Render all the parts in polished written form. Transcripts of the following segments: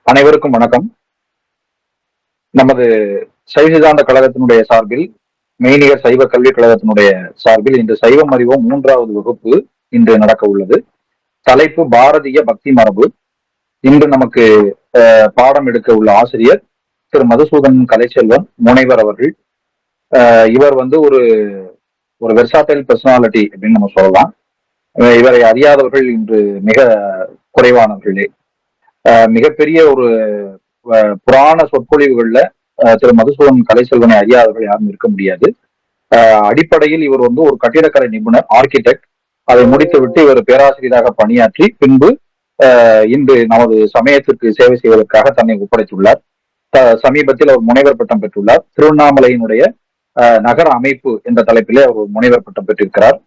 அனைவருக்கும் வணக்கம். நமது சைவ சித்தாந்த கழகத்தினுடைய சார்பில், மெய்நிகர் சைவ கல்விக் கழகத்தினுடைய சார்பில் இன்று சைவம் அறிவோம் 3வது வகுப்பு இன்று நடக்க உள்ளது. தலைப்பு பாரதிய பக்தி மரபு. இன்று நமக்கு பாடம் எடுக்க உள்ள ஆசிரியர் திரு மதுசூதன் கலைச்செல்வன் முனைவர் அவர்கள். இவர் ஒரு ஒரு வெர்சாட்டைல் பர்சனாலிட்டி அப்படின்னு நம்ம சொல்லலாம். இவரை அறியாதவர்கள் இன்று மிக குறைவானவர்களே. மிகப்பெரிய ஒரு புராண சொற்பொழிவுகள்ல திரு மதுசூதன் கலைச்செல்வனை அறியாதவர்கள் யாரும் இருக்க முடியாது. அடிப்படையில் இவர் ஒரு கட்டிடக்கலை நிபுணர், ஆர்கிடெக்ட். அதை முடித்துவிட்டு இவர் பேராசிரியராக பணியாற்றி பின்பு இன்று நமது சமயத்திற்கு சேவை செய்வதற்காக தன்னை ஒப்படைத்துள்ளார். சமீபத்தில் அவர் முனைவர் பட்டம் பெற்றுள்ளார். திருவண்ணாமலையினுடைய நகர அமைப்பு என்ற தலைப்பிலே அவர் முனைவர் பட்டம் பெற்றிருக்கிறார்.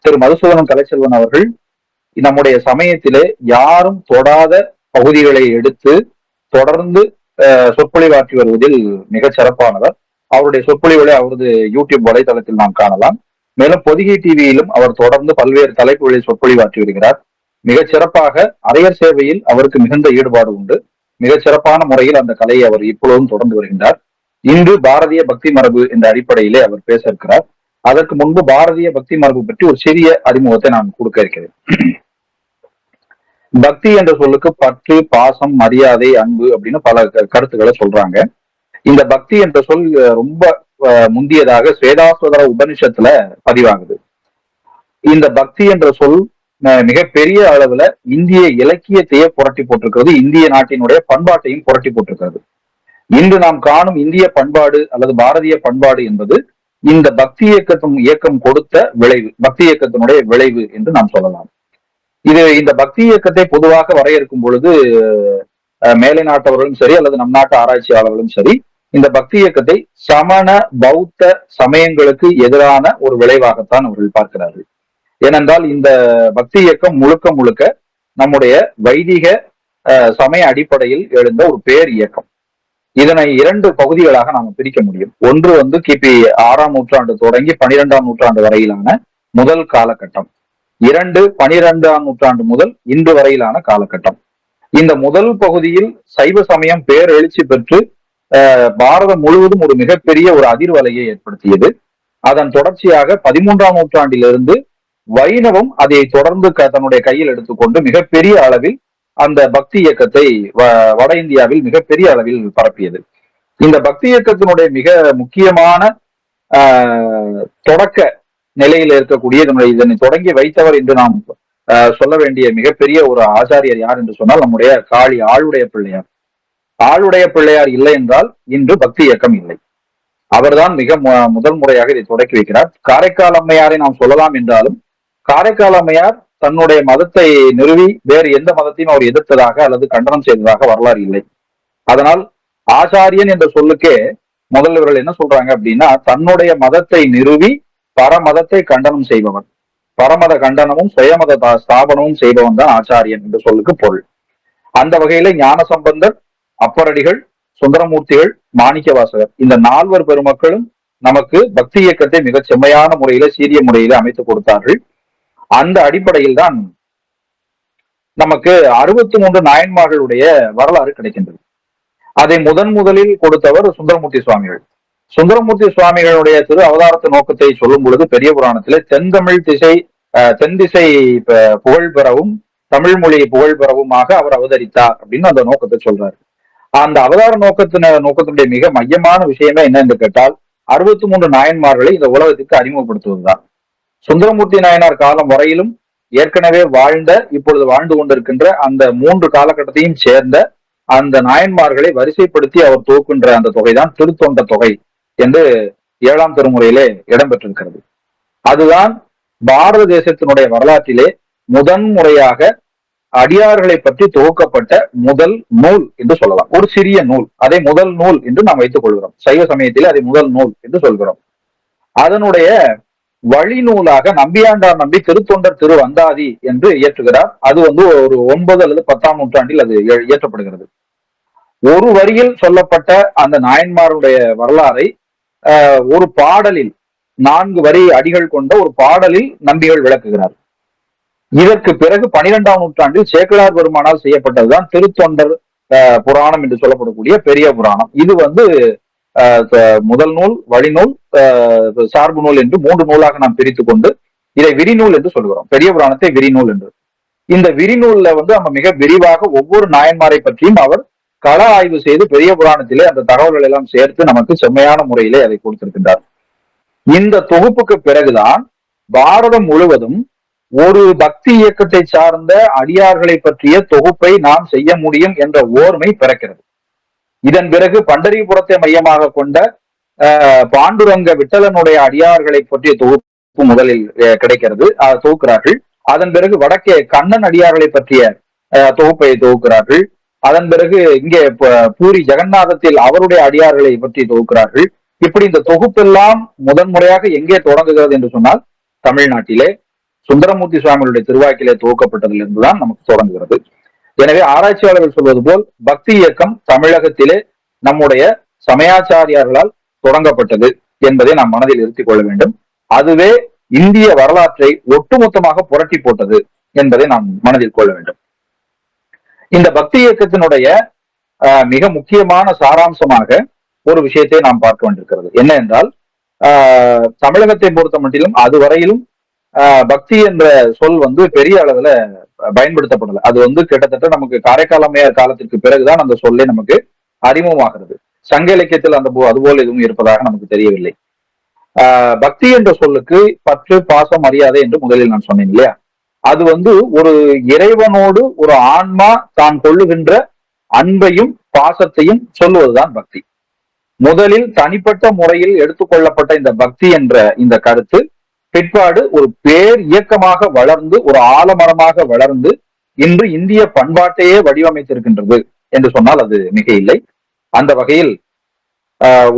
திரு மதுசூதனன் கலைச்செல்வன் அவர்கள் நம்முடைய சமயத்திலே யாரும் தொடாத பகுதிகளை எடுத்து தொடர்ந்து சொற்பொழிவாற்றி வருவதில் மிக சிறப்பானவர். அவருடைய சொற்பொழிவுகளை அவரது யூடியூப் வலைதளத்தில் நாம் காணலாம். மேலும் பொதிகை டிவியிலும் அவர் தொடர்ந்து பல்வேறு தலைப்புகளில் சொற்பொழிவாற்றி வருகிறார். மிகச் சிறப்பாக அரையர் சேவையில் அவருக்கு மிகுந்த ஈடுபாடு உண்டு. மிகச் சிறப்பான முறையில் அந்த கலையை அவர் இப்பொழுதும் தொடர்ந்து வருகின்றார். இன்று பாரதிய பக்தி மரபு என்ற அடிப்படையிலே அவர் பேச இருக்கிறார். அதற்கு முன்பு பாரதிய பக்தி மரபு பற்றி ஒரு சிறிய அறிமுகத்தை நான் கொடுக்க இருக்கிறேன். பக்தி என்ற சொல்லுக்கு பற்று, பாசம், மரியாதை, அன்பு அப்படின்னு பல கருத்துக்களை சொல்றாங்க. இந்த பக்தி என்ற சொல் ரொம்ப முந்தியதாக ஸ்வேதாஸ்வதர உபனிஷத்துல பதிவாகுது. இந்த பக்தி என்ற சொல் மிகப்பெரிய அளவுல இந்திய இலக்கியத்தையே புரட்டி போட்டிருக்கிறது. இந்திய நாட்டினுடைய பண்பாட்டையும் புரட்டி போட்டிருக்கிறது. இன்று நாம் காணும் இந்திய பண்பாடு அல்லது பாரதிய பண்பாடு என்பது இந்த பக்தி இயக்கம் கொடுத்த விளைவு, பக்தி இயக்கத்தினுடைய விளைவு என்று நாம் சொல்லலாம். இந்த பக்தி இயக்கத்தை பொதுவாக வரையறுக்கும் பொழுது மேலை நாட்டவர்களும் சரி அல்லது நம் நாட்டு ஆராய்ச்சியாளர்களும் சரி இந்த பக்தி இயக்கத்தை சமண பௌத்த சமயங்களுக்கு எதிரான ஒரு விளைவாகத்தான் அவர்கள் பார்க்கிறார்கள். ஏனென்றால் இந்த பக்தி இயக்கம் முழுக்க முழுக்க நம்முடைய வைதிக சமய அடிப்படையில் எழுந்த ஒரு பேர் இயக்கம். இதனை 2 பகுதிகளாக நாம பிரிக்க முடியும். ஒன்று கிபி 6ஆம் நூற்றாண்டு தொடங்கி 12ஆம் நூற்றாண்டு வரையிலான முதல் காலகட்டம். 2 12ஆம் நூற்றாண்டு முதல் இன்று வரையிலான காலகட்டம். இந்த முதல் பகுதியில் சைவ சமயம் பேரெழுச்சி பெற்று பாரதம் முழுவதும் ஒரு மிகப்பெரிய ஒரு அதிர்வலையை ஏற்படுத்தியது. அதன் தொடர்ச்சியாக 13ஆம் நூற்றாண்டிலிருந்து வைணவம் அதை தொடர்ந்து தன்னுடைய கையில் எடுத்துக்கொண்டு மிகப்பெரிய அளவில் அந்த பக்தி இயக்கத்தை வட இந்தியாவில் மிகப்பெரிய அளவில் பரப்பியது. இந்த பக்தி இயக்கத்தினுடைய மிக முக்கியமான தொடக்க நிலையில் இருக்கக்கூடிய இதனை தொடங்கி வைத்தவர் என்று நாம் சொல்ல வேண்டிய மிகப்பெரிய ஒரு ஆச்சாரியர் யார் என்று சொன்னால் நம்முடைய காளி ஆளுடைய பிள்ளையார். ஆளுடைய பிள்ளையார் இல்லை என்றால் இன்று பக்தி இயக்கம் இல்லை. அவர்தான் மிக முதல் முறையாக இதை தொடக்கி வைக்கிறார். காரைக்கால் அம்மையாரை நாம் சொல்லலாம் என்றாலும் காரைக்கால் அம்மையார் தன்னுடைய மதத்தை நிறுவி வேறு எந்த மதத்தையும் அவர் எதிர்த்ததாக அல்லது கண்டனம் செய்ததாக வரலாறு இல்லை. அதனால் ஆச்சாரியன் என்ற சொல்லுக்கே முதல்வர்கள் என்ன சொல்றாங்க அப்படின்னா, தன்னுடைய மதத்தை நிறுவி பரமதத்தை கண்டனம் செய்பவன், பரமத கண்டனமும் சுயமத ஸ்தாபனமும் செய்பவன் தான் ஆச்சாரியன் என்ற சொல்லுக்கு பொருள். அந்த வகையில ஞானசம்பந்தர், அப்பரடிகள், சுந்தரமூர்த்திகள், மாணிக்கவாசகர் இந்த 4 பெருமக்களும் நமக்கு பக்தி இயக்கத்தை மிக செம்மையான முறையில சீரிய முறையில அமைத்து கொடுத்தார்கள். அந்த அடிப்படையில் தான் நமக்கு 63 நாயன்மார்களுடைய வரலாறு கிடைக்கின்றது. அதை முதலில் கொடுத்தவர் சுந்தரமூர்த்தி சுவாமிகள். சுந்தரமூர்த்தி சுவாமிகளுடைய திரு அவதாரத்து நோக்கத்தை சொல்லும் பொழுது பெரிய புராணத்திலே தென் திசை புகழ் பெறவும் தமிழ் மொழி புகழ் பெறவுமாக அவர் அவதரித்தார் அப்படின்னு அந்த நோக்கத்தை சொல்றாரு. அந்த அவதார நோக்கத்தினுடைய மிக மையமான விஷயமே என்ன என்று கேட்டால் 63 நாயன்மார்களை இந்த உலகத்துக்கு அறிமுகப்படுத்துவதுதான். சுந்தரமூர்த்தி நாயனார் காலம் வரையிலும் ஏற்கனவே இப்பொழுது வாழ்ந்து கொண்டிருக்கின்ற அந்த 3 காலகட்டத்தையும் சேர்ந்த அந்த நாயன்மார்களை வரிசைப்படுத்தி அவர் துவக்கின்ற அந்த தொகைதான் திருத்தொண்ட தொகை என்று 7ஆம் திருமுறையிலே இடம்பெற்றிருக்கிறது. அதுதான் பாரத தேசத்தினுடைய வரலாற்றிலே முறையாக அடியார்களை பற்றி துவக்கப்பட்ட முதல் நூல் என்று சொல்லலாம். ஒரு சிறிய நூல், அதை முதல் நூல் என்று நாம் வைத்துக் கொள்கிறோம். சைவ சமயத்திலே அதை முதல் நூல் என்று சொல்கிறோம். அதனுடைய வழிநூலாக நம்பியாண்டார் நம்பி திருத்தொண்டர் திரு வந்தாதி என்று இயற்றுகிறார். அது ஒரு 9 அல்லது 10ஆம் நூற்றாண்டில் அது இயற்றப்படுகிறது. ஒரு வரியில் சொல்லப்பட்ட அந்த நாயன்மாருடைய வரலாறை ஒரு பாடலில் 4 வரி அடிகள் கொண்ட ஒரு பாடலில் நம்பிகள் விளக்குகிறார். இதற்கு பிறகு 12ஆம் நூற்றாண்டில் சேக்கிழார் பெருமானால் செய்யப்பட்டதுதான் திருத்தொண்டர் புராணம் என்று சொல்லப்படக்கூடிய பெரிய புராணம். இது முதல் நூல், வழிநூல், சார்பு நூல் என்று 3 நூலாக நாம் பிரித்துக் கொண்டு இதை விரிநூல் என்று சொல்கிறோம். பெரிய புராணத்தை விரிநூல் என்று. இந்த விரிநூல்ல நம்ம மிக விரிவாக ஒவ்வொரு நாயன்மாரை பற்றியும் அவர் கள ஆய்வு செய்து பெரிய புராணத்திலே அந்த தகவல்கள் எல்லாம் சேர்த்து நமக்கு செம்மையான முறையிலே அதை கொடுத்திருக்கின்றார். இந்த தொகுப்புக்கு பிறகுதான் பாரதம் முழுவதும் ஒரு பக்தி இயக்கத்தை சார்ந்த அடியார்களை பற்றிய தொகுப்பை நாம் செய்ய முடியும் என்ற ஓர்மை பிறக்கிறது. இதன் பிறகு பண்டரிபுரத்தை மையமாக கொண்ட பாண்டுரங்க விட்டலனுடைய அடியார்களை பற்றிய தொகுப்பு முதலில் கிடைக்கிறது, தொகுக்கிறார்கள். அதன் பிறகு வடக்கே கண்ணன் அடியார்களை பற்றிய தொகுப்பை தொகுக்கிறார்கள். அதன் பிறகு இங்கே பூரி ஜெகநாதத்தில் அவருடைய அடியார்களை பற்றி தொகுக்கிறார்கள். இப்படி இந்த தொகுப்பெல்லாம் முதன்முறையாக எங்கே தொடங்குகிறது என்று சொன்னால் தமிழ்நாட்டிலே சுந்தரமூர்த்தி சுவாமிகளுடைய திருவாக்கிலே துவக்கப்பட்டதிலிருந்துதான் நமக்கு தொடங்குகிறது. எனவே ஆராய்ச்சியாளர்கள் சொல்வது போல் பக்தி இயக்கம் தமிழகத்திலே நம்முடைய சமயாச்சாரியார்களால் தொடங்கப்பட்டது என்பதை நாம் மனதில் இருத்திக் கொள்ள வேண்டும். அதுவே இந்திய வரலாற்றை ஒட்டுமொத்தமாக புரட்டி போட்டது என்பதை நாம் மனதில் கொள்ள வேண்டும். இந்த பக்தி இயக்கத்தினுடைய மிக முக்கியமான சாராம்சமாக ஒரு விஷயத்தை நாம் பார்க்க வேண்டியிருக்கிறது. என்ன என்றால், தமிழகத்தை பொறுத்த மட்டிலும் அதுவரையிலும் பக்தி என்ற சொல் பெரிய அளவுல பயன்படுத்தப்படல. அது கிட்டத்தட்ட நமக்கு காரைக்கால் அம்மையார் காலத்திற்கு பிறகுதான் அந்த சொல்லே நமக்கு அறிமுகமாகிறது. சங்க இலக்கியத்தில் அதுபோல் எதுவும் இருப்பதாக நமக்கு தெரியவில்லை. பக்தி என்ற சொல்லுக்கு பற்று, பாசம், மரியாதை என்று முதலில் நான் சொன்னேன் இல்லையா? அது ஒரு இறைவனோடு ஒரு ஆன்மா தான் கொள்ளுகின்ற அன்பையும் பாசத்தையும் சொல்லுவதுதான் பக்தி. முதலில் தனிப்பட்ட முறையில் எடுத்துக்கொள்ளப்பட்ட இந்த பக்தி என்ற இந்த கருத்து பிற்பாடு ஒரு பேர் இயக்கமாக வளர்ந்து, ஒரு ஆலமரமாக வளர்ந்து இன்று இந்திய பண்பாட்டையே வடிவமைத்திருக்கின்றது என்று சொன்னால் அது மிக இல்லை. அந்த வகையில்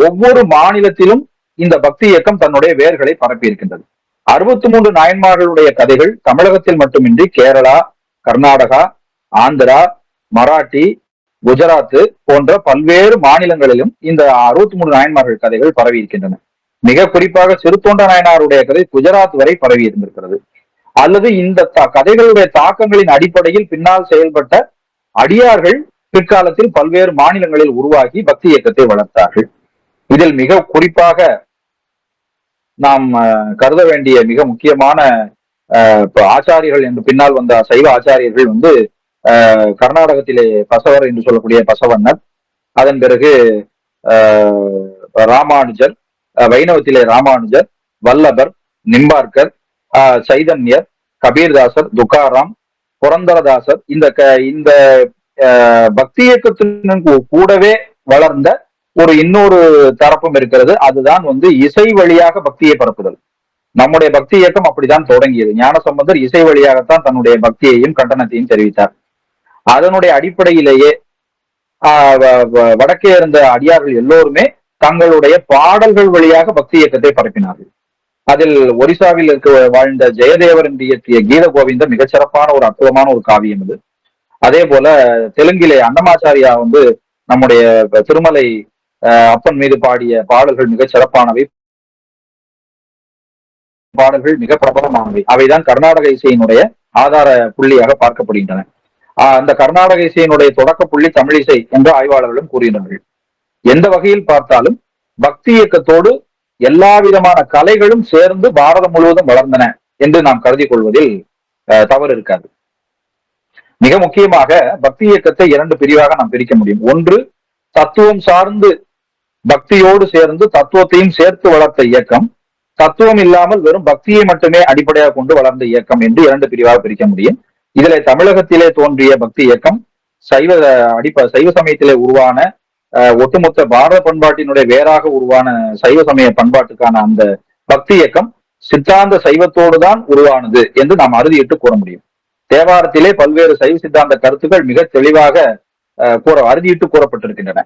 ஒவ்வொரு மாநிலத்திலும் இந்த பக்தி இயக்கம் தன்னுடைய வேர்களை பரப்பி இருக்கின்றது. 63 நாயன்மார்களுடைய கதைகள் தமிழகத்தில் மட்டுமின்றி கேரளா, கர்நாடகா, ஆந்திரா, மராட்டி, குஜராத் போன்ற பல்வேறு மாநிலங்களிலும் இந்த 63 நாயன்மார்கள் கதைகள் பரவி இருக்கின்றன. மிக குறிப்பாக சிறுத்தொண்ட நாயனாருடைய கதை குஜராத் வரை பரவி இருந்திருக்கிறது. அல்லது இந்த கதைகளுடைய தாக்கங்களின் அடிப்படையில் பின்னால் செயல்பட்ட அடியார்கள் பிற்காலத்தில் பல்வேறு மாநிலங்களில் உருவாகி பக்தி இயக்கத்தை வளர்த்தார்கள். இதில் மிக குறிப்பாக நாம் கருத வேண்டிய மிக முக்கியமான ஆச்சாரியர்கள் என்று பின்னால் வந்த சைவ ஆச்சாரியர்கள் கர்நாடகத்திலே பசவர் என்று சொல்லக்கூடிய பசவண்ணர், அதன் பிறகு ராமானுஜர், வைணவத்திலே ராமானுஜர், வல்லபர், நிம்பார்க்கர், சைதன்யர், கபீர்தாசர், துக்காராம், புரந்தரதாசர். இந்த பக்தி இயக்கத்தின் கூடவே வளர்ந்த இன்னொரு தரப்பும் இருக்கிறது. அதுதான் இசை வழியாக பக்தியை பரப்புதல். நம்முடைய பக்தி இயக்கம் அப்படித்தான் தொடங்கியது. ஞானசம்பந்தர் இசை வழியாகத்தான் தன்னுடைய பக்தியையும் கண்டனத்தையும் தெரிவித்தார். அதனுடைய அடிப்படையிலேயே வடக்கே இருந்த அடியார்கள் எல்லோருமே தங்களுடைய பாடல்கள் வழியாக பக்தி இயக்கத்தை பரப்பினார்கள். அதில் ஒரிசாவில் வாழ்ந்த ஜெயதேவர் என்று இயற்றிய கீத கோவிந்தம் மிகச்சிறப்பான ஒரு அற்புதமான ஒரு காவியம் இது. அதே போல தெலுங்கிலே அன்னமாச்சாரியா நம்முடைய திருமலை அப்பன் மீது பாடிய பாடல்கள் மிக சிறப்பானவை, பாடல்கள் மிக பிரபலமானவை. அவைதான் கர்நாடக இசையினுடைய ஆதார புள்ளியாக பார்க்கப்படுகின்றன. அந்த கர்நாடக இசையினுடைய தொடக்க புள்ளி தமிழ் இசை என்று ஆய்வாளர்களும் கூறுகின்றார்கள். எந்த வகையில் பார்த்தாலும் பக்தி இயக்கத்தோடு எல்லா விதமான கலைகளும் சேர்ந்து பாரதம் முழுவதும் வளர்ந்தன என்று நாம் கருதி கொள்வதில் தவறு இருக்காது. மிக முக்கியமாக பக்தி இயக்கத்தை 2 பிரிவாக நாம் பிரிக்க முடியும். ஒன்று, தத்துவம் சார்ந்து பக்தியோடு சேர்ந்து தத்துவத்தையும் சேர்த்து வளர்த்த இயக்கம். தத்துவம் இல்லாமல் வெறும் பக்தியை மட்டுமே அடிப்படையாக கொண்டு வளர்ந்த இயக்கம் என்று 2 பிரிவாக பிரிக்க முடியும். இதிலே தமிழகத்திலே தோன்றிய பக்தி இயக்கம் சைவ சமயத்திலே உருவான ஒட்டுமொத்த பாரத பண்பாட்டினுடைய வேறாக உருவான சைவ சமய பண்பாட்டுக்கான அந்த பக்தி இயக்கம் சித்தாந்த சைவத்தோடு தான் உருவானது என்று நாம் அறுதியிட்டு கூற முடியும். தேவாரத்திலே பல்வேறு சைவ சித்தாந்த கருத்துக்கள் மிக தெளிவாக அறுதியிட்டு கூறப்பட்டிருக்கின்றன.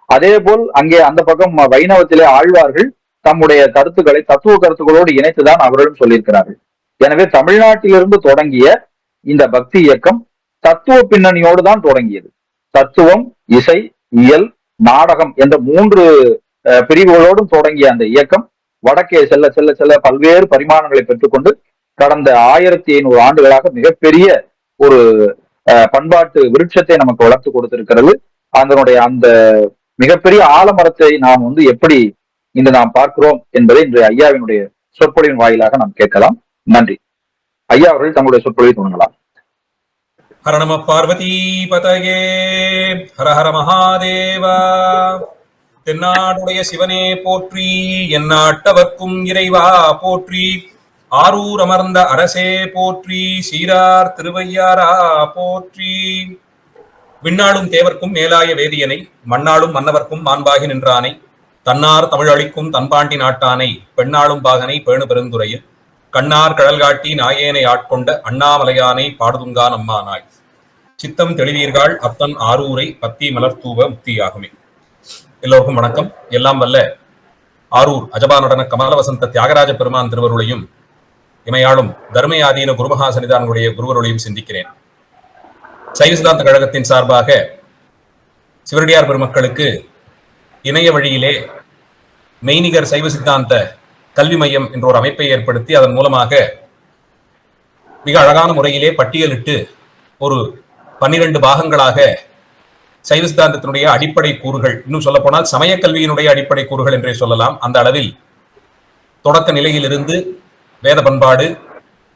அதே போல் அங்கே அந்த பக்கம் வைணவத்திலே ஆழ்வார்கள் தம்முடைய கருத்துக்களை தத்துவ கருத்துக்களோடு இணைத்துதான் அவர்களும் சொல்லியிருக்கிறார்கள். எனவே தமிழ்நாட்டிலிருந்து தொடங்கிய இந்த பக்தி இயக்கம் தத்துவ பின்னணியோடு தான் தொடங்கியது. தத்துவம், இசை, இயல், நாடகம் என்ற 3 பிரிவுகளோடும் தொடங்கிய அந்த இயக்கம் வடக்கே செல்ல செல்ல செல்ல பல்வேறு பரிமாணங்களை பெற்றுக்கொண்டு கடந்த 1500 ஆண்டுகளாக மிகப்பெரிய ஒரு பண்பாட்டு விருட்சத்தை நமக்கு வளர்த்து கொடுத்திருக்கிறது. அதனுடைய அந்த மிகப்பெரிய ஆலமரத்தை நாம் எப்படி இன்று நாம் பார்க்கிறோம் என்பதை இன்று ஐயாவினுடைய சொற்பொழிவின் வாயிலாக நாம் கேட்கலாம். நன்றி. ஐயா அவர்கள் தங்களுடைய சொற்பொழிவை தொடங்கலாம். ஹர நம பார்வதி பதயே, ஹர ஹர மகாதேவா. தென்னாடுடைய சிவனே போற்றி, எந்நாட்டவர்க்கும் இறைவா போற்றி, ஆரூர் அமர்ந்த அரசே போற்றி, சீரார் திருவையாரா போற்றி. விண்ணாளும் தேவர்க்கும் மேலாய வேதியனை, மண்ணாளும் மன்னவர்க்கும் மாண்பாகி நின்றானை, தன்னார் தமிழ் அளிக்கும் தன்பாண்டி நாட்டானை, பெண்ணாளும் பாகனை பேணு பெருந்துறையில், கண்ணார் கடல் காட்டி நாயேனை ஆட்கொண்ட அண்ணாமலையானை பாடுதுங்கா நம்மானாய், சித்தம் தெளிவீர்கள் அத்தன் ஆரூரை பத்தி மலர்தூவ முக்தியாகுமே. எல்லோருக்கும் வணக்கம். எல்லாம் வல்ல ஆரூர் அஜபா நடன கமலவசந்த தியாகராஜ பெருமான் திருவருளையும் இமையாளும் தர்மயாதீன குருமகா சன்னிதானங்களுடைய குருவருளையும் சிந்திக்கிறேன். சைவ சித்தாந்த கழகத்தின் சார்பாக சிவரடியார் பெருமக்களுக்கு இணைய வழியிலே மெய்நிகர் சைவ சித்தாந்த கல்வி மையம் என்ற ஒரு அமைப்பை ஏற்படுத்தி அதன் மூலமாக மிக அழகான முறையிலே பட்டியலிட்டு ஒரு 12 பாகங்களாக சைவ சித்தாந்தத்தினுடைய அடிப்படை கூறுகள், இன்னும் சொல்ல போனால் சமய கல்வியினுடைய அடிப்படை கூறுகள் என்றே சொல்லலாம், அந்த அளவில் தொடக்க நிலையிலிருந்து வேத பண்பாடு,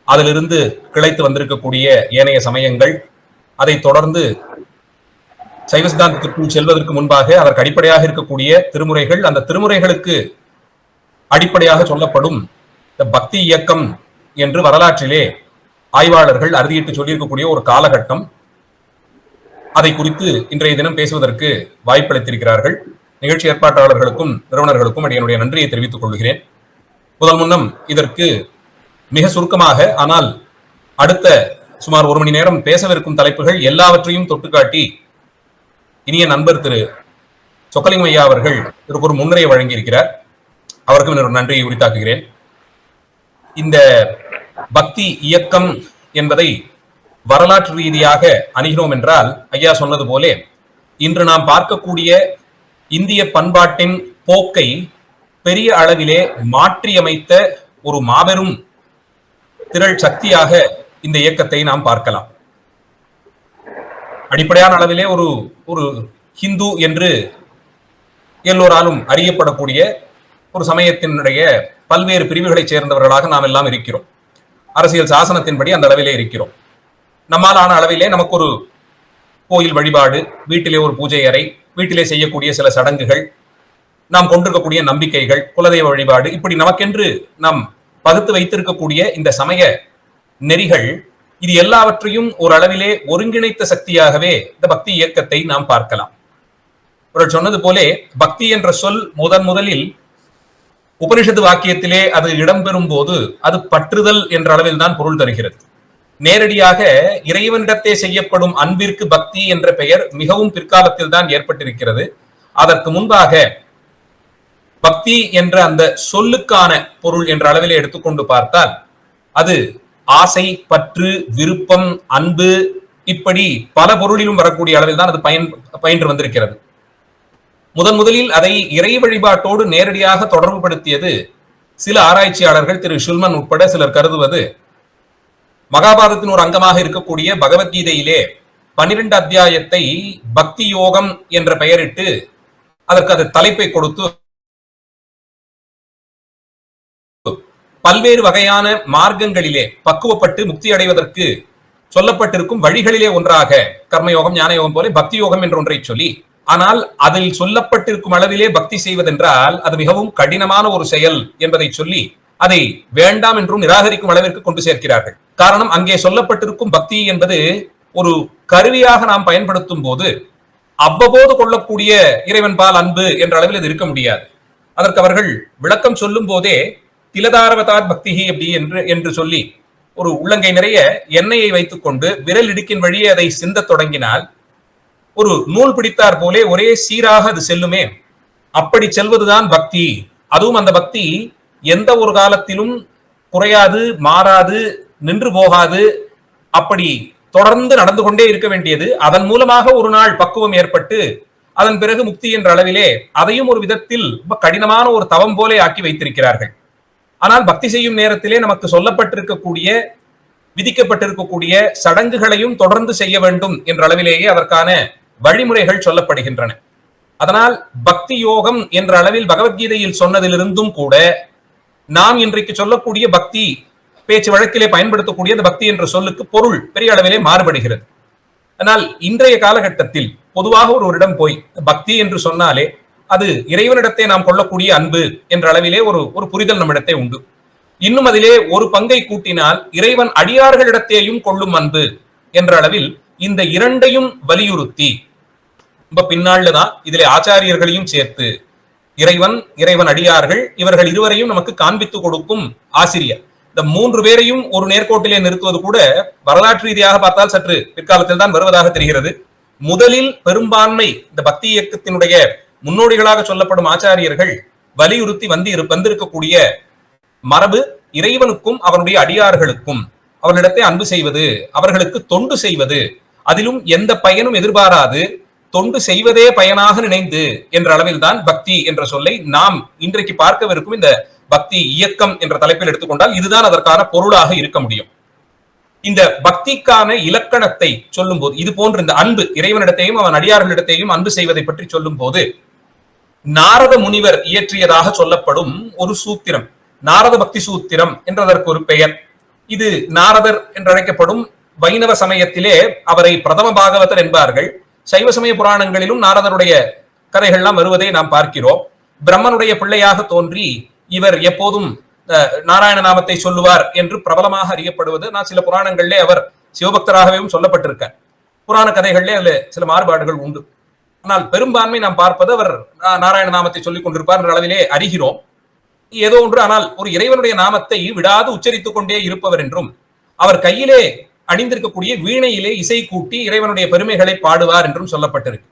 அதிலிருந்து கிளைத்து வந்திருக்கக்கூடிய ஏனைய சமயங்கள், அதை தொடர்ந்து சைவ சித்தாந்தத்திற்குள் செல்வதற்கு முன்பாக அதற்கு அடிப்படையாக இருக்கக்கூடிய திருமுறைகள், அந்த திருமுறைகளுக்கு அடிப்படையாக சொல்லப்படும் இந்த பக்தி இயக்கம் என்று வரலாற்றிலே ஆய்வாளர்கள் அறுதியிட்டு சொல்லியிருக்கக்கூடிய ஒரு காலகட்டம். அதை குறித்து இன்றைய தினம் பேசுவதற்கு வாய்ப்பளித்திருக்கிறார்கள். நிகழ்ச்சி ஏற்பாட்டாளர்களுக்கும் நிறுவனர்களுக்கும் என்னுடைய நன்றியை தெரிவித்துக் கொள்கிறேன். முதல் முன்னம் இதற்கு மிக சுருக்கமாக, ஆனால் அடுத்த சுமார் 1 மணி நேரம் பேசவிருக்கும் தலைப்புகள் எல்லாவற்றையும் தொட்டுக்காட்டி இனிய நண்பர் திரு சொக்கலிங்கம் ஐயா அவர்கள் இதற்கு ஒரு முன்னுரையை வழங்கியிருக்கிறார். அவருக்கும் ஒரு நன்றியை உரித்தாக்குகிறேன். இந்த பக்தி இயக்கம் என்பதை வரலாற்று ரீதியாக அணுகினோம் என்றால், ஐயா சொன்னது போலே இன்று நாம் பார்க்கக்கூடிய இந்திய பண்பாட்டின் போக்கை பெரிய அளவிலே மாற்றியமைத்த ஒரு மாபெரும் திரள் சக்தியாக இந்த இயக்கத்தை நாம் பார்க்கலாம். அடிப்படையான அளவிலே ஒரு ஒரு ஹிந்து என்று எல்லோராலும் அறியப்படக்கூடிய ஒரு சமயத்தினுடைய பல்வேறு பிரிவுகளைச் சேர்ந்தவர்களாக நாம் எல்லாம் இருக்கிறோம். அரசியல் சாசனத்தின்படி அந்த அளவிலே இருக்கிறோம். நம்மாலான அளவிலே நமக்கு ஒரு கோயில் வழிபாடு, வீட்டிலே ஒரு பூஜை அறை, வீட்டிலே செய்யக்கூடிய சில சடங்குகள், நாம் கொண்டிருக்கக்கூடிய நம்பிக்கைகள், குலதெய்வ வழிபாடு, இப்படி நமக்கென்று நாம் பகுத்து வைத்திருக்கக்கூடிய இந்த சமய நெறிகள், இது எல்லாவற்றையும் ஒரு அளவிலே ஒருங்கிணைத்த சக்தியாகவே இந்த பக்தி இயக்கத்தை நாம் பார்க்கலாம். அவர்கள் சொன்னது போலே பக்தி என்ற சொல் முதலில் உபனிஷத்து வாக்கியத்திலே அது இடம்பெறும் போது அது பற்றுதல் என்ற அளவில் தான் பொருள் தருகிறது. நேரடியாக இறைவனிடத்தே செய்யப்படும் அன்பிற்கு பக்தி என்ற பெயர் மிகவும் பிற்காலத்தில் தான் ஏற்பட்டிருக்கிறது. அதற்கு முன்பாக பக்தி என்ற அந்த சொல்லுக்கான பொருள் என்ற அளவிலே எடுத்துக்கொண்டு பார்த்தால் அது ஆசை, பற்று, விருப்பம், அன்பு, இப்படி பல பொருளிலும் வரக்கூடிய அளவில் தான் அது பயின்று வந்திருக்கிறது. முதலில் அதை இறை வழிபாட்டோடு நேரடியாக தொடர்பு படுத்தியது சில ஆராய்ச்சியாளர்கள், திரு ஷுல்மன் உட்பட சிலர் கருதுவது, மகாபாரதத்தின் ஒரு அங்கமாக இருக்கக்கூடிய பகவத்கீதையிலே 12 அத்தியாயத்தை பக்தி யோகம் என்ற பெயரிட்டு அதற்கு அது தலைப்பை கொடுத்து பல்வேறு வகையான மார்க்கங்களிலே பக்குவப்பட்டு முக்தி அடைவதற்கு சொல்லப்பட்டிருக்கும் வழிகளிலே ஒன்றாக கர்மயோகம், ஞான யோகம் போல பக்தி யோகம் என்ற ஒன்றை சொல்லி, ஆனால் அதில் சொல்லப்பட்டிருக்கும் அளவிலே பக்தி செய்வதென்றால் அது மிகவும் கடினமான ஒரு செயல் என்பதை சொல்லி அதை வேண்டாம் என்றும் நிராகரிக்கும் அளவிற்கு கொண்டு சேர்க்கிறார்கள். காரணம், அங்கே சொல்லப்பட்டிருக்கும் பக்தி என்பது ஒரு கருவியாக நாம் பயன்படுத்தும் போது அவ்வப்போது கொள்ளக்கூடிய இறைவன் பால் அன்பு என்ற அளவில் இது இருக்க முடியாது. அதற்கு அவர்கள் விளக்கம் சொல்லும் போதே திலதாரவதார் பக்தி அப்படி என்று சொல்லி ஒரு உள்ளங்கை நிறைய எண்ணெயை வைத்துக் கொண்டு விரல் இடுக்கின் வழியே அதை சிந்த தொடங்கினால் ஒரு நூல் பிடித்தார் போலே ஒரே சீராக அது செல்லுமே, அப்படி செல்வதுதான் பக்தி. அதுவும் அந்த பக்தி எந்த ஒரு காலத்திலும் குறையாது, மாறாது, நின்று போகாது, அப்படி தொடர்ந்து நடந்து கொண்டே இருக்க வேண்டியது. அதன் மூலமாக ஒரு நாள் பக்குவம் ஏற்பட்டு அதன் பிறகு முக்தி என்ற அளவிலே அதையும் ஒரு விதத்தில் கடினமான ஒரு தவம் போலே ஆக்கி வைத்திருக்கிறார்கள். ஆனால் பக்தி செய்யும் நேரத்திலே நமக்கு சொல்லப்பட்டிருக்கக்கூடிய விதிக்கப்பட்டிருக்கக்கூடிய சடங்குகளையும் தொடர்ந்து செய்ய வேண்டும் என்ற அளவிலேயே அதற்கான வழிமுறைகள் சொல்லப்படுகின்றன. அதனால் பக்தி யோகம் என்ற அளவில் பகவத்கீதையில் சொன்னதிலிருந்தும் கூட நாம் இன்றைக்கு சொல்லக்கூடிய பக்தி பேச்சு வழக்கிலே பயன்படுத்தக்கூடிய அந்த பக்தி என்ற சொல்லுக்கு பொருள் பெரிய அளவிலே மாறுபடுகிறது. ஆனால் இன்றைய காலகட்டத்தில் பொதுவாக ஒருவரிடம் போய் பக்தி என்று சொன்னாலே அது இறைவனிடத்தை நாம் கொள்ளக்கூடிய அன்பு என்ற அளவிலே ஒரு புரிதல் நம்மிடத்தை உண்டு. இன்னும் அதிலே ஒரு பங்கை கூட்டினால் இறைவன் அடியார்களிடத்தேயும் கொள்ளும் அன்பு என்ற அளவில் இந்த இரண்டையும் வலியுறுத்தி ரொம்ப பின்னாள்ல தான் இதிலே ஆச்சாரியர்களையும் சேர்த்து இறைவன் அடியார்கள் இவர்கள் இருவரையும் நமக்கு காண்பித்து கொடுக்கும் ஆசிரியர், இந்த மூன்று பேரையும் ஒரு நேர்கோட்டிலே நிறுத்துவது கூட வரலாற்று ரீதியாக பார்த்தால் சற்று பிற்காலத்தில் தான் வருவதாக தெரிகிறது. முதலில் பெரும்பான்மை இந்த பக்தி இயக்கத்தினுடைய முன்னோடிகளாக சொல்லப்படும் ஆச்சாரியர்கள் வலியுறுத்தி வந்திருக்கக்கூடிய மரபு இறைவனுக்கும் அவனுடைய அடியார்களுக்கும் அவர்களிடத்தை அன்பு செய்வது, அவர்களுக்கு தொண்டு செய்வது, அதிலும் எந்த பயனும் எதிர்பாராது தொண்டு செய்வதே பயனாக நினைந்து என்ற அளவில் தான் பக்தி என்ற சொல்லை நாம் இன்றைக்கு பார்க்கவிருக்கும் இந்த பக்தி இயக்கம் என்ற தலைப்பில் எடுத்துக்கொண்டால் இதுதான் அதற்கான பொருளாக இருக்க முடியும். இந்த பக்திக்கான இலக்கணத்தை சொல்லும் போது இது போன்ற இந்த அன்பு இறைவனிடத்தையும் அவன் அடியார்களிடத்தையும் அன்பு செய்வதை பற்றி சொல்லும் போது நாரத முனிவர் இயற்றியதாக சொல்லப்படும் ஒரு சூத்திரம், நாரத பக்தி சூத்திரம் என்றதற்கு ஒரு பெயர். இது நாரதர் என்றழைக்கப்படும் வைணவ சமயத்திலே அவரை பிரதம பாகவதர் என்பார்கள். சைவ சமய புராணங்களிலும் நாரதருடைய கதைகள்லாம் வருவதை நாம் பார்க்கிறோம். பிரம்மனுடைய பிள்ளையாக தோன்றி இவர் எப்போதும் நாராயண நாமத்தை சொல்லுவார் என்று பிரபலமாக அறியப்படுவது நான் சில புராணங்களிலே அவர் சிவபக்தராகவும் சொல்லப்பட்டிருக்கார். புராண கதைகளிலே அதுல சில மாறுபாடுகள் உண்டு. ஆனால் பெரும்பான்மை நாம் பார்ப்பது அவர் நாராயண நாமத்தை சொல்லிக் கொண்டிருப்பார் என்ற அளவிலே அறிகிறோம். ஏதோ ஒன்று, ஆனால் ஒரு இறைவனுடைய நாமத்தை விடாது உச்சரித்துக் கொண்டே இருப்பவர் என்றும் அவர் கையிலே அணிந்திருக்கக்கூடிய வீணையிலே இசை கூட்டி இறைவனுடைய பெருமைகளை பாடுவார் என்றும் சொல்லப்பட்டிருக்கு.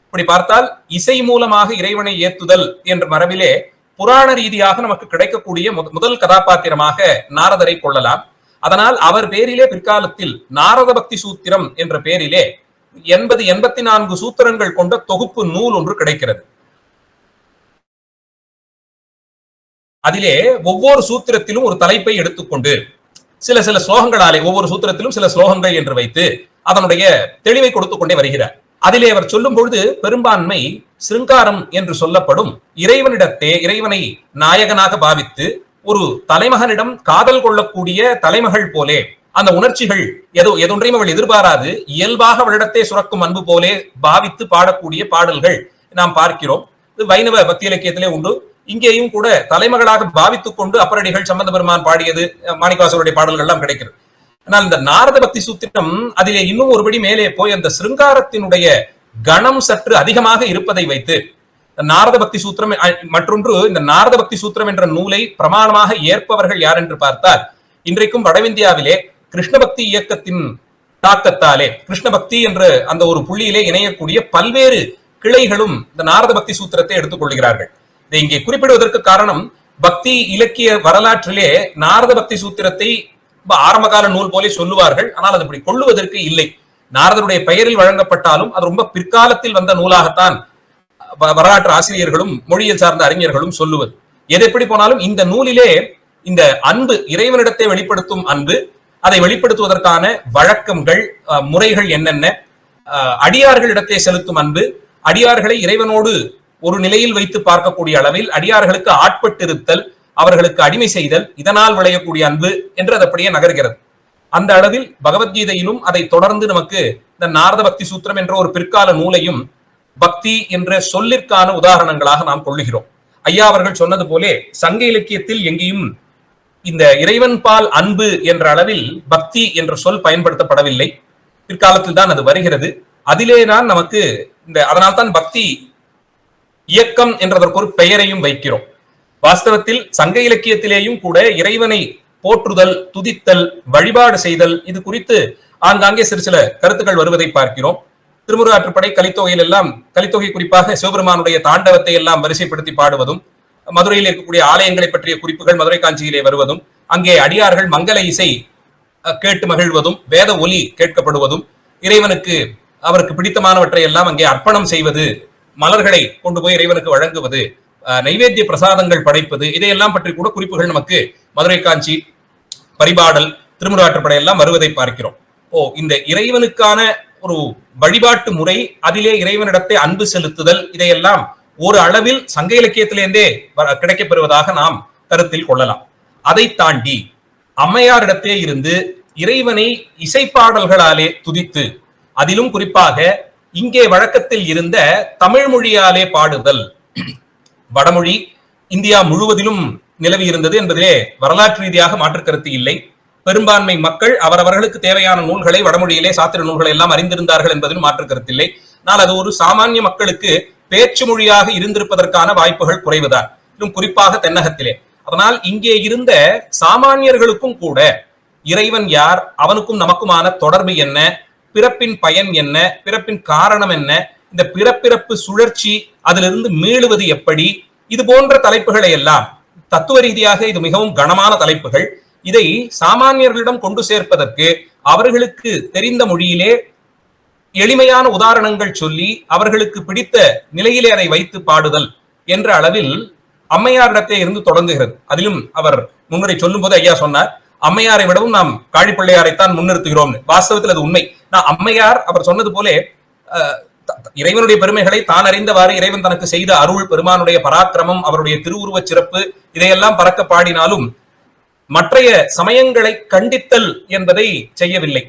இப்படி பார்த்தால் இசை மூலமாக இறைவனை ஏத்துதல் என்ற மரபிலே புராண ரீதியாக நமக்கு கிடைக்கக்கூடிய முதல் கதாபாத்திரமாக நாரதரை கொள்ளலாம். அதனால் அவர் பேரிலே பிற்காலத்தில் நாரத பக்தி சூத்திரம் என்ற பேரிலே 84 சூத்திரங்கள் கொண்ட தொகுப்பு நூல் ஒன்று கிடைக்கிறது. அதிலே ஒவ்வொரு சூத்திரத்திலும் ஒரு தலைப்பை எடுத்துக்கொண்டு சில ஸ்லோகங்களாலே ஒவ்வொரு சூத்திரத்திலும் சில ஸ்லோகங்கள் என்று வைத்து அதனுடைய தெளிவை கொடுத்துக் கொண்டே வருகிறார். அதிலே அவர் சொல்லும் பொழுது பெரும்பான்மை சிருங்காரம் என்று சொல்லப்படும் இறைவனை நாயகனாக பாவித்து ஒரு தலைமகனிடம் காதல் கொள்ளக்கூடிய தலைமகள் போலே அந்த உணர்ச்சிகள் எதொன்றையும் அவள் எதிர்பாராது இயல்பாக அவளிடத்தே சுரக்கும் அன்பு போலே பாவித்து பாடக்கூடிய பாடல்கள் நாம் பார்க்கிறோம். இது வைணவ பக்தி இலக்கியத்திலே உண்டு. இங்கேயும் கூட தலைமகளாக பாவித்துக் கொண்டு அப்பரடிகள் சம்பந்த பெருமான் பாடியது மாணிக்கவாசகருடைய பாடல்கள் எல்லாம் கிடைக்கிறது. ஆனால் இந்த நாரத பக்தி சூத்திரம் அதிலே இன்னும் ஒருபடி மேலே போய் அந்த சிருங்காரத்தினுடைய கணம் சற்று அதிகமாக இருப்பதை வைத்து நாரத பக்தி சூத்திரம் மற்றொன்று, இந்த நாரத பக்தி சூத்திரம் என்ற நூலை பிரமாணமாக ஏற்பவர்கள் யார் என்று பார்த்தால் இன்றைக்கும் வடஇந்தியாவிலே கிருஷ்ண பக்தி இயக்கத்தின் தாக்கத்தாலே கிருஷ்ண பக்தி என்ற அந்த ஒரு புள்ளியிலே இணையக்கூடிய பல்வேறு கிளைகளும் இந்த நாரத பக்தி சூத்திரத்தை எடுத்துக் கொள்கிறார்கள். இதை இங்கே குறிப்பிடுவதற்கு காரணம், பக்தி இலக்கிய வரலாற்றிலே நாரத பக்தி சூத்திரத்தை ஆரம்பகால நூல் போலே சொல்லுவார்கள். ஆனால் அது இப்படி கொள்ளுவதற்கு இல்லை. நாரதருடைய பெயரில் வழங்கப்பட்டாலும் அது ரொம்ப பிற்காலத்தில் வந்த நூலாகத்தான் வரலாற்று ஆசிரியர்களும் மொழியில் சார்ந்த அறிஞர்களும் சொல்லுவது. எது எப்படி போனாலும் இந்த நூலிலே இந்த அன்பு, இறைவனிடத்தை வெளிப்படுத்தும் அன்பு, அதை வெளிப்படுத்துவதற்கான வழக்கங்கள், முறைகள் என்னென்ன, அடியார்களிடத்தை செலுத்தும் அன்பு, அடியார்களை இறைவனோடு ஒரு நிலையில் வைத்து பார்க்கக்கூடிய அளவில் அடியார்களுக்கு ஆட்பட்டிருத்தல், அவர்களுக்கு அடிமை செய்தல், இதனால் விளையக்கூடிய அன்பு என்று அது அப்படியே நகர்கிறது. அந்த அளவில் பகவத்கீதையிலும் அதை தொடர்ந்து நமக்கு இந்த நாரத பக்தி சூத்திரம் என்ற ஒரு பிற்கால நூலையும் பக்தி என்ற சொல்லிற்கான உதாரணங்களாக நாம் கொள்ளுகிறோம். ஐயா அவர்கள் சொன்னது போலே சங்க இலக்கியத்தில் எங்கேயும் இந்த இறைவன் பால் அன்பு என்ற அளவில் பக்தி என்ற சொல் பயன்படுத்தப்படவில்லை. பிற்காலத்தில் தான் அது வருகிறது. அதிலே தான் நமக்கு அதனால்தான் பக்தி இயக்கம் என்றதற்கு ஒரு பெயரையும் வைக்கிறோம். வாஸ்தவத்தில் சங்க இலக்கியத்திலேயும் கூட இறைவனை போற்றுதல், துதித்தல், வழிபாடு செய்தல் இது குறித்து ஆங்காங்கே சில கருத்துக்கள் வருவதை பார்க்கிறோம். திருமுருகாற்றுப்படை கலித்தொகையில் எல்லாம், கலித்தொகை குறிப்பாக சிவபெருமானுடைய தாண்டவத்தை எல்லாம் வரிசைப்படுத்தி பாடுவதும், மதுரையில் இருக்கக்கூடிய ஆலயங்களை பற்றிய குறிப்புகள் மதுரை காஞ்சியிலே வருவதும், அங்கே அடியார்கள் மங்கள இசை கேட்டு மகிழ்வதும், வேத ஒலி கேட்கப்படுவதும், இறைவனுக்கு அவருக்கு பிடித்தமானவற்றை எல்லாம் அங்கே அர்ப்பணம் செய்வது, மலர்களை கொண்டு போய் இறைவனுக்கு வழங்குவது, நைவேத்திய பிரசாதங்கள் படைப்பது, இதையெல்லாம் பற்றி கூட குறிப்புகள் நமக்கு மதுரை காஞ்சி, பரிபாடல், திருமுருகாற்றுப்படை எல்லாம் வருவதை பார்க்கிறோம். இந்த இறைவனுக்கான ஒரு வழிபாட்டு முறை, அதிலே இறைவனிடத்தை அன்பு செலுத்துதல், இதையெல்லாம் ஒரு அளவில் சங்க இலக்கியத்திலிருந்தே கிடைக்கப் பெறுவதாக நாம் கருத்தில் கொள்ளலாம். அதை தாண்டி அம்மையாரிடத்தே இருந்து இறைவனை இசைப்பாடல்களாலே துதித்து, அதிலும் குறிப்பாக இங்கே வழக்கத்தில் இருந்த தமிழ் மொழியாலே பாடுதல், வடமொழி இந்தியா முழுவதிலும் நிலவி இருந்தது என்பதிலே வரலாற்று ரீதியாக மாற்று கருத்து இல்லை. பெரும்பான்மை மக்கள் அவரவர்களுக்கு தேவையான நூல்களை வடமொழியிலே சாத்திர நூல்களை எல்லாம் அறிந்திருந்தார்கள் என்பதிலும் மாற்று கருத்தில்லை. ஆனால் அது ஒரு சாமானிய மக்களுக்கு பேச்சு மொழியாக இருந்திருப்பதற்கான வாய்ப்புகள் குறைவுதான், இன்னும் குறிப்பாக தென்னகத்திலே. அதனால் இங்கே இருந்த சாமானியர்களுக்கும் கூட இறைவன் யார், அவனுக்கும் நமக்குமான தொடர்பு என்ன, பிறப்பின் பயன் என்ன, பிறப்பின் காரணம் என்ன, இந்த பிறப்பிறப்பு சுழற்சி, அதிலிருந்து மீளுவது எப்படி, இது போன்ற தலைப்புகளை எல்லாம் தத்துவ ரீதியாக இது மிகவும் கனமான தலைப்புகள். இதை சாமானியர்களிடம் கொண்டு சேர்ப்பதற்கு அவர்களுக்கு தெரிந்த மொழியிலே எளிமையான உதாரணங்கள் சொல்லி அவர்களுக்கு பிடித்த நிலையிலே அதை வைத்து பாடுதல் என்ற அளவில் அம்மையாரிடத்தே இருந்து தொடங்குகிறது. அதிலும் அவர் முன்னுரை சொல்லும் போது ஐயா சொன்னார், அம்மையாரை விடவும் நாம் காழிப்பிள்ளையாரைத்தான் முன்னிறுத்துகிறோம். வாஸ்தவத்தில் அது உண்மை. நான் அம்மையார் அவர் சொன்னது போலே இறைவனுடைய பெருமைகளை தான் அறிந்தவாறு இறைவன் தனக்கு செய்த அருள், பெருமானுடைய பராக்கிரமம், அவருடைய திருவுருவச் சிறப்பு, இதையெல்லாம் பறக்க பாடினாலும் மற்றைய சமயங்களை கண்டித்தல் என்பதை செய்யவில்லை.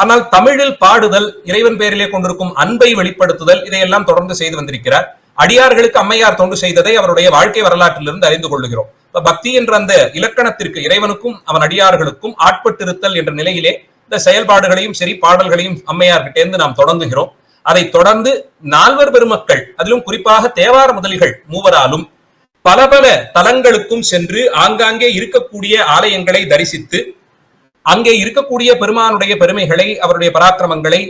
ஆனால் தமிழில் பாடுதல், இறைவன் பேரிலே கொண்டிருக்கும் அன்பை வெளிப்படுத்துதல், இதையெல்லாம் தொடர்ந்து செய்து வந்திருக்கிறார். அடியார்களுக்கு அம்மையார் தொண்டு செய்ததை அவருடைய வாழ்க்கை வரலாற்றிலிருந்து அறிந்து கொள்ளுகிறோம். பக்தி என்ற அந்த இலக்கணத்திற்கு இறைவனுக்கும் அவன் அடியார்களுக்கும் ஆட்பட்டிருத்தல் என்ற நிலையிலே இந்த செயல்பாடுகளையும் சரி பாடல்களையும் அம்மையார்கிட்ட இருந்து நாம் தொடங்குகிறோம். அதை தொடர்ந்து நால்வர் பெருமக்கள், அதிலும் குறிப்பாக தேவார முதலிகள் மூவராலும் பல பல தலங்களுக்கும் சென்று ஆங்காங்கே இருக்கக்கூடிய ஆலயங்களை தரிசித்து அங்கே இருக்கக்கூடிய பெருமானுடைய பெருமைகளை, அவருடைய பராக்கிரமங்களை,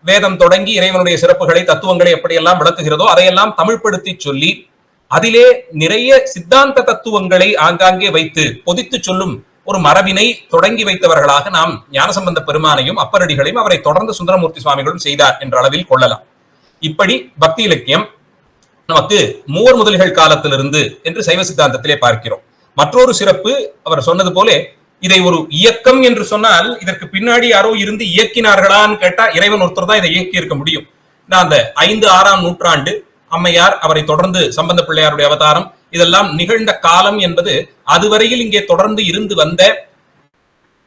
வேதம் தொடங்கி இறைவனுடைய சிறப்புகளை, தத்துவங்களை எப்படியெல்லாம் விளக்குகிறதோ அதையெல்லாம் தமிழ்படுத்தி சொல்லி அதிலே நிறைய சித்தாந்த தத்துவங்களை ஆங்காங்கே வைத்து பொதித்து சொல்லும் ஒரு மரபினை தொடங்கி வைத்தவர்களாக நாம் ஞானசம்பந்த பெருமானையும் அப்பரடிகளையும் அவரை தொடர்ந்து சுந்தரமூர்த்தி சுவாமிகளும் செய்தார் என்ற அளவில் கொள்ளலாம். இப்படி பக்தி இலக்கியம் நமக்கு மூவர் முதலிகள் காலத்திலிருந்து என்று சைவ சித்தாந்தத்திலே பார்க்கிறோம். மற்றொரு சிறப்பு, அவர் சொன்னது போல இதை ஒரு இயக்கம் என்று சொன்னால் இதற்கு பின்னாடி யாரோ இருந்து இயக்கினார்களான்னு கேட்டா இறைவன் ஒருத்தர் தான் இதை இயக்கி இருக்க முடியும். அந்த 5, 6ஆம் நூற்றாண்டு அம்மையார், அவரை தொடர்ந்து சம்பந்த பிள்ளையாருடைய அவதாரம், இதெல்லாம் நிகழ்ந்த காலம் என்பது அதுவரையில் இங்கே தொடர்ந்து இருந்து வந்த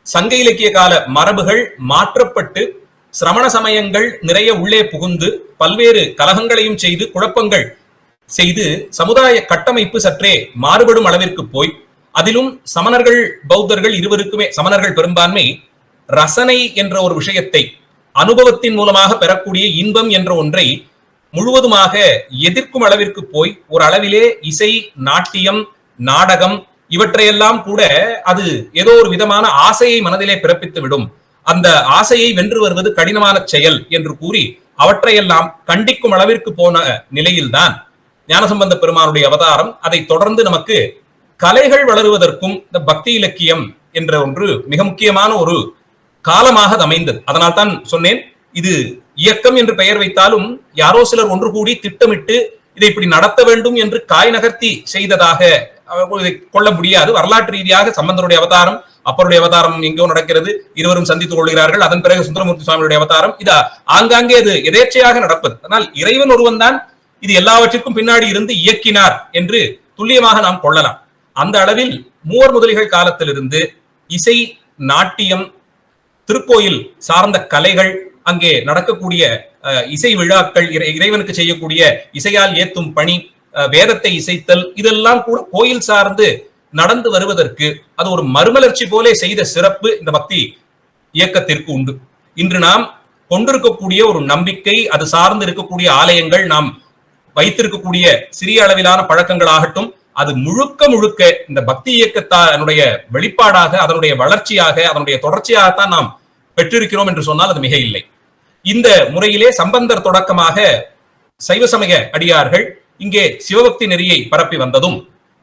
சங்க இலக்கிய கால மரபுகள் மாற்றப்பட்டு சிரமண சமயங்கள் நிறைய உள்ளே புகுந்து பல்வேறு கலகங்களையும் செய்து குழப்பங்கள் செய்து சமுதாய கட்டமைப்பு சற்றே மாறுபடும் அளவிற்கு போய், அதிலும் சமணர்கள் பௌத்தர்கள் இருவருக்குமே, சமணர்கள் பெரும்பான்மை ரசனை என்ற ஒரு விஷயத்தை அனுபவத்தின் மூலமாக பெறக்கூடிய இன்பம் என்ற ஒன்றை முழுவதுமாக எதிர்க்கும் அளவிற்கு போய் ஒரு அளவிலே இசை, நாட்டியம், நாடகம் இவற்றையெல்லாம் கூட அது ஏதோ ஒரு விதமான ஆசையை மனதிலே பிறப்பித்து விடும், அந்த ஆசையை வென்று வருவது கடினமான செயல் என்று கூறி அவற்றையெல்லாம் கண்டிக்கும் அளவிற்கு போன நிலையில்தான் ஞானசம்பந்த பெருமானுடைய அவதாரம். அதை தொடர்ந்து நமக்கு கலைகள் வளருவதற்கும் இந்த பக்தி இலக்கியம் என்ற ஒன்று மிக முக்கியமான ஒரு காலமாக அமைந்தது. அதனால் தான் சொன்னேன், இது இயக்கம் என்று பெயர் வைத்தாலும் யாரோ சிலர் ஒன்று கூடி திட்டமிட்டு இதை இப்படி நடத்த வேண்டும் என்று காய் நகர்த்தி செய்ததாக கொள்ள முடியாது. வரலாற்று ரீதியாக சம்பந்தருடைய அவதாரம், அப்பருடைய அவதாரம் எங்கோ நடக்கிறது, இருவரும் சந்தித்துக் கொள்கிறார்கள், அதன் பிறகு சுந்தரமூர்த்தி சுவாமியுடைய அவதாரம், இது ஆங்காங்கே அது எதேச்சையாக நடப்பது. ஆனால் இறைவன் ஒருவன் தான் இது எல்லாவற்றிற்கும் பின்னாடி இருந்து இயக்கினார் என்று துல்லியமாக நாம் கொள்ளலாம். அந்த அளவில் மூவர் முதலிகள் காலத்திலிருந்து இசை, நாட்டியம், திருக்கோயில் சார்ந்த கலைகள், அங்கே நடக்கக்கூடிய இசை விழாக்கள், இறைவனுக்கு செய்யக்கூடிய இசையால் ஏத்தும் பணி, வேதத்தை இசைத்தல், இதெல்லாம் கூட கோயில் சார்ந்து நடந்து வருவதற்கு அது ஒரு மறுமலர்ச்சி போலே செய்த சிறப்பு இந்த பக்தி இயக்கத்திற்கு உண்டு. இன்று நாம் கொண்டிருக்கக்கூடிய ஒரு நம்பிக்கை, அது சார்ந்து இருக்கக்கூடிய ஆலயங்கள், நாம் வைத்திருக்கக்கூடிய சிறிய அளவிலான பழக்கங்கள் ஆகட்டும், அது முழுக்க முழுக்க இந்த பக்தி இயக்கத்தினுடைய வெளிப்பாடாக, அதனுடைய வளர்ச்சியாக, அதனுடைய தொடர்ச்சியாகத்தான் நாம் பெற்றிருக்கிறோம் என்று சொன்னால் அது மிக இல்லை. இந்த முறையிலே சம்பந்தர் தொடக்கமாக சைவ சமய அடியார்கள் இங்கே சிவபக்தி நெறியை பரப்பி வந்ததும்,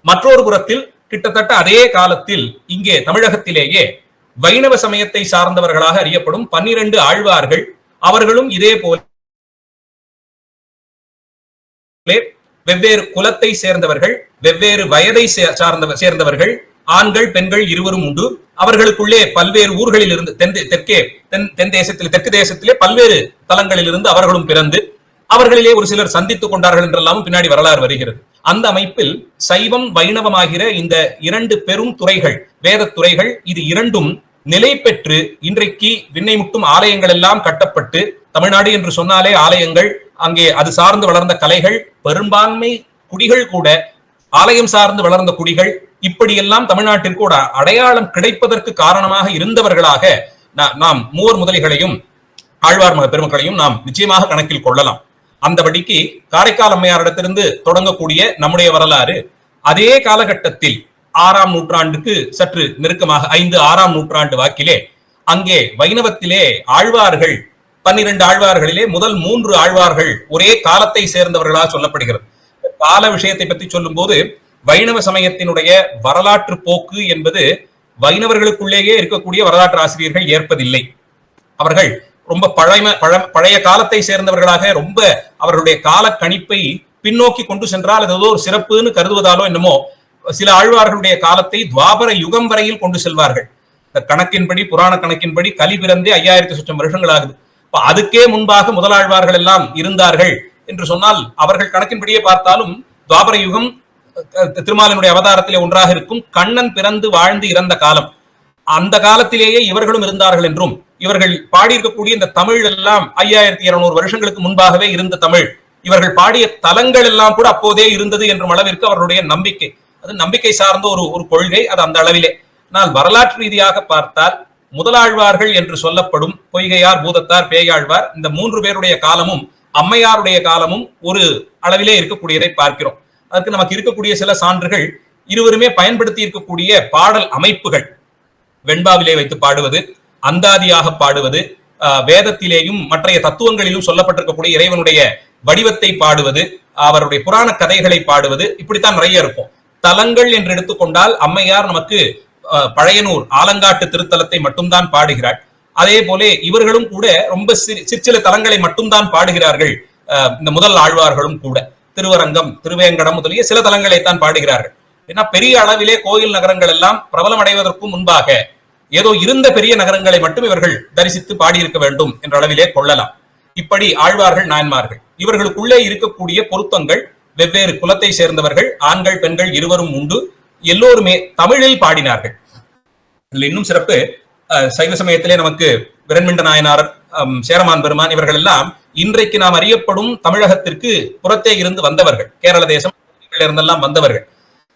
மற்றொரு புறத்தில் கிட்டத்தட்ட அதே காலத்தில் இங்கே தமிழகத்திலேயே வைணவ சமயத்தை சார்ந்தவர்களாக அறியப்படும் 12 ஆழ்வார்கள், அவர்களும் இதே போல வெவ்வேறு குலத்தை சேர்ந்தவர்கள், வெவ்வேறு வயதை சேர்ந்தவர்கள், ஆண்கள் பெண்கள் இருவரும் உண்டு. அவர்களுக்குள்ளே பல்வேறு ஊர்களில் இருந்து தெற்கு தேசத்திலே பல்வேறு தலங்களில் இருந்து அவர்களும் பிறந்து அவர்களிலே ஒரு சிலர் சந்தித்துக் கொண்டார்கள் என்றெல்லாம் பின்னாடி வரலாறு வருகிறது. அந்த அமைப்பில் சைவம் வைணவம் ஆகிற இந்த இரண்டு பெரும் துறைகள், வேத துறைகள், இது இரண்டும் நிலை பெற்று இன்றைக்கு விண்ணை முட்டும் ஆலயங்கள் எல்லாம் கட்டப்பட்டு, தமிழ்நாடு என்று சொன்னாலே ஆலயங்கள், அங்கே அது சார்ந்து வளர்ந்த கலைகள், பெரும்பான்மை குடிகள் கூட ஆலயம் சார்ந்து வளர்ந்த குடிகள், இப்படியெல்லாம் தமிழ்நாட்டிற்கு ஒரு அடையாளம் கிடைப்பதற்கு காரணமாக இருந்தவர்களாக நாம் மூவர் முதலிகளையும் ஆழ்வார் பெருமக்களையும் நாம் நிச்சயமாக கணக்கில் கொள்ளலாம். அந்தபடிக்கு காரைக்கால் அம்மையாரிடத்திலிருந்து தொடங்கக்கூடிய நம்முடைய வரலாறு அதே காலகட்டத்தில் 6ஆம் நூற்றாண்டுக்கு சற்று நெருக்கமாக 5-6ஆம் நூற்றாண்டு வாக்கிலே அங்கே வைணவத்திலே ஆழ்வார்கள் 12 ஆழ்வார்களிலே முதல் 3 ஆழ்வார்கள் ஒரே காலத்தை சேர்ந்தவர்களாக சொல்லப்படுகிறது. கால விஷயத்தை பற்றி சொல்லும் போது வைணவ சமயத்தினுடைய வரலாற்று போக்கு என்பது வைணவர்களுக்குள்ளேயே இருக்கக்கூடிய வரலாற்று ஆசிரியர்கள் ஏற்பதில்லை. அவர்கள் ரொம்ப பழைய காலத்தை சேர்ந்தவர்களாக ரொம்ப அவர்களுடைய கால கணிப்பை பின்னோக்கி கொண்டு சென்றால் அது ஏதோ ஒரு சிறப்புன்னு கருதுவதாலோ என்னமோ சில ஆழ்வார்களுடைய காலத்தை துவாபர யுகம் வரையில் கொண்டு செல்வார்கள். இந்த கணக்கின்படி, புராண கணக்கின்படி கலி பிறந்தே 5000 சொச்சம் வருஷங்கள் ஆகுது. அதுக்கே முன்பாக முதலாழ்வார்கள் எல்லாம் இருந்தார்கள் என்று சொன்னால் அவர்கள் கணக்கின்படியே பார்த்தாலும் துவாபர யுகம் திருமாலினுடைய அவதாரத்திலே ஒன்றாக இருக்கும். கண்ணன் பிறந்து வாழ்ந்து இறந்த காலம், அந்த காலத்திலேயே இவர்களும் இருந்தார்கள் என்றும், இவர்கள் பாடியிருக்கக்கூடிய இந்த தமிழ் எல்லாம் 5200 வருஷங்களுக்கு முன்பாகவே இருந்த தமிழ், இவர்கள் பாடிய தலங்கள் எல்லாம் கூட அப்போதே இருந்தது என்ற அளவிற்கு அவர்களுடைய நம்பிக்கை, அது நம்பிக்கை சார்ந்த ஒரு கொள்கை, அது அந்த அளவிலே. ஆனால் வரலாற்று ரீதியாக பார்த்தால் முதலாழ்வார்கள் என்று சொல்லப்படும் பொய்கையார், பூதத்தார், பேயாழ்வார், இந்த 3 பேருடைய காலமும் அம்மையாருடைய காலமும் ஒரு அளவிலே இருக்கக்கூடியதை பார்க்கிறோம். அதுக்கு நமக்கு இருக்கக்கூடிய சில சான்றுகள், இருவருமே பயன்படுத்தி இருக்கக்கூடிய பாடல் அமைப்புகள், வெண்பாவிலே வைத்து பாடுவது, அந்தாதியாக பாடுவது, வேதத்திலேயும் மற்றைய தத்துவங்களிலும் சொல்லப்பட்டிருக்கக்கூடிய இறைவனுடைய வடிவத்தை பாடுவது, அவருடைய புராண கதைகளை பாடுவது, இப்படித்தான் நிறைய இருக்கும். தலங்கள் என்று எடுத்துக்கொண்டால் அம்மையார் நமக்கு பழையனூர் ஆலங்காட்டு திருத்தலத்தை மட்டும்தான் பாடுகிறார். அதே போல இவர்களும் கூட ரொம்ப சிற்சில தலங்களை மட்டும்தான் பாடுகிறார்கள். இந்த முதல் ஆழ்வார்களும் கூட திருவரங்கம், திருவேங்கடம் முதலிய சில தலங்களைத்தான் பாடுகிறார்கள். ஏன்னா பெரிய அளவிலே கோயில் நகரங்கள் எல்லாம் பிரபலம் அடைவதற்கும் முன்பாக ஏதோ இருந்த பெரிய நகரங்களை மட்டும் இவர்கள் தரிசித்து பாடியிருக்க வேண்டும் என்ற அளவிலே கொள்ளலாம். இப்படி ஆழ்வார்கள், நாயன்மார்கள், இவர்களுக்குள்ளே இருக்கக்கூடிய பொருத்தங்கள், வெவ்வேறு குலத்தை சேர்ந்தவர்கள், ஆண்கள் பெண்கள் இருவரும் உண்டு, எல்லோருமே தமிழில் பாடினார்கள். இதுல இன்னும் சிறப்பு, சைவ சமயத்திலே நமக்கு விரண்மிண்ட நாயனார், சேரமான் பெருமான், இவர்கள் எல்லாம் இன்றைக்கு நாம் அறியப்படும் தமிழகத்திற்கு புறத்தே இருந்து வந்தவர்கள், கேரள தேசம் இருந்தெல்லாம் வந்தவர்கள்.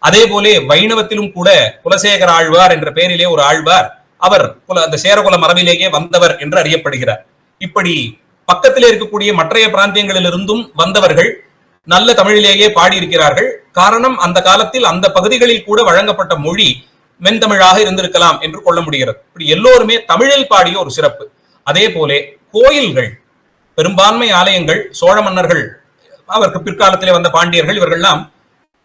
அதே போல வைணவத்திலும் கூட குலசேகர ஆழ்வார் என்ற பெயரிலே ஒரு ஆழ்வார், அவர் அந்த சேரகுல மரபிலேயே வந்தவர் என்று அறியப்படுகிறார். இப்படி பக்கத்திலே இருக்கக்கூடிய மற்றைய பிராந்தியங்களிலிருந்தும் வந்தவர்கள் நல்ல தமிழிலேயே பாடியிருக்கிறார்கள். காரணம், அந்த காலத்தில் அந்த பகுதிகளில் கூட வழங்கப்பட்ட மொழி மென்தமிழாக இருந்திருக்கலாம் என்று கொள்ள முடிகிறது. இப்படி எல்லோருமே தமிழில் பாடிய ஒரு சிறப்பு. அதே போல கோயில்கள், பெரும்பான்மை ஆலயங்கள் சோழ மன்னர்கள், அவருக்கு பிற்காலத்திலே வந்த பாண்டியர்கள், இவர்கள்லாம்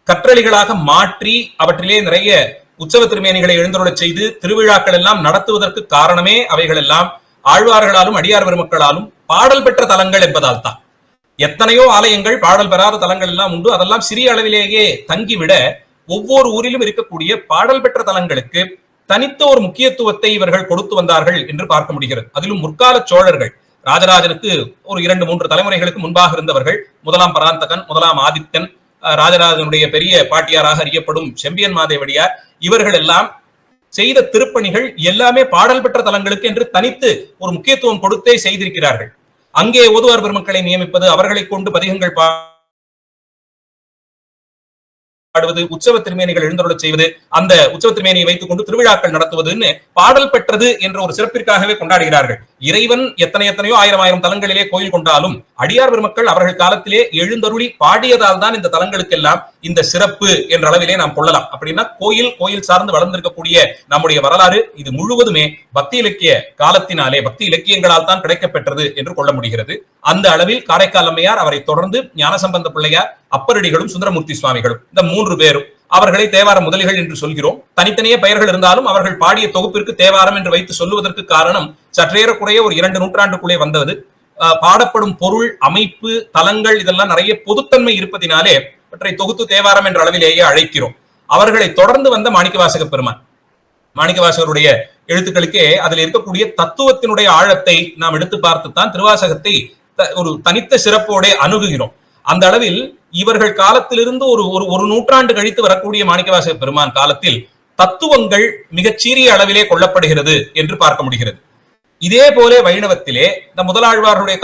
கற்றளிகளாக மாற்றி அவற்றிலே நிறைய உற்சவ திருமேனிகளை எழுந்தருளச் செய்து திருவிழாக்கள் எல்லாம் நடத்துவதற்கு காரணமே அவைகள் எல்லாம் ஆழ்வார்களாலும் அடியார் பெருமக்களாலும் பாடல் பெற்ற தலங்கள் என்பதால் தான். எத்தனையோ ஆலயங்கள் பாடல் பெறாத தலங்கள் எல்லாம் உண்டு. அதெல்லாம் சிறிய அளவிலேயே தங்கிவிட ஒவ்வொரு ஊரிலும் இருக்கக்கூடிய பாடல் பெற்ற தலங்களுக்கு தனித்த ஒரு முக்கியத்துவத்தை இவர்கள் கொடுத்து வந்தார்கள் என்று பார்க்க முடிகிறது. அதிலும் முற்கால சோழர்கள், ராஜராஜனுக்கு ஒரு 2-3 தலைமுறைகளுக்கு முன்பாக இருந்தவர்கள், முதலாம் பராந்தகன், முதலாம் ஆதித்தன், ராஜராஜனுடைய பெரிய பாட்டியாராக அறியப்படும் செம்பியன் மாதேவடியார், இவர்கள் எல்லாம் செய்த திருப்பணிகள் எல்லாமே பாடல் பெற்ற தலங்களுக்கு என்று தனித்து ஒரு முக்கியத்துவம் கொடுத்தே செய்திருக்கிறார்கள். அங்கே ஓதுவார் பெருமக்களை நியமிப்பது, அவர்களை கொண்டு பதிகங்கள் பாடுவது, உற்சவ திருமேனிகள் எழுந்தருளச் செய்வது, அந்த உற்சவ திருமேனியை வைத்துக் கொண்டு திருவிழாக்கள் நடத்துவதுன்னு பாடல் பெற்றது என்ற ஒரு சிறப்பிற்காகவே கொண்டாடுகிறார்கள். இறைவன் எத்தனையோ ஆயிரம் தலங்களிலே கோயில் கொண்டாலும் அடியார் பெருமக்கள் அவர்கள் காலத்திலே எழுந்தருளி பாடியதால் தான் இந்த தலங்களுக்கெல்லாம் இந்த சிறப்பு என்ற அளவிலே நாம் கொள்ளலாம். அப்படின்னா கோயில் சார்ந்து வளர்ந்திருக்கக்கூடிய நம்முடைய வரலாறு இது முழுவதுமே பக்தி இலக்கிய காலத்தினாலே, பக்தி இலக்கியங்களால் தான் கிடைக்கப்பெற்றது என்று கொள்ள முடிகிறது. அந்த அளவில் காரைக்கால் அம்மையார், அவரை தொடர்ந்து ஞானசம்பந்த பிள்ளையார், அப்பரடிகளும் சுந்தரமூர்த்தி சுவாமிகளும், இந்த 3 பேரும், அவர்களை தேவார முதலிகள் என்று சொல்கிறோம். தனித்தனியே பெயர்கள் இருந்தாலும் அவர்கள் பாடிய தொகுப்பிற்கு தேவாரம் என்று வைத்து சொல்லுவதற்கு காரணம், சற்றேறக்குறைய ஒரு 2 நூற்றாண்டுக்குள்ளே வந்தது. பாடப்படும் பொருள், அமைப்பு, தலங்கள் இதெல்லாம் நிறைய பொதுத்தன்மை இருப்பதினாலே இவற்றை தொகுத்து தேவாரம் என்ற அளவிலேயே அழைக்கிறோம். அவர்களை தொடர்ந்து வந்த மாணிக்கவாசக பெருமான், மாணிக்கவாசகருடைய எழுத்துக்களுக்கே அதில் இருக்கக்கூடிய தத்துவத்தினுடைய ஆழத்தை நாம் எடுத்து பார்த்துத்தான் திருவாசகத்தை ஒரு தனித்த சிறப்போட அணுகுகிறோம். அந்த அளவில் இவர்கள் காலத்திலிருந்து ஒரு நூற்றாண்டு கழித்து வரக்கூடிய மாணிக்கவாசக பெருமான் காலத்தில் தத்துவங்கள் மிகச்சீரிய அளவிலே கொள்ளப்படுகிறது என்று பார்க்க முடிகிறது. இதே போல வைணவத்திலே இந்த முதலாழ்வார்களுடைய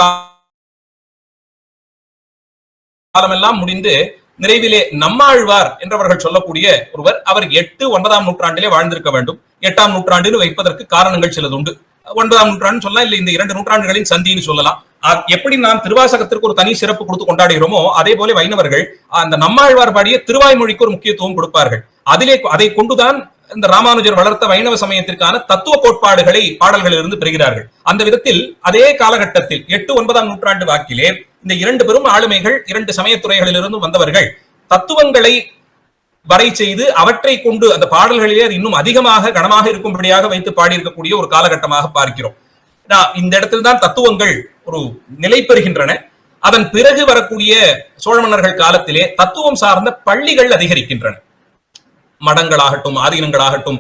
காலமெல்லாம் முடிந்து நிறைவிலே நம்மாழ்வார் என்றவர்கள் சொல்லக்கூடிய ஒருவர், அவர் 8-9ஆம் நூற்றாண்டிலே வாழ்ந்திருக்க வேண்டும். 8ஆம் நூற்றாண்டில் வைப்பதற்கு காரணங்கள் சிலது உண்டு. 9ஆம் நூற்றாண்டு சொல்லலாம், இல்ல இந்த 2 நூற்றாண்டுகளின் சந்தின்னு சொல்லலாம். எப்படி நாம் திருவாசகத்திற்கு ஒரு தனி சிறப்பு கொடுத்து கொண்டாடுகிறோமோ அதே போல வைணவர்கள் அந்த நம்மாழ்வார் பாடிய திருவாய்மொழிக்கு ஒரு முக்கியத்துவம் கொடுப்பார்கள். அதை கொண்டுதான் இந்த ராமானுஜர் வளர்த்த வைணவ சமயத்திற்கான தத்துவ கோட்பாடுகளை பாடல்களில் இருந்து பெறுகிறார்கள். அந்த விதத்தில் அதே காலகட்டத்தில் 8-9ஆம் நூற்றாண்டு வாக்கிலே இந்த 2 பெரும் ஆளுமைகள் 2 சமயத்துறைகளிலிருந்து வந்தவர்கள் தத்துவங்களை வரை செய்து அவற்றை கொண்டு அந்த பாடல்களிலே அது இன்னும் அதிகமாக கனமாக இருக்கும்படியாக வைத்து பாடியிருக்கக்கூடிய ஒரு காலகட்டமாக பார்க்கிறோம். இந்த இடத்தில் தான் தத்துவங்கள் ஒரு நிலை பெறுகின்றன. அதன் பிறகு வரக்கூடிய சோழ மன்னர்கள் காலத்திலே தத்துவம் சார்ந்த பள்ளிகள் அதிகரிக்கின்றன. மடங்களாகட்டும் ஆதீனங்களாகட்டும்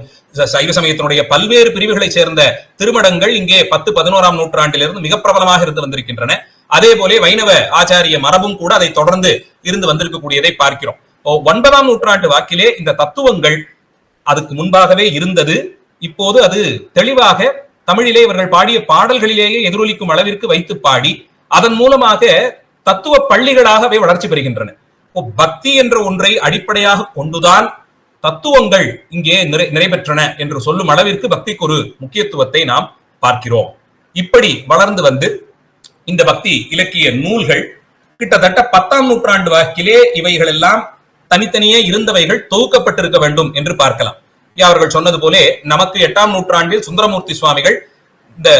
சைவ சமயத்தினுடைய பல்வேறு பிரிவுகளை சேர்ந்த திருமடங்கள் இங்கே 10-11ஆம் நூற்றாண்டிலிருந்து மிக பிரபலமாக இருந்து வந்திருக்கின்றன. அதே போல வைணவ ஆச்சாரிய மரபும் கூட அதை தொடர்ந்து இருந்து வந்திருக்கக்கூடியதை பார்க்கிறோம். 9ஆம் நூற்றாண்டு வாக்கிலே இந்த தத்துவங்கள் அதுக்கு முன்பாகவே இருந்தது. இப்போது அது தெளிவாக தமிழிலே இவர்கள் பாடிய பாடல்களிலேயே எதிரொலிக்கும் அளவிற்கு வைத்து பாடி அதன் மூலமாக தத்துவ பள்ளிகளாகவே வளர்ச்சி பெறுகின்றன. பக்தி என்ற ஒன்றை அடிப்படையாக கொண்டுதான் தத்துவங்கள் இங்கே நிறைவேற்றன என்று சொல்லும் அளவிற்கு பக்திக்கு ஒரு முக்கியத்துவத்தை நாம் பார்க்கிறோம். இப்படி வளர்ந்து வந்து இந்த பக்தி இலக்கிய நூல்கள் கிட்டத்தட்ட 10ஆம் நூற்றாண்டு வாக்கிலே இவைகள் எல்லாம் தனித்தனியே இருந்தவைகள் தொகுக்கப்பட்டிருக்க வேண்டும் என்று பார்க்கலாம். அவர்கள் சொன்னது போலே நமக்கு 8ஆம் நூற்றாண்டில் சுந்தரமூர்த்தி சுவாமிகள் இந்த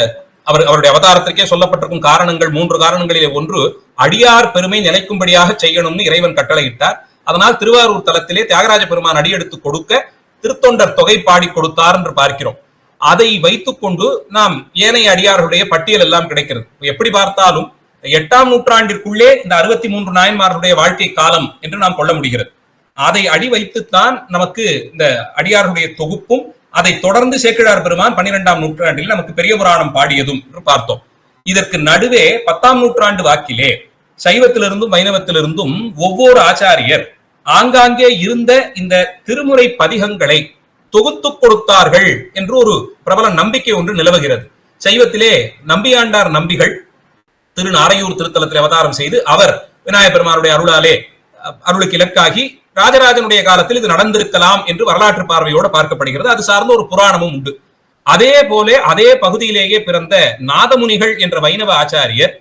அவருடைய அவதாரத்திற்கே சொல்லப்பட்டிருக்கும் காரணங்கள் 3 காரணங்களிலே ஒன்று அடியார் பெருமை நிலைக்கும்படியாக செய்யணும்னு இறைவன் கட்டளையிட்டார். அதனால் திருவாரூர் தலத்திலே தியாகராஜ பெருமான் அடியெடுத்து கொடுக்க திருத்தொண்டர் தொகை பாடி கொடுத்தார் என்று பார்க்கிறோம். அதை வைத்துக் கொண்டு நாம் ஏனைய அடியார்களுடைய பட்டியல் எல்லாம் கிடைக்கிறது. எப்படி பார்த்தாலும் 8ஆம் நூற்றாண்டிற்குள்ளே இந்த 63 நாயன்மார்களுடைய வாழ்க்கை காலம் என்று நாம் கொள்ள முடிகிறது. அதை அடி வைத்துத்தான் நமக்கு இந்த அடியார்களுடைய தொகுப்பும் அதை தொடர்ந்து சேக்கிழார் பெருமான் 12ஆம் நூற்றாண்டில் நமக்கு பெரிய புராணம் பாடியதும் என்று பார்த்தோம். இதற்கு நடுவே 10ஆம் நூற்றாண்டு வாக்கிலே சைவத்திலிருந்தும் வைணவத்திலிருந்தும் ஒவ்வொரு ஆச்சாரியர் ஆங்காங்கே இருந்த இந்த திருமுறை பதிகங்களை தொகுத்து கொடுத்தார்கள் என்று ஒரு பிரபல நம்பிக்கை ஒன்று நிலவுகிறது. சைவத்திலே நம்பியாண்டார் நம்பிகள் திருநாரையூர் திருத்தலத்தில் அவதாரம் செய்து அவர் விநாயகப் பெருமானுடைய அருளாலே அருளுக்கு இலக்காகி ராஜராஜனுடைய காலத்தில் இது நடந்திருக்கலாம் என்று வரலாற்று பார்வையோடு பார்க்கப்படுகிறது. அது சார்ந்த ஒரு புராணமும் உண்டு. அதே போல அதே பகுதியிலேயே பிறந்த நாதமுனிகள் என்ற வைணவ ஆச்சாரியர்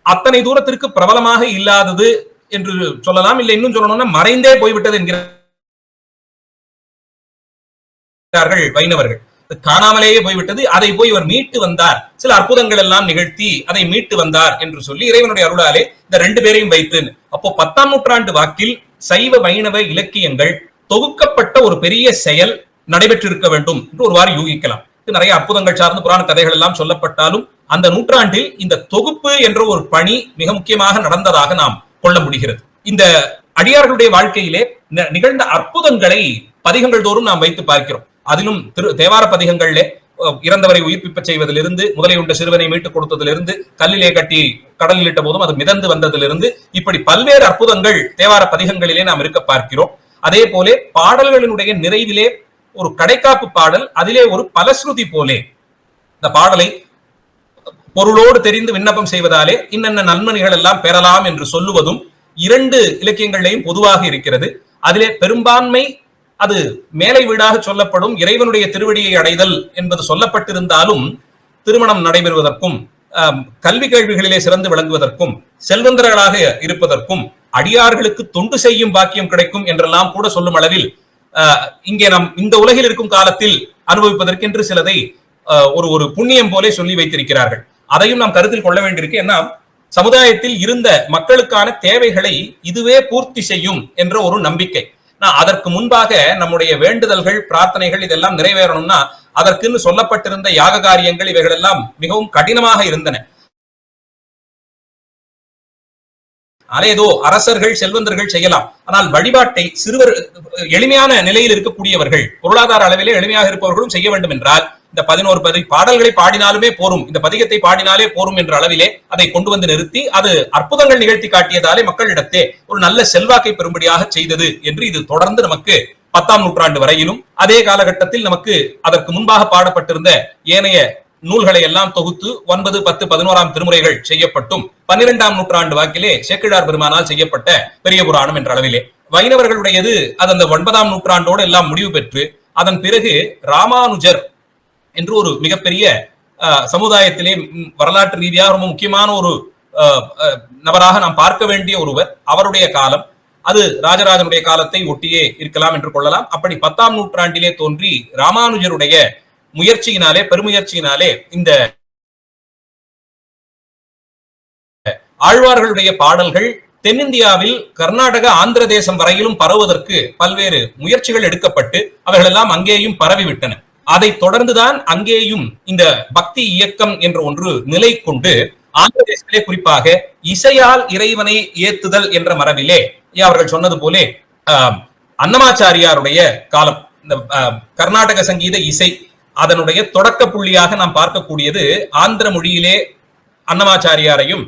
அத்தனை தூரத்திற்கு பிரபலமாக இல்லாதது என்று சொல்லலாம், இல்லை இன்னும் சொல்லணும்னா மறைந்தே போய்விட்டது என்கிறார்கள் வைணவர்கள். காணாமலேயே போய்விட்டது. அதை போய் இவர் மீட்டு வந்தார், சில அற்புதங்கள் எல்லாம் நிகழ்த்தி அதை மீட்டு வந்தார் என்று சொல்லி இறைவனுடைய அருளாலே இந்த 2 பேரையும் வைத்து அப்போ 10ஆம் நூற்றாண்டு வாக்கில் சைவ வைணவ இலக்கியங்கள் தொகுக்கப்பட்ட ஒரு பெரிய செயல் நடைபெற்றிருக்க வேண்டும் என்று ஒருவாறு யூகிக்கலாம். நிறைய அற்புதங்கள் சார்ந்த புராண கதைகள் எல்லாம் சொல்லப்பட்டாலும் அந்த நூற்றாண்டில் இந்த தொகுப்பு என்ற ஒரு பணி மிக முக்கியமாக நடந்ததாக நாம் கொள்ள முடிகிறது. இந்த அடியார்களுடைய வாழ்க்கையிலே நிகழ்ந்த அற்புதங்களை பதிகங்கள் தோறும் நாம் வைத்து பார்க்கிறோம். அதிலும் தேவார பதிகங்களிலே இறந்தவரை உயிர்ப்பிப்ப செய்வதிலிருந்து, முதலை உண்ட சிறுவனை மீட்டுக் கொடுத்ததிலிருந்து, கல்லிலே கட்டி கடலில் இட்ட போதும் அது மிதந்து வந்ததிலிருந்து இப்படி பல்வேறு அற்புதங்கள் தேவார பதிகங்களிலே நாம் இருக்க பார்க்கிறோம். அதே போல பாடல்களினுடைய நிறைவிலே ஒரு கடைக்காப்பு பாடல், அதிலே ஒரு பலஸ்ருதி போலே இந்த பாடலை பொருளோடு தெரிந்து விண்ணப்பம் செய்வதாலே இன்னென்ன நன்மணிகள் எல்லாம் பெறலாம் என்று சொல்லுவதும் 2 இலக்கியங்களையும் பொதுவாக இருக்கிறது. அதிலே பெரும்பான்மை அது மேலை வீடாக சொல்லப்படும் இறைவனுடைய திருவடியை அடைதல் என்பது சொல்லப்பட்டிருந்தாலும் திருமணம் நடைபெறுவதற்கும் கல்வி கேள்விகளிலே சிறந்து விளங்குவதற்கும் செல்வந்தர்களாக இருப்பதற்கும் அடியார்களுக்கு தொண்டு செய்யும் பாக்கியம் கிடைக்கும் என்றெல்லாம் கூட சொல்லும் அளவில் இங்கே நாம் இந்த உலகில் இருக்கும் காலத்தில் அனுபவிப்பதற்கென்று சிலதை ஒரு புண்ணியம் போலே சொல்லி வைத்திருக்கிறார்கள். அதையும் நாம் கருத்தில் கொள்ள வேண்டியிருக்கு. ஏன்னா சமுதாயத்தில் இருந்த மக்களுக்கான தேவைகளை இதுவே பூர்த்தி செய்யும் என்ற ஒரு நம்பிக்கை. அதற்கு முன்பாக நம்முடைய வேண்டுதல்கள் பிரார்த்தனைகள் இதெல்லாம் நிறைவேறணும்னா அதற்குன்னு சொல்லப்பட்டிருந்த யாக காரியங்கள் இவைகள் எல்லாம் மிகவும் கடினமாக இருந்தன. ஏதோ அரசர்கள் செல்வந்தர்கள் செய்யலாம். ஆனால் வழிபாட்டை சிறுவர் எளிமையான நிலையில் இருக்கக்கூடியவர்கள், பொருளாதார அளவிலே எளிமையாக இருப்பவர்களும் செய்ய வேண்டும் என்றால் இந்த 11 பாடல்களை பாடினாலுமே போரும், இந்த பதிகத்தை பாடினாலே போரும் என்ற அளவிலே அதை கொண்டு வந்து நிறுத்தி அது அற்புதங்கள் நிகழ்த்தி காட்டியதாலே மக்களிடத்தே ஒரு நல்ல செல்வாக்கை பெறும்படியாக செய்தது என்று இது தொடர்ந்து நமக்கு 10ஆம் நூற்றாண்டு வரையிலும், அதே காலகட்டத்தில் நமக்கு அதற்கு முன்பாக பாடப்பட்டிருந்த ஏனைய நூல்களை எல்லாம் தொகுத்து 9, 10, 11ஆம் திருமுறைகள் செய்யப்பட்டும் 12ஆம் நூற்றாண்டு வாக்கிலே சேக்கிழார் பெருமானால் செய்யப்பட்ட பெரிய புராணம் என்ற அளவிலே, வைணவர்களுடையது அது அந்த 9ஆம் நூற்றாண்டோடு எல்லாம் முடிவு பெற்று அதன் பிறகு ராமானுஜர் என்று ஒரு மிகப்பெரிய சமுதாயத்திலே வரலாற்று ரீதியாக ரொம்ப முக்கியமான ஒரு நபராக நாம் பார்க்க வேண்டிய ஒருவர், அவருடைய காலம் அது ராஜராஜனுடைய காலத்தை ஒட்டியே இருக்கலாம் என்று கொள்ளலாம். அப்படி 10ஆம் நூற்றாண்டிலே தோன்றி ராமானுஜருடைய முயற்சியினாலே, பெருமுயற்சியினாலே இந்த ஆழ்வார்களுடைய பாடல்கள் தென்னிந்தியாவில் கர்நாடக, ஆந்திர தேசம் வரையிலும் பரவுவதற்கு பல்வேறு முயற்சிகள் எடுக்கப்பட்டு அவைகள் எல்லாம் அங்கேயும் பரவிவிட்டன. அதை தொடர்ந்துதான் அங்கேயும் இந்த பக்தி இயக்கம் என்ற ஒன்று நிலை கொண்டு ஆந்திர தேசத்திலே குறிப்பாக இசையால் இறைவனை ஏத்துதல் என்ற மரபிலே அவர்கள் சொன்னது போலே அன்னமாச்சாரியாருடைய காலம், இந்த கர்நாடக சங்கீத இசை அதனுடைய தொடக்க புள்ளியாக நாம் பார்க்கக்கூடியது ஆந்திர மொழியிலே அன்னமாச்சாரியாரையும்,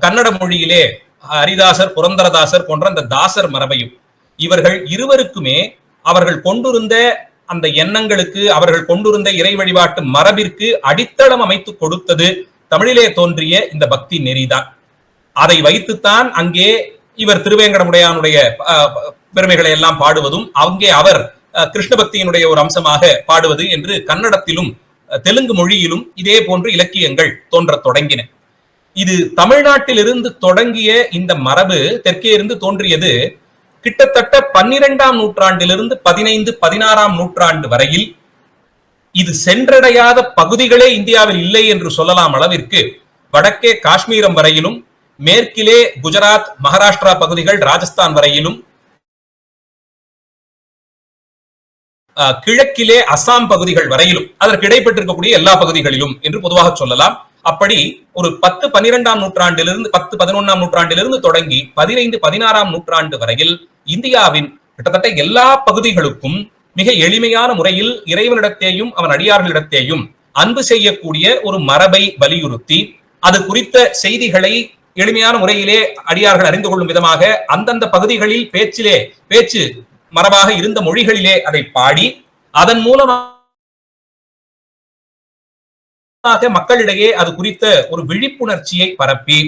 கன்னட மொழியிலே ஹரிதாசர், புரந்தரதாசர் போன்ற அந்த தாசர் மரபையும். இவர்கள் இருவருக்குமே அவர்கள் கொண்டிருந்த அந்த எண்ணங்களுக்கு, அவர்கள் கொண்டிருந்த இறை வழிபாட்டு மரபிற்கு அடித்தளம் அமைத்து கொடுத்தது தமிழிலே தோன்றிய இந்த பக்தி நெறிதான். அதை வைத்துத்தான் அங்கே இவர் திருவேங்கடமுடையானுடைய பெருமைகளை எல்லாம் பாடுவதும், அங்கே அவர் கிருஷ்ண பக்தியினுடைய ஒரு அம்சமாக பாடுவது என்று கன்னடத்திலும் தெலுங்கு மொழியிலும் இதே போன்று இலக்கியங்கள் தோன்றத் தொடங்கின. இது தமிழ்நாட்டில் இருந்து தொடங்கிய இந்த மரபு தெற்கே இருந்து தோன்றியது கிட்டத்தட்ட 12ஆம் நூற்றாண்டிலிருந்து 15, 16ஆம் நூற்றாண்டு வரையில் இது சென்றடையாத பகுதிகளே இந்தியாவில் இல்லை என்று சொல்லலாம் அளவிற்கு வடக்கே காஷ்மீரம் வரையிலும், மேற்கிலே குஜராத், மகாராஷ்டிரா பகுதிகள், ராஜஸ்தான் வரையிலும், கிழக்கிலே அசாம் பகுதிகள் வரையிலும், அதற்கு இடைப்பட்டிருக்கக்கூடிய எல்லா பகுதிகளிலும் என்று பொதுவாக சொல்லலாம். அப்படி ஒரு 10, 12ஆம் நூற்றாண்டிலிருந்து 10, 11ஆம் நூற்றாண்டிலிருந்து தொடங்கி 15, 16ஆம் நூற்றாண்டு வரையில் இந்தியாவின் கிட்டத்தட்ட எல்லா பகுதிகளுக்கும் மிக எளிமையான முறையில் இறைவனிடத்தேயும் அவன் அடியார்களிடத்தேயும் அன்பு செய்யக்கூடிய ஒரு மரபை வலியுறுத்தி அது குறித்த செய்திகளை எளிமையான முறையிலே அடியார்கள் அறிந்து கொள்ளும் விதமாக அந்தந்த பகுதிகளில் பேச்சு மரபாக இருந்த மொழிகளிலே அதை பாடி அதன் மூலமாக மக்களிடையே அது குறித்த ஒரு விழிப்புணர்ச்சியை பரப்பி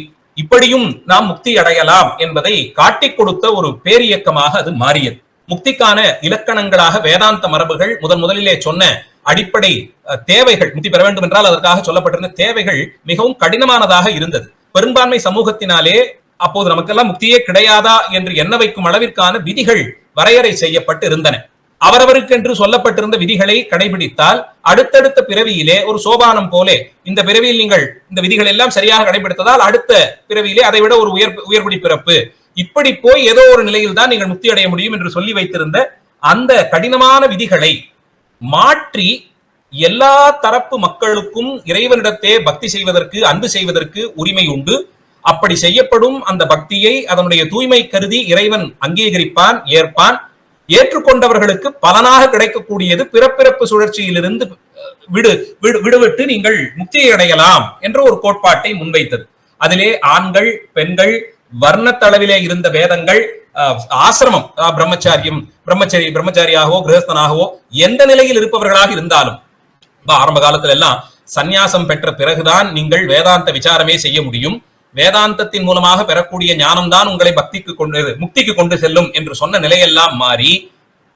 இப்படியும் நாம் முக்தி அடையலாம் என்பதை காட்டிக் கொடுத்த ஒரு பேரியக்கமாக அது மாறியது. முக்திக்கான இலக்கணங்களாக வேதாந்த மரபுகள் முதலிலே சொன்ன அடிப்படை தேவைகள், முக்தி பெற வேண்டும் என்றால் அதற்காக சொல்லப்பட்டிருந்த தேவைகள் மிகவும் கடினமானதாக இருந்தது. பெரும்பான்மை சமூகத்தினாலே அப்போது நமக்கெல்லாம் முக்தியே கிடையாதா என்று எண்ண வைக்கும் அளவிற்கான விதிகள் வரையறை செய்யப்பட்டு இருந்தன. அவரவருக்கென்று சொல்லப்பட்டிருந்த விதிகளை கடைபிடித்தால் அடுத்தடுத்த பிறவியிலே ஒரு சோபானம் போலே, இந்த பிறவியில் நீங்கள் இந்த விதிகள் எல்லாம் சரியாக கடைபிடித்ததால் அடுத்த பிறவியிலே அதை விட ஒரு உயர்குடி பிறப்பு, இப்படி போய் ஏதோ ஒரு நிலையில் தான் நீங்கள் முக்தி அடைய முடியும் என்று சொல்லி வைத்திருந்த அந்த கடினமான விதிகளை மாற்றி எல்லா தரப்பு மக்களுக்கும் இறைவனிடத்தே பக்தி செய்வதற்கு, அன்பு செய்வதற்கு உரிமை உண்டு. அப்படி செய்யப்படும் அந்த பக்தியை அதனுடைய தூய்மை கருதி இறைவன் அங்கீகரிப்பான், ஏற்பான். ஏற்றுக்கொண்டவர்களுக்கு பலனாக கிடைக்கக்கூடியது பிறப்பிறப்பு சுழற்சியிலிருந்து விடுவிட்டு நீங்கள் முக்தியை அடையலாம் என்ற ஒரு கோட்பாட்டை முன்வைத்தது. அதிலே ஆண்கள், பெண்கள், வர்ணத்தளவிலே இருந்த வேதங்கள், ஆசிரமம், பிரம்மச்சாரியாகவோ கிரகஸ்தனாகவோ எந்த நிலையில் இருப்பவர்களாக இருந்தாலும், ஆரம்ப காலத்துல எல்லாம் சந்நியாசம் பெற்ற பிறகுதான் நீங்கள் வேதாந்த விசாரமே செய்ய முடியும், வேதாந்தத்தின் மூலமாக பெறக்கூடிய ஞானம் தான் உங்களை முக்திக்கு கொண்டு செல்லும் என்று சொன்ன நிலையெல்லாம் மாறி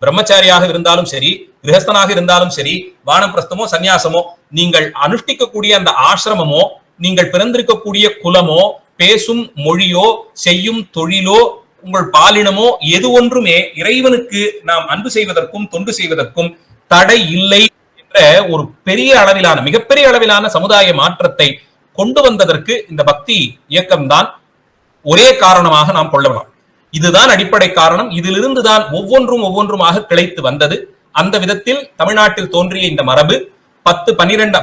பிரம்மச்சாரியாக இருந்தாலும் சரி, கிரகஸ்தனாக இருந்தாலும் சரி, வானப்பிரஸ்தமோ சந்நியாசமோ, நீங்கள் அனுஷ்டிக்கக்கூடிய அந்த ஆசிரமமோ, நீங்கள் பிறந்திருக்கக்கூடிய குலமோ, பேசும் மொழியோ, செய்யும் தொழிலோ, உங்கள் பாலினமோ எது ஒன்றுமே இறைவனுக்கு நாம் அன்பு செய்வதற்கும் தொண்டு செய்வதற்கும் தடை இல்லை என்ற ஒரு பெரிய அளவிலான, மிகப்பெரிய அளவிலான சமுதாய மாற்றத்தை கொண்டு வந்ததற்கு இந்த பக்தி இயக்கம்தான் ஒரே காரணமாக நாம் கொள்ளலாம். இதுதான் அடிப்படை காரணம். இதிலிருந்து தான் ஒவ்வொன்றுமாக கிளைத்து வந்தது. அந்த விதத்தில் தமிழ்நாட்டில் தோன்றிய இந்த மரபு 10, 12,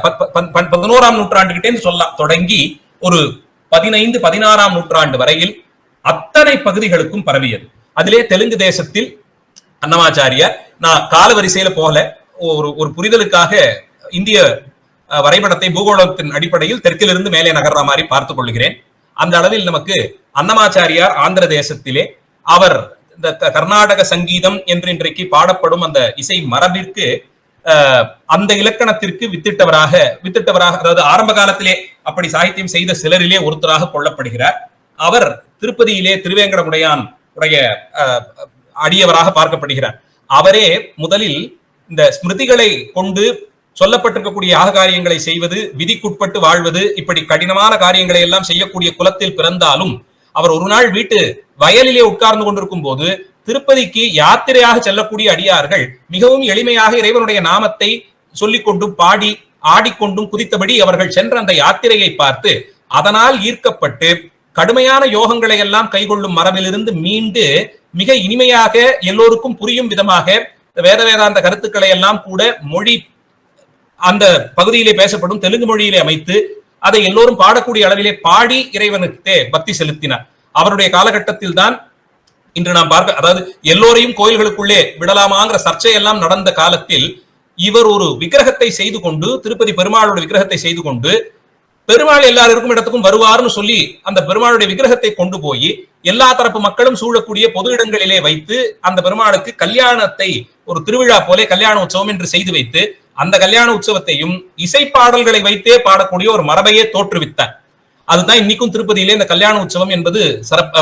11ஆம் நூற்றாண்டு கிட்டே சொல்லலாம் தொடங்கி ஒரு 15, 16ஆம் நூற்றாண்டு வரையில் அத்தனை பகுதிகளுக்கும் பரவியது. அதிலே தெலுங்கு தேசத்தில் அன்னமாச்சாரியார், நான் கால வரிசையில போல ஒரு புரிதலுக்காக இந்திய வரைபடத்தை பூகோளத்தின் அடிப்படையில் தெற்கிலிருந்து மேலே நகர்ற மாதிரி பார்த்துக் கொள்கிறேன். அந்த அளவில் நமக்கு அன்னமாச்சாரியார் ஆந்திர தேசத்திலே அவர் இந்த கர்நாடக சங்கீதம் என்று இன்றைக்கு பாடப்படும் அந்த இசை மரபிற்கு அந்த இலக்கணத்திற்கு வித்திட்டவராக, அதாவது ஆரம்ப காலத்திலே அப்படி சாகித்யம் செய்த சிலரிலே ஒருத்தராக கொள்ளப்படுகிறார். அவர் திருப்பதியிலே திருவேங்கடமுடையான் உடைய அடியவராக பார்க்கப்படுகிறார். அவரே முதலில் இந்த ஸ்மிருதிகளை கொண்டு சொல்லப்பட்டிருக்கக்கூடிய யாக காரியங்களை செய்வது, விதிக்குட்பட்டு வாழ்வது, இப்படி கடினமான காரியங்களை எல்லாம் செய்யக்கூடிய குலத்தில் பிறந்தாலும் அவர் ஒரு நாள் வீட்டு வயலிலே உட்கார்ந்து கொண்டிருக்கும் போது திருப்பதிக்கு யாத்திரையாக செல்லக்கூடிய அடியார்கள் மிகவும் எளிமையாக இறைவனுடைய நாமத்தை சொல்லிக் கொண்டும் பாடி ஆடிக்கொண்டும் குதித்தபடி அவர்கள் சென்ற அந்த யாத்திரையை பார்த்து அதனால் ஈர்க்கப்பட்டு கடுமையான யோகங்களை எல்லாம் கைகொள்ளும் மரபிலிருந்து மீண்டு மிக இனிமையாக எல்லோருக்கும் புரியும் விதமாக வேத வேதாந்த கருத்துக்களை எல்லாம் கூட மொழி அந்த பகுதியிலே பேசப்படும் தெலுங்கு மொழியிலே அமைத்து அதை எல்லோரும் பாடக்கூடிய அளவிலே பாடி இறைவனுக்கு பக்தி செலுத்தினார். அவருடைய காலகட்டத்தில் தான் இன்று நாம் பார்க்க, அதாவது எல்லோரையும் கோயில்களுக்குள்ளே விடலாமாங்கிற சர்ச்சையெல்லாம் நடந்த காலத்தில் இவர் ஒரு விக்கிரகத்தை செய்து கொண்டு, திருப்பதி பெருமாளோட விக்கிரகத்தை செய்து கொண்டு, பெருமாள் எல்லாருக்கும் இடத்துக்கும் வருவார்னு சொல்லி அந்த பெருமாளுடைய விக்கிரகத்தை கொண்டு போய் எல்லா தரப்பு மக்களும் சூழக்கூடிய பொது இடங்களிலே வைத்து அந்த பெருமாளுக்கு கல்யாணத்தை ஒரு திருவிழா போலே கல்யாண உற்சவம் என்று செய்து வைத்து அந்த கல்யாண உற்சவத்தையும் இசை பாடல்களை வைத்தே பாடக்கூடிய ஒரு மரபையே தோற்றுவித்தார். அதுதான் இன்னைக்கும் திருப்பதியிலே இந்த கல்யாண உற்சவம் என்பது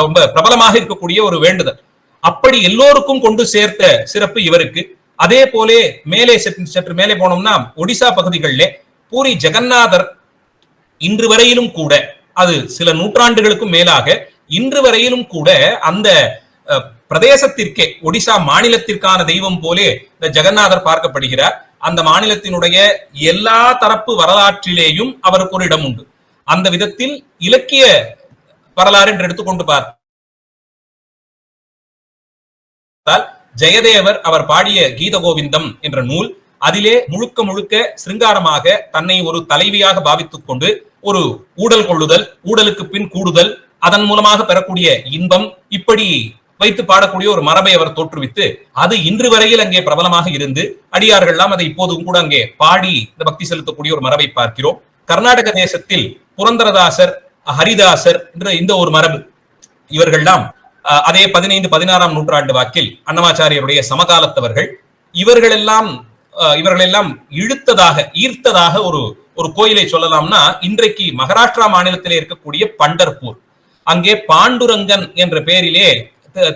ரொம்ப பிரபலமாக இருக்கக்கூடிய ஒரு வேண்டுதல். அப்படி எல்லோருக்கும் கொண்டு சேர்த்த சிறப்பு இவருக்கு. அதே போலே மேலே சற்று மேலே போனோம்னா ஒடிசா பகுதிகளிலே பூரி ஜெகநாதர் இன்று வரையிலும் கூட, அது சில நூற்றாண்டுகளுக்கும் மேலாக இன்று வரையிலும் கூட அந்த பிரதேசத்திற்கே, ஒடிசா மாநிலத்திற்கான தெய்வம் போலே இந்த ஜெகநாதர் பார்க்கப்படுகிறார். அந்த மாநிலத்தினுடைய எல்லா தரப்பு வரலாற்றிலேயும் அவருக்கு ஒரு இடம் உண்டு. அந்த விதத்தில் இலக்கிய வரலாறு என்று எடுத்துக்கொண்டு பார்த்தால் ஜெயதேவர் அவர் பாடிய கீத கோவிந்தம் என்ற நூல், அதிலே முழுக்க முழுக்க சிருங்காரமாக தன்னை ஒரு தலைவியாக பாவித்துக் கொண்டு ஒரு ஊடல் கொள்ளுதல், ஊடலுக்கு பின் கூடுதல், அதன் மூலமாக பெறக்கூடிய இன்பம், இப்படி வைத்து பாடக்கூடிய ஒரு மரபை அவர் தோற்றுவித்து அது இன்று வரையில் அங்கே பிரபலமாக இருந்து அடியார்கள் எல்லாம் அதை இப்போதும் கூட அங்கே பாடி இந்த பக்தி செலுத்தக்கூடிய ஒரு மரபை பார்க்கிறோம். கர்நாடக தேசத்தில் புரந்தரதாசர், ஹரிதாசர் என்ற இந்த ஒரு மரபு, இவர்கள்லாம் அதே 15-16ஆம் நூற்றாண்டு வாக்கில் அன்னமாச்சாரியருடைய சமகாலத்தவர்கள். இவர்களெல்லாம் ஈர்த்ததாக ஒரு கோயிலை சொல்லலாம்னா, இன்றைக்கு மகாராஷ்டிரா மாநிலத்திலே இருக்கக்கூடிய பண்டர்பூர், அங்கே பாண்டுரங்கன் என்ற பெயரிலே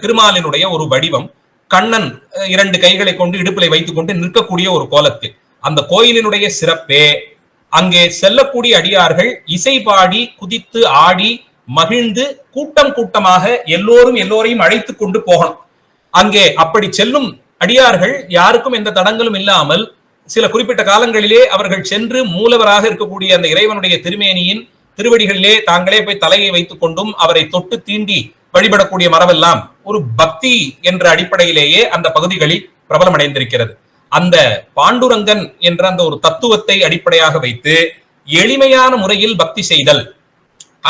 திருமாலினுடைய ஒரு வடிவம், கண்ணன் 2 கைகளை கொண்டு இடுப்பிலை வைத்துக் கொண்டு நிற்கக்கூடிய ஒரு கோலத்தில். அந்த கோயிலினுடைய சிறப்பே அங்கே செல்லக்கூடிய அடியார்கள் இசை பாடி குதித்து ஆடி மகிழ்ந்து கூட்டம் கூட்டமாக எல்லோரையும் அழைத்துக் கொண்டு போகணும். அங்கே அப்படி செல்லும் அடியார்கள் யாருக்கும் எந்த தடங்களும் இல்லாமல் சில குறிப்பிட்ட காலங்களிலே அவர்கள் சென்று மூலவராக இருக்கக்கூடிய அந்த இறைவனுடைய திருமேனியின் திருவடிகளிலே தாங்களே போய் தலையை வைத்துக் கொண்டும் அவரை தொட்டு தீண்டி வழிபடக்கூடிய மரபெல்லாம் ஒரு பக்தி என்ற அடிப்படையிலேயே அந்த பகுதிகளில் பிரபலம் அடைந்திருக்கிறது. அந்த பாண்டுரங்கன் என்ற அந்த ஒரு தத்துவத்தை அடிப்படையாக வைத்து எளிமையான முறையில் பக்தி செய்தல்,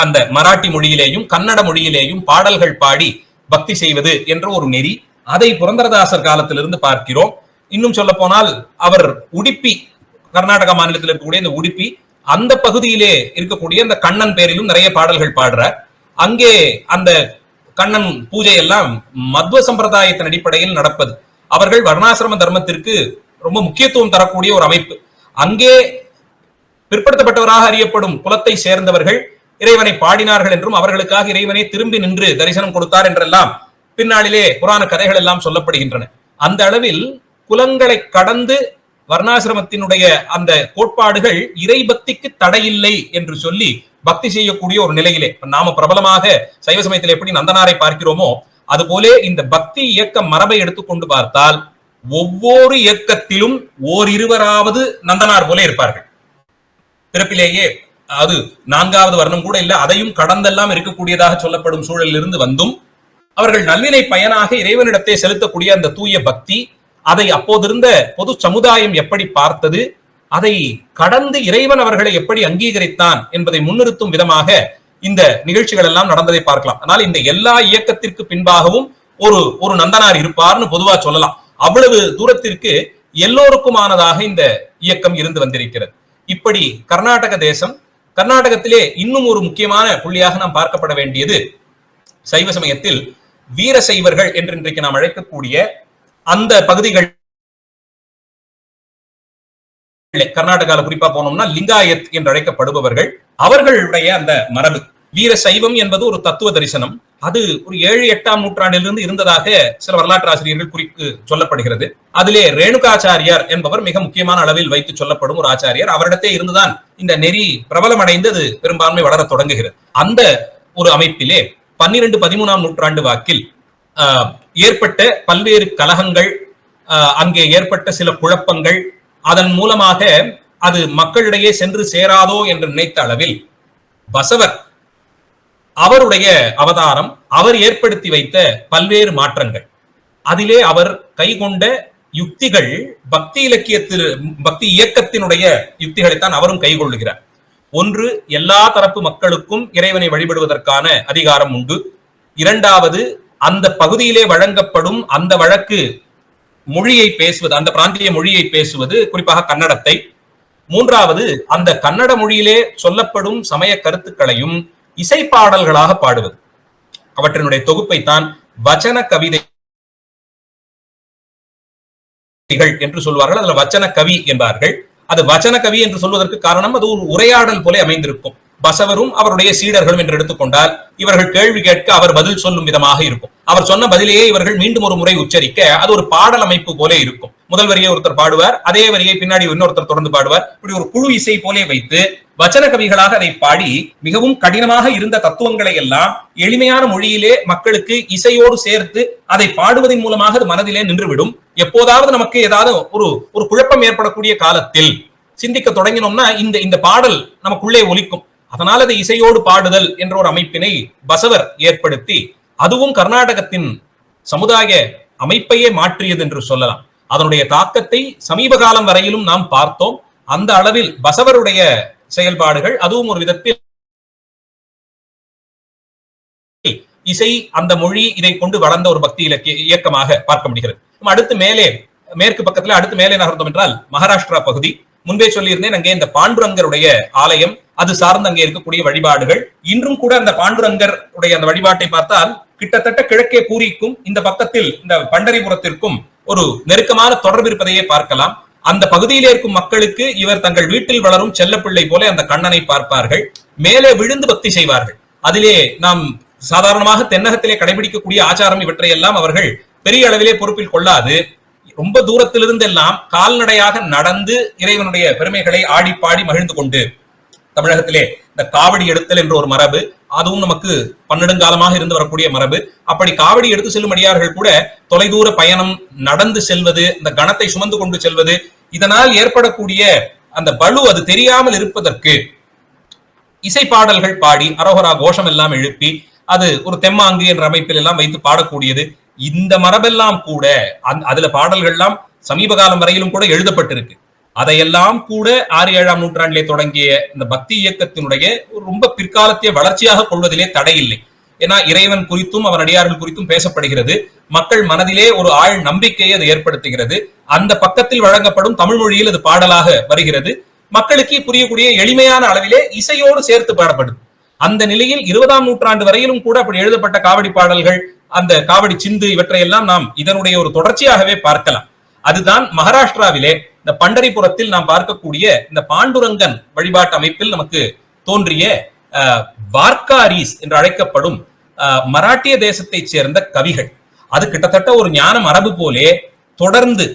அந்த மராட்டி மொழியிலேயும் கன்னட மொழியிலேயும் பாடல்கள் பாடி பக்தி செய்வது என்ற ஒரு நெறி, அதை புரந்தரதாசர் காலத்திலிருந்து பார்க்கிறோம். இன்னும் சொல்ல போனால் அவர் உடுப்பி, கர்நாடக மாநிலத்தில் இருக்கக்கூடிய இந்த உடுப்பி, அந்த பகுதியிலே இருக்கக்கூடிய அந்த கண்ணன் பேரிலும் நிறைய பாடல்கள் பாடுறார். அங்கே அந்த கண்ணன் பூஜை எல்லாம் மத்வ சம்பிரதாயத்தின் அடிப்படையில் நடப்பது. அவர்கள் வர்ணாசிரம தர்மத்திற்கு ரொம்ப முக்கியத்துவம் தரக்கூடிய ஒரு அமைப்பு. அங்கே பிற்படுத்தப்பட்டவராக அறியப்படும் குலத்தை சேர்ந்தவர்கள் இறைவனை பாடினார்கள் என்றும் அவர்களுக்காக இறைவனை திரும்பி நின்று தரிசனம் கொடுத்தார் என்றெல்லாம் பின்னாளிலே புராண கதைகள் எல்லாம் சொல்லப்படுகின்றன. அந்த அளவில் குலங்களை கடந்து வர்ணாசிரமத்தினுடைய அந்த கோட்பாடுகள் இறை பக்திக்கு தடையில்லை என்று சொல்லி பக்தி செய்யக்கூடிய ஒரு நிலையிலே நாம பிரபலமாக சைவ சமயத்தில் எப்படி நந்தனாரை பார்க்கிறோமோ அதுபோலே இந்த பக்தி இயக்க மரபை எடுத்துக்கொண்டு பார்த்தால் ஒவ்வொரு இயக்கத்திலும் ஓரிருவராவது நந்தனார் போல இருப்பார்கள். பிறப்பிலேயே அது 4வது வர்ணம் கூட இல்ல, அதையும் கடந்தெல்லாம் இருக்கக்கூடியதாக சொல்லப்படும் சூழலில் இருந்து வந்தும் அவர்கள் நல்வினை பயனாக இறைவனிடத்தை செலுத்தக்கூடிய அந்த தூய பக்தி, அதை அப்போதிருந்த பொது சமுதாயம் எப்படி பார்த்தது, அதை கடந்து இறைவன் அவர்களை எப்படி அங்கீகரித்தான் என்பதை முன்னிறுத்தும் விதமாக இந்த நிகழ்ச்சிகள் எல்லாம் நடந்ததை பார்க்கலாம். அதனால் இந்த எல்லா இயக்கத்திற்கு பின்பாகவும் ஒரு நந்தனார் இருப்பார்னு பொதுவா சொல்லலாம். அவ்வளவு தூரத்திற்கு எல்லோருக்குமானதாக இந்த இயக்கம் இருந்து வந்திருக்கிறது. இப்படி கர்நாடக தேசம், கர்நாடகத்திலே இன்னும் ஒரு முக்கியமான புள்ளியாக நாம் பார்க்கப்பட வேண்டியது, சைவ சமயத்தில் வீர சைவர்கள் என்று இன்றைக்கு நாம் அழைக்கக்கூடிய அந்த பகுதிகள், கர்நாடகால குறிப்பா போனோம்னா லிங்காயத் என்று அழைக்கப்படுபவர்கள், அவர்களுடைய அந்த மரபு வீர சைவம் என்பது ஒரு தத்துவ தரிசனம். அது ஒரு 7-8ஆம் நூற்றாண்டிலிருந்து இருந்ததாக சில வரலாற்று ஆசிரியர்கள் குறித்து சொல்லப்படுகிறது. அதிலே ரேணுகாச்சாரியார் என்பவர் மிக முக்கியமான அளவில் வைத்து சொல்லப்படும் ஒரு ஆச்சாரியர். அவரிடத்தே இருந்துதான் இந்த நெறி பிரபலமடைந்து அது பெரும்பான்மை வளர தொடங்குகிறது. அந்த ஒரு அமைப்பிலே 12-13ஆம் நூற்றாண்டு வாக்கில் ஏற்பட்ட பல்வேறு கலகங்கள், அங்கே ஏற்பட்ட சில குழப்பங்கள், அதன் மூலமாக அது மக்களிடையே சென்று சேராதோ என்று நினைத்த அளவில் பசவர் அவருடைய அவதாரம், அவர் ஏற்படுத்தி வைத்த பல்வேறு மாற்றங்கள், அதிலே அவர் கைகொண்ட யுக்திகள் பக்தி பக்தி இயக்கத்தினுடைய யுக்திகளைத்தான் அவரும் கைகொள்ளுகிறார். ஒன்று, எல்லா தரப்பு மக்களுக்கும் இறைவனை வழிபடுவதற்கான அதிகாரம் உண்டு. இரண்டாவது, அந்த பகுதியிலே வழங்கப்படும் அந்த வழக்கு மொழியை பேசுவது, அந்த பிராந்திய மொழியை பேசுவது, குறிப்பாக கன்னடத்தை. மூன்றாவது, அந்த கன்னட மொழியிலே சொல்லப்படும் சமய கருத்துக்களையும் இசைப்பாடல்களாக பாடுவது. அவற்றினுடைய தொகுப்பைத்தான் வச்சன கவிதைகள் என்று சொல்வார்கள். அதுல வச்சன கவி என்பார்கள். அது வச்சன கவி என்று சொல்வதற்கு காரணம், அது ஒரு உரையாடல் போல அமைந்திருக்கும். பசவரும் அவருடைய சீடர்களும் என்று எடுத்துக்கொண்டால் இவர்கள் கேள்வி கேட்க அவர் பதில் சொல்லும் விதமாக இருக்கும். அவர் சொன்ன பதிலேயே இவர்கள் மீண்டும் ஒரு முறை உச்சரிக்க அது ஒரு பாடல் அமைப்பு போல இருக்கும். முதல் வரியை ஒருத்தர் பாடுவார், அதே வரியை பின்னாடி இன்னொருத்தர் தொடர்ந்து பாடுவார். இப்படி ஒரு குழு இசை போலே வைத்து வச்சன கவிகளாக அதை பாடி மிகவும் கடினமாக இருந்த தத்துவங்களை எல்லாம் எளிமையான மொழியிலே மக்களுக்கு இசையோடு சேர்த்து அதை பாடுவதன் மூலமாக அது மனதிலே நின்றுவிடும். எப்போதாவது நமக்கு ஏதாவது ஒரு குழப்பம் ஏற்படக்கூடிய காலத்தில் சிந்திக்க தொடங்கினோம்னா இந்த பாடல் நமக்குள்ளே ஒலிக்கும். அதனால் அது இசையோடு பாடுதல் என்ற ஒரு அமைப்பினை பசவர் ஏற்படுத்தி, அதுவும் கர்நாடகத்தின் சமுதாய அமைப்பையே மாற்றியது என்று சொல்லலாம். அதனுடைய தாக்கத்தை சமீப காலம் வரையிலும் நாம் பார்த்தோம். அந்த அளவில் பசவருடைய செயல்பாடுகள், அதுவும் ஒரு விதத்தில் இசை, அந்த மொழி, இதை கொண்டு வளர்ந்த ஒரு பக்தி இலக்கிய இயக்கமாக பார்க்க முடிகிறது. அடுத்து மேலே மேற்கு பக்கத்துல அடுத்து மேலே நகர்ந்தோம் என்றால் மகாராஷ்டிரா பகுதி. முன்பே சொல்லியிருந்தேன், அங்கே இந்த பாண்டுரங்கருடைய ஆலயம், அது சார்ந்து அங்கே இருக்கக்கூடிய வழிபாடுகள். இன்றும் கூட அந்த பாண்டுரங்கர் உடைய அந்த வழிபாட்டை பார்த்தால் கிட்டத்தட்ட கிழக்கே பூரிக்கும் இந்த பக்கத்தில் இந்த பண்டரிபுரத்திற்கும் ஒரு நெருக்கமான தொடர்பு இருப்பதையே பார்க்கலாம். அந்த பகுதியிலே இருக்கும் மக்களுக்கு இவர் தங்கள் வீட்டில் வளரும் செல்லப்பிள்ளை போல அந்த கண்ணனை பார்ப்பார்கள், மேலே விழுந்து பக்தி செய்வார்கள். அதிலே நாம் சாதாரணமாக தென்னகத்திலே கடைபிடிக்கக்கூடிய ஆச்சாரம் இவற்றை எல்லாம் அவர்கள் பெரிய அளவிலே பொறுப்பில் கொள்ளாது. ரொம்ப தூரத்திலிருந்து எல்லாம் கால்நடையாக நடந்து இறைவனுடைய பெருமைகளை ஆடி பாடி மகிழ்ந்து கொண்டு, தமிழகத்திலே இந்த காவடி எடுத்தல் என்ற ஒரு மரபு, அதுவும் நமக்கு பன்னெடுங்காலமாக இருந்து வரக்கூடிய மரபு. அப்படி காவடி எடுத்து செல்லும் அடியார்கள் கூட தொலைதூர பயணம் நடந்து செல்வது, இந்த கணத்தை சுமந்து கொண்டு செல்வது, இதனால் ஏற்படக்கூடிய அந்த பலு அது தெரியாமல் இருப்பதற்கு இசை பாடல்கள் பாடி அரோகரா கோஷம் எல்லாம் எழுப்பி அது ஒரு தெம்மாங்கு என்ற அமைப்பில் எல்லாம் வைத்து பாடக்கூடியது. இந்த மரபெல்லாம் கூட அதுல பாடல்கள் எல்லாம் சமீப காலம் வரையிலும் கூட எழுதப்பட்டிருக்கு. அதையெல்லாம் கூட 6-7ஆம் நூற்றாண்டிலே தொடங்கிய இந்த பக்தி இயக்கத்தினுடைய ரொம்ப பிற்காலத்திய வளர்ச்சியாக கொள்வதிலே தடையில்லை. ஏன்னா இறைவன் குறித்தும் அவன் அடியார்கள் குறித்தும் பேசப்படுகிறது. மக்கள் மனதிலே ஒரு ஆழ் நம்பிக்கையை அது ஏற்படுத்துகிறது. அந்த பக்கத்தில் வழங்கப்படும் தமிழ் மொழியில் அது பாடலாக வருகிறது. மக்களுக்கு புரியக்கூடிய எளிமையான அளவிலே இசையோடு சேர்த்து பாடப்படுது. அந்த நிலையில் 20ஆம் நூற்றாண்டு வரையிலும் கூட அப்படி எழுதப்பட்ட காவடி பாடல்கள், அந்த காவடி சிந்து, இவற்றையெல்லாம் நாம் இதனுடைய ஒரு தொடர்ச்சியாகவே பார்க்கலாம். அதுதான் மகாராஷ்டிராவிலே இந்த பண்டரிபுரத்தில் நாம் பார்க்கக்கூடிய இந்த பாண்டுரங்கன் வழிபாட்டு அமைப்பில் நமக்கு தோன்றிய வார்காரீஸ் என்று அழைக்கப்படும் மராட்டிய தேசத்தைச் சேர்ந்த கவிகள். அது கிட்டத்தட்ட ஒரு ஞான மரபு போலே தொடர்ந்து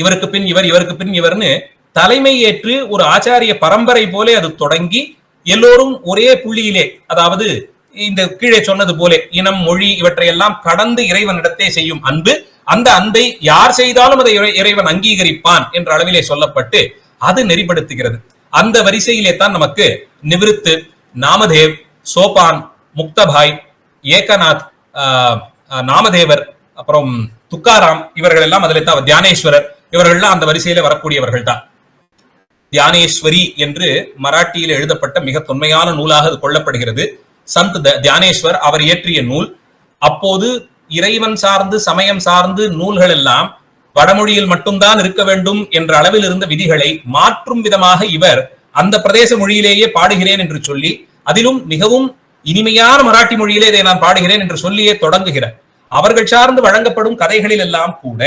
இவருக்கு பின் இவர், இவருக்கு பின் இவர்னு தலைமை ஏற்று ஒரு ஆச்சாரிய பரம்பரை போலே அது தொடங்கி எல்லோரும் ஒரே புள்ளியிலே, அதாவது இந்த கீழே சொன்னது போல இனம், மொழி இவற்றையெல்லாம் கடந்து இறைவனிடத்தே செய்யும் அன்பு, அந்த அன்பை யார் செய்தாலும் அதை இறைவன் அங்கீகரிப்பான் என்ற அளவிலே சொல்லப்பட்டு அது நெறிப்படுத்துகிறது. அந்த வரிசையிலே தான் நமக்கு நிவிருத்து, நாமதேவ், சோபான், முக்தபாய், ஏகநாத், நாமதேவர், அப்புறம் துக்காராம், இவர்கள் எல்லாம் அதில் தான், தியானேஸ்வரர், இவர்கள்லாம் அந்த வரிசையில வரக்கூடியவர்கள் தான். தியானேஸ்வரி என்று மராட்டியில் எழுதப்பட்ட மிக தொன்மையான நூலாக அது கொள்ளப்படுகிறது. சந்த் தியானேஸ்வர் அவர் இயற்றிய நூல். அப்போது இறைவன் சார்ந்து சமயம் சார்ந்து நூல்கள் எல்லாம் வடமொழியில் மட்டும்தான் இருக்க வேண்டும் என்ற அளவில் இருந்த விதிகளை மாற்றும் விதமாக இவர் அந்த பிரதேச மொழியிலேயே பாடுகிறேன் என்று சொல்லி, அதிலும் மிகவும் இனிமையான மராட்டி மொழியிலே இதை நான் பாடுகிறேன் என்று சொல்லியே தொடங்குகிறார். அவர்கள் சார்ந்து வழங்கப்படும் கதைகளில் எல்லாம் கூட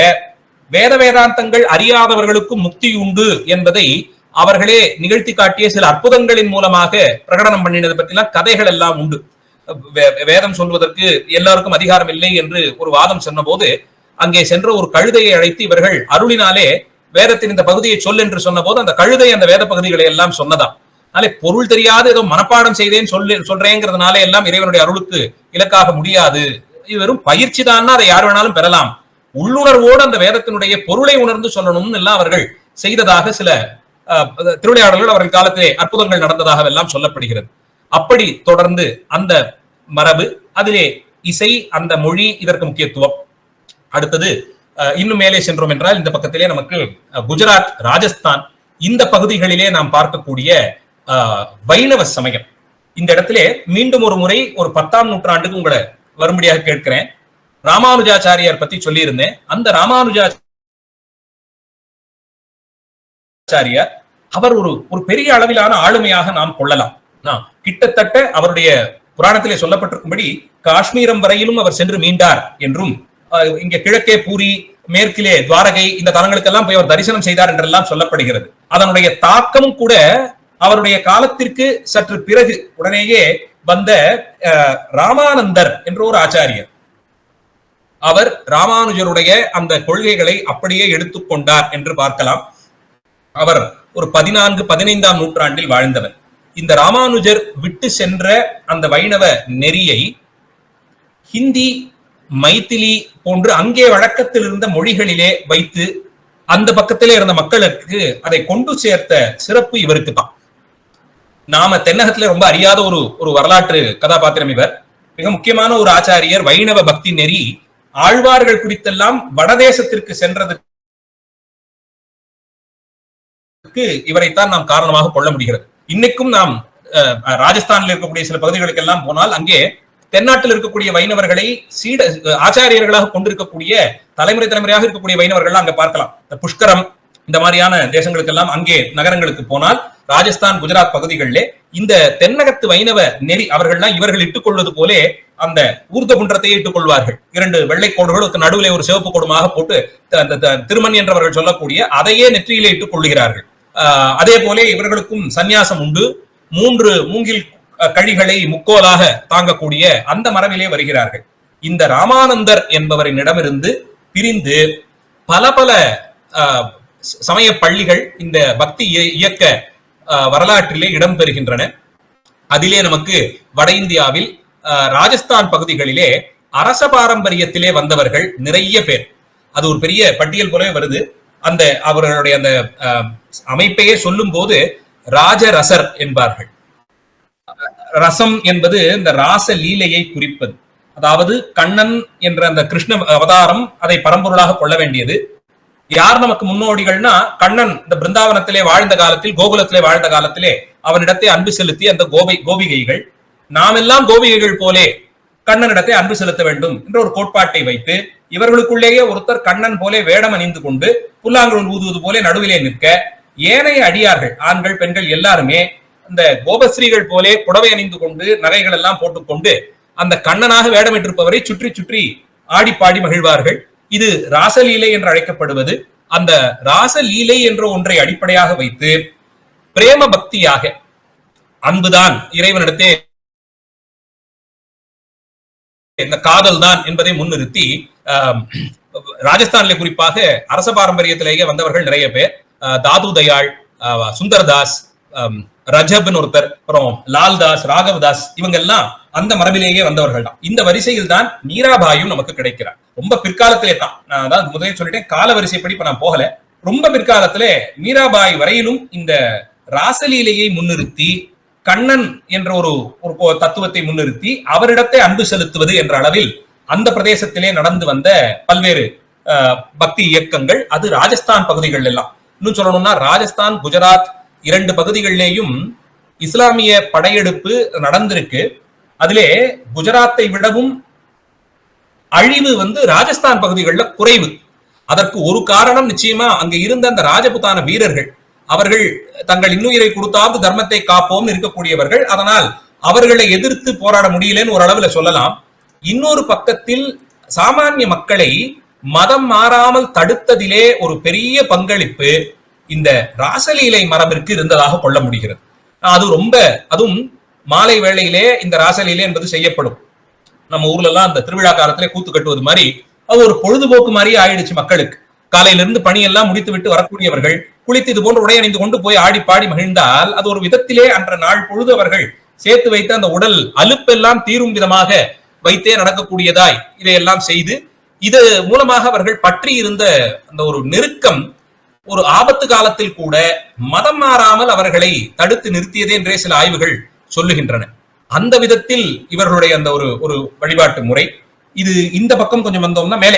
வேத வேதாந்தங்கள் அறியாதவர்களுக்கும் முக்தி உண்டு என்பதை அவர்களே நிகழ்த்தி காட்டிய சில அற்புதங்களின் மூலமாக பிரகடனம் பண்ணினது பற்றிலாம் கதைகள் எல்லாம் உண்டு. வேதம் சொல்வதற்கு எல்லாருக்கும் அதிகாரம் இல்லை என்று ஒரு வாதம் சொன்ன போது அங்கே சென்ற ஒரு கழுதையை அழைத்து இவர்கள் அருளினாலே வேதத்தின் இந்த பகுதியை சொல் என்று சொன்ன போது அந்த கழுதை அந்த வேத பகுதிகளை எல்லாம் சொன்னதாம். அதனாலே பொருள் தெரியாது ஏதோ மனப்பாடம் செய்தேன் சொல்றேங்கிறதுனால எல்லாம் இறைவனுடைய அருளுக்கு இலக்காக முடியாது. இது வெறும் பயிற்சி தான், அதை யார் வேணாலும் பெறலாம். உள்ளுணர்வோடு அந்த வேதத்தினுடைய பொருளை உணர்ந்து சொல்லணும்னு எல்லாம் அவர்கள் செய்ததாக சில திருவிளையாடல்கள் அவர்கள் காலத்திலே அற்புதங்கள் நடந்ததாக எல்லாம் சொல்லப்படுகிறது. அப்படி தொடர்ந்து அந்த மரபு, அதிலே இசை, அந்த மொழி இதற்கு முக்கியத்துவம். அடுத்தது இன்னும் மேலே சென்றோம் என்றால் இந்த பக்கத்திலே நமக்கு குஜராத், ராஜஸ்தான் இந்த பகுதிகளிலே நாம் பார்க்கக்கூடிய வைணவ சமயம். இந்த இடத்திலே மீண்டும் ஒரு முறை ஒரு 10ஆம் நூற்றாண்டுக்கு உங்களை வரும்படியாக கேட்கிறேன். ராமானுஜாச்சாரியார் பத்தி சொல்லி இருந்தேன். அந்த ராமானுஜாச்சாரியார் அவர் ஒரு பெரிய அளவிலான ஆளுமையாக நாம் கொள்ளலாம். கிட்டத்தட்ட அவருடைய புராணத்திலே சொல்லப்பட்டிருக்கும்படி காஷ்மீரம் வரையிலும் அவர் சென்று மீண்டார் என்றும், இங்க கிழக்கே பூரி, மேற்கிலே துவாரகை இந்த தலங்களுக்கெல்லாம் போய் அவர் தரிசனம் செய்தார் என்றெல்லாம் சொல்லப்படுகிறது. அதனுடைய தாக்கமும் கூட அவருடைய காலத்திற்கு சற்று பிறகு உடனேயே வந்த ராமானந்தர் என்ற ஒரு ஆச்சாரியர், அவர் ராமானுஜருடைய அந்த கொள்கைகளை அப்படியே எடுத்துக்கொண்டார் என்று பார்க்கலாம். அவர் ஒரு 14-15ஆம் நூற்றாண்டில் வாழ்ந்தவர். இந்த ராமானுஜர் விட்டு சென்ற அந்த வைணவ நெறியை ஹிந்தி, மைத்திலி போன்று அங்கே வழக்கத்தில் இருந்த மொழிகளிலே வைத்து அந்த பக்கத்திலே இருந்த மக்களுக்கு அதை கொண்டு சேர்த்த சிறப்பு இவருக்கு தான். நாம தென்னகத்திலே ரொம்ப அறியாத ஒரு வரலாற்று கதாபாத்திரம் இவர். மிக முக்கியமான ஒரு ஆச்சாரியர். வைணவ பக்தி நெறி ஆழ்வார்கள் குறித்தெல்லாம் வடதேசத்திற்கு சென்றதற்கு இவரைத்தான் நாம் காரணமாக கொள்ள முடிகிறது. இன்னைக்கும் நாம் ராஜஸ்தானில் இருக்கக்கூடிய சில பகுதிகளுக்கெல்லாம் போனால் அங்கே தென்னாட்டில் இருக்கக்கூடிய வைணவர்களை ஆச்சாரியர்களாக கொண்டிருக்கக்கூடிய தலைமுறையாக இருக்கக்கூடிய வைணவர்கள் அங்க பார்க்கலாம். புஷ்கரம் இந்த மாதிரியான தேசங்களுக்கெல்லாம் அங்கே நகரங்களுக்கு போனால் ராஜஸ்தான், குஜராத் பகுதிகளிலே இந்த தென்னகத்து வைணவ நெறி அவர்கள்லாம் இவர்கள் இட்டுக் கொள்வது போலே அந்த ஊர்த குன்றத்தையே இட்டுக் கொள்வார்கள். 2 வெள்ளை கோடுகளுக்கு நடுவிலே ஒரு சிவப்பு கோடுமாக போட்டு திருமண் என்றவர்கள் சொல்லக்கூடிய அதையே நெற்றியிலே இட்டுக் கொள்ளுகிறார்கள். அதே போல இவர்களுக்கும் சந்நியாசம் உண்டு. 3 மூங்கில் கழிகளை முக்கோலாக தாங்கக்கூடிய அந்த மரபிலே வருகிறார்கள். இந்த ராமானந்தர் என்பவரிடமிருந்து பிரிந்து பல பல சமய பள்ளிகள் இந்த பக்தி இயக்க வரலாற்றிலே இடம்பெறுகின்றன. அதிலே நமக்கு வட இந்தியாவில் ராஜஸ்தான் பகுதிகளிலே அரச பாரம்பரியத்திலே வந்தவர்கள் நிறைய பேர். அது ஒரு பெரிய பட்டியல் போலவே வருது. அந்த அவர்களுடைய அந்த அமைப்பையே சொல்லும் போது ராஜரசர் என்பார்கள். ரசம் என்பது இந்த ராச லீலையை குறிப்பது. அதாவது கண்ணன் என்ற அந்த கிருஷ்ண அவதாரம் அதை பரம்பொருளாக கொள்ள வேண்டியது. யார் நமக்கு முன்னோடிகள்னா, கண்ணன் இந்த பிருந்தாவனத்திலே வாழ்ந்த காலத்தில், கோகுலத்திலே வாழ்ந்த காலத்திலே அவனிடத்தை அன்பு செலுத்தி அந்த கோபிகைகள், நாம் எல்லாம் கோபிகைகள் போலே கண்ணனிடத்தை அன்பு செலுத்த வேண்டும் என்ற ஒரு கோட்பாட்டை வைத்து இவர்களுக்குள்ளேயே ஒருத்தர் கண்ணன் போலே வேடம் அணிந்து கொண்டு புல்லாங்குழல் ஊதுவது போலே நடுவிலே நிற்க, ஏனைய அடியார்கள் ஆண்கள் பெண்கள் எல்லாருமே இந்த கோபஸ்ரீகள் போலே புடவை அணிந்து கொண்டு நகைகள் எல்லாம் போட்டுக்கொண்டு அந்த கண்ணனாக வேடமிட்டிருப்பவரை சுற்றி சுற்றி ஆடி பாடி மகிழ்வார்கள். இது ராசலீலை என்று அழைக்கப்படுவது. அந்த ராசலீலை என்ற ஒன்றை அடிப்படையாக வைத்து பிரேம பக்தியாக அன்புதான் இறைவனிடத்தே இந்த காதல் தான் என்பதை முன்னிறுத்தி ராஜஸ்தானிலே குறிப்பாக அரச பாரம்பரியத்திலேயே வந்தவர்கள் நிறைய பேர். தாது தயாள், சுந்தரதாஸ், ரஜப்னு ஒருத்தர், அப்புறம் லால்தாஸ், ராகவதாஸ், இவங்க எல்லாம் அந்த மரபிலேயே வந்தவர்கள் தான். இந்த வரிசையில் தான் மீராபாயும் நமக்கு கிடைக்கிறார். ரொம்ப பிற்காலத்திலே தான், நான் அதான் முதலே சொல்லிட்டேன், கால வரிசைப்படி இப்ப நான் போகல. ரொம்ப பிற்காலத்திலே மீராபாய் வரையிலும் இந்த ராசலீலையை முன்னிறுத்தி கண்ணன் என்ற ஒரு தத்துவத்தை முன்னிறுத்தி அவரிடத்தை அன்பு செலுத்துவது என்ற அளவில் அந்த பிரதேசத்திலே நடந்து வந்த பல்வேறு பக்தி இயக்கங்கள், அது ராஜஸ்தான் பகுதிகள் எல்லாம். இன்னும் சொல்லணும்னா ராஜஸ்தான், குஜராத், 2 பகுதிகளிலேயும் இஸ்லாமிய படையெடுப்பு நடந்திருக்கு. அதிலே குஜராத்தை விடவும் அழிவு ராஜஸ்தான் பகுதிகளில் குறைவு. அதற்கு ஒரு காரணம் நிச்சயமா அங்க இருந்த அந்த ராஜபுத்தான வீரர்கள். அவர்கள் தங்கள் இன்னுயிரை கொடுத்தாவது தர்மத்தை காப்போம் இருக்கக்கூடியவர்கள். அதனால் அவர்களை எதிர்த்து போராட முடியலன்னு ஒரு அளவுல சொல்லலாம். இன்னொரு பக்கத்தில் சாமானிய மக்களை மதம் மாறாமல் தடுத்ததிலே ஒரு பெரிய பங்களிப்பு இந்த ராசலீலை மரபிற்கு இருந்ததாக கொள்ள முடிகிறது. அதுவும் மாலை வேளையிலே இந்த ராசலீலை என்பது செய்யப்படும். நம்ம ஊர்ல எல்லாம் அந்த திருவிழா காலத்திலே கூத்து கட்டுவது மாதிரி அது ஒரு பொழுதுபோக்கு மாதிரி ஆயிடுச்சு மக்களுக்கு. காலையிலிருந்து பணியெல்லாம் முடித்து விட்டு வரக்கூடியவர்கள் குளித்து இது போன்ற உடை அணிந்து கொண்டு போய் ஆடி பாடி மகிழ்ந்தால் அது ஒரு விதத்திலே அன்ற நாள் பொழுது அவர்கள் சேர்த்து வைத்த அந்த உடல் அலுப்பெல்லாம் தீரும் விதமாக வைத்தே நடக்கக்கூடியதாய் இதையெல்லாம் செய்து இது மூலமாக அவர்கள் பற்றி இருந்த அந்த ஒரு நெருக்கம் ஒரு ஆபத்து காலத்தில் கூட மதம் மாறாமல் அவர்களை தடுத்து நிறுத்தியதே என்றே சில ஆய்வுகள் சொல்லுகின்றன. அந்த விதத்தில் இவர்களுடைய அந்த ஒரு வழிபாட்டு முறை இது. இந்த பக்கம் கொஞ்சம் வந்தோம்னா மேலே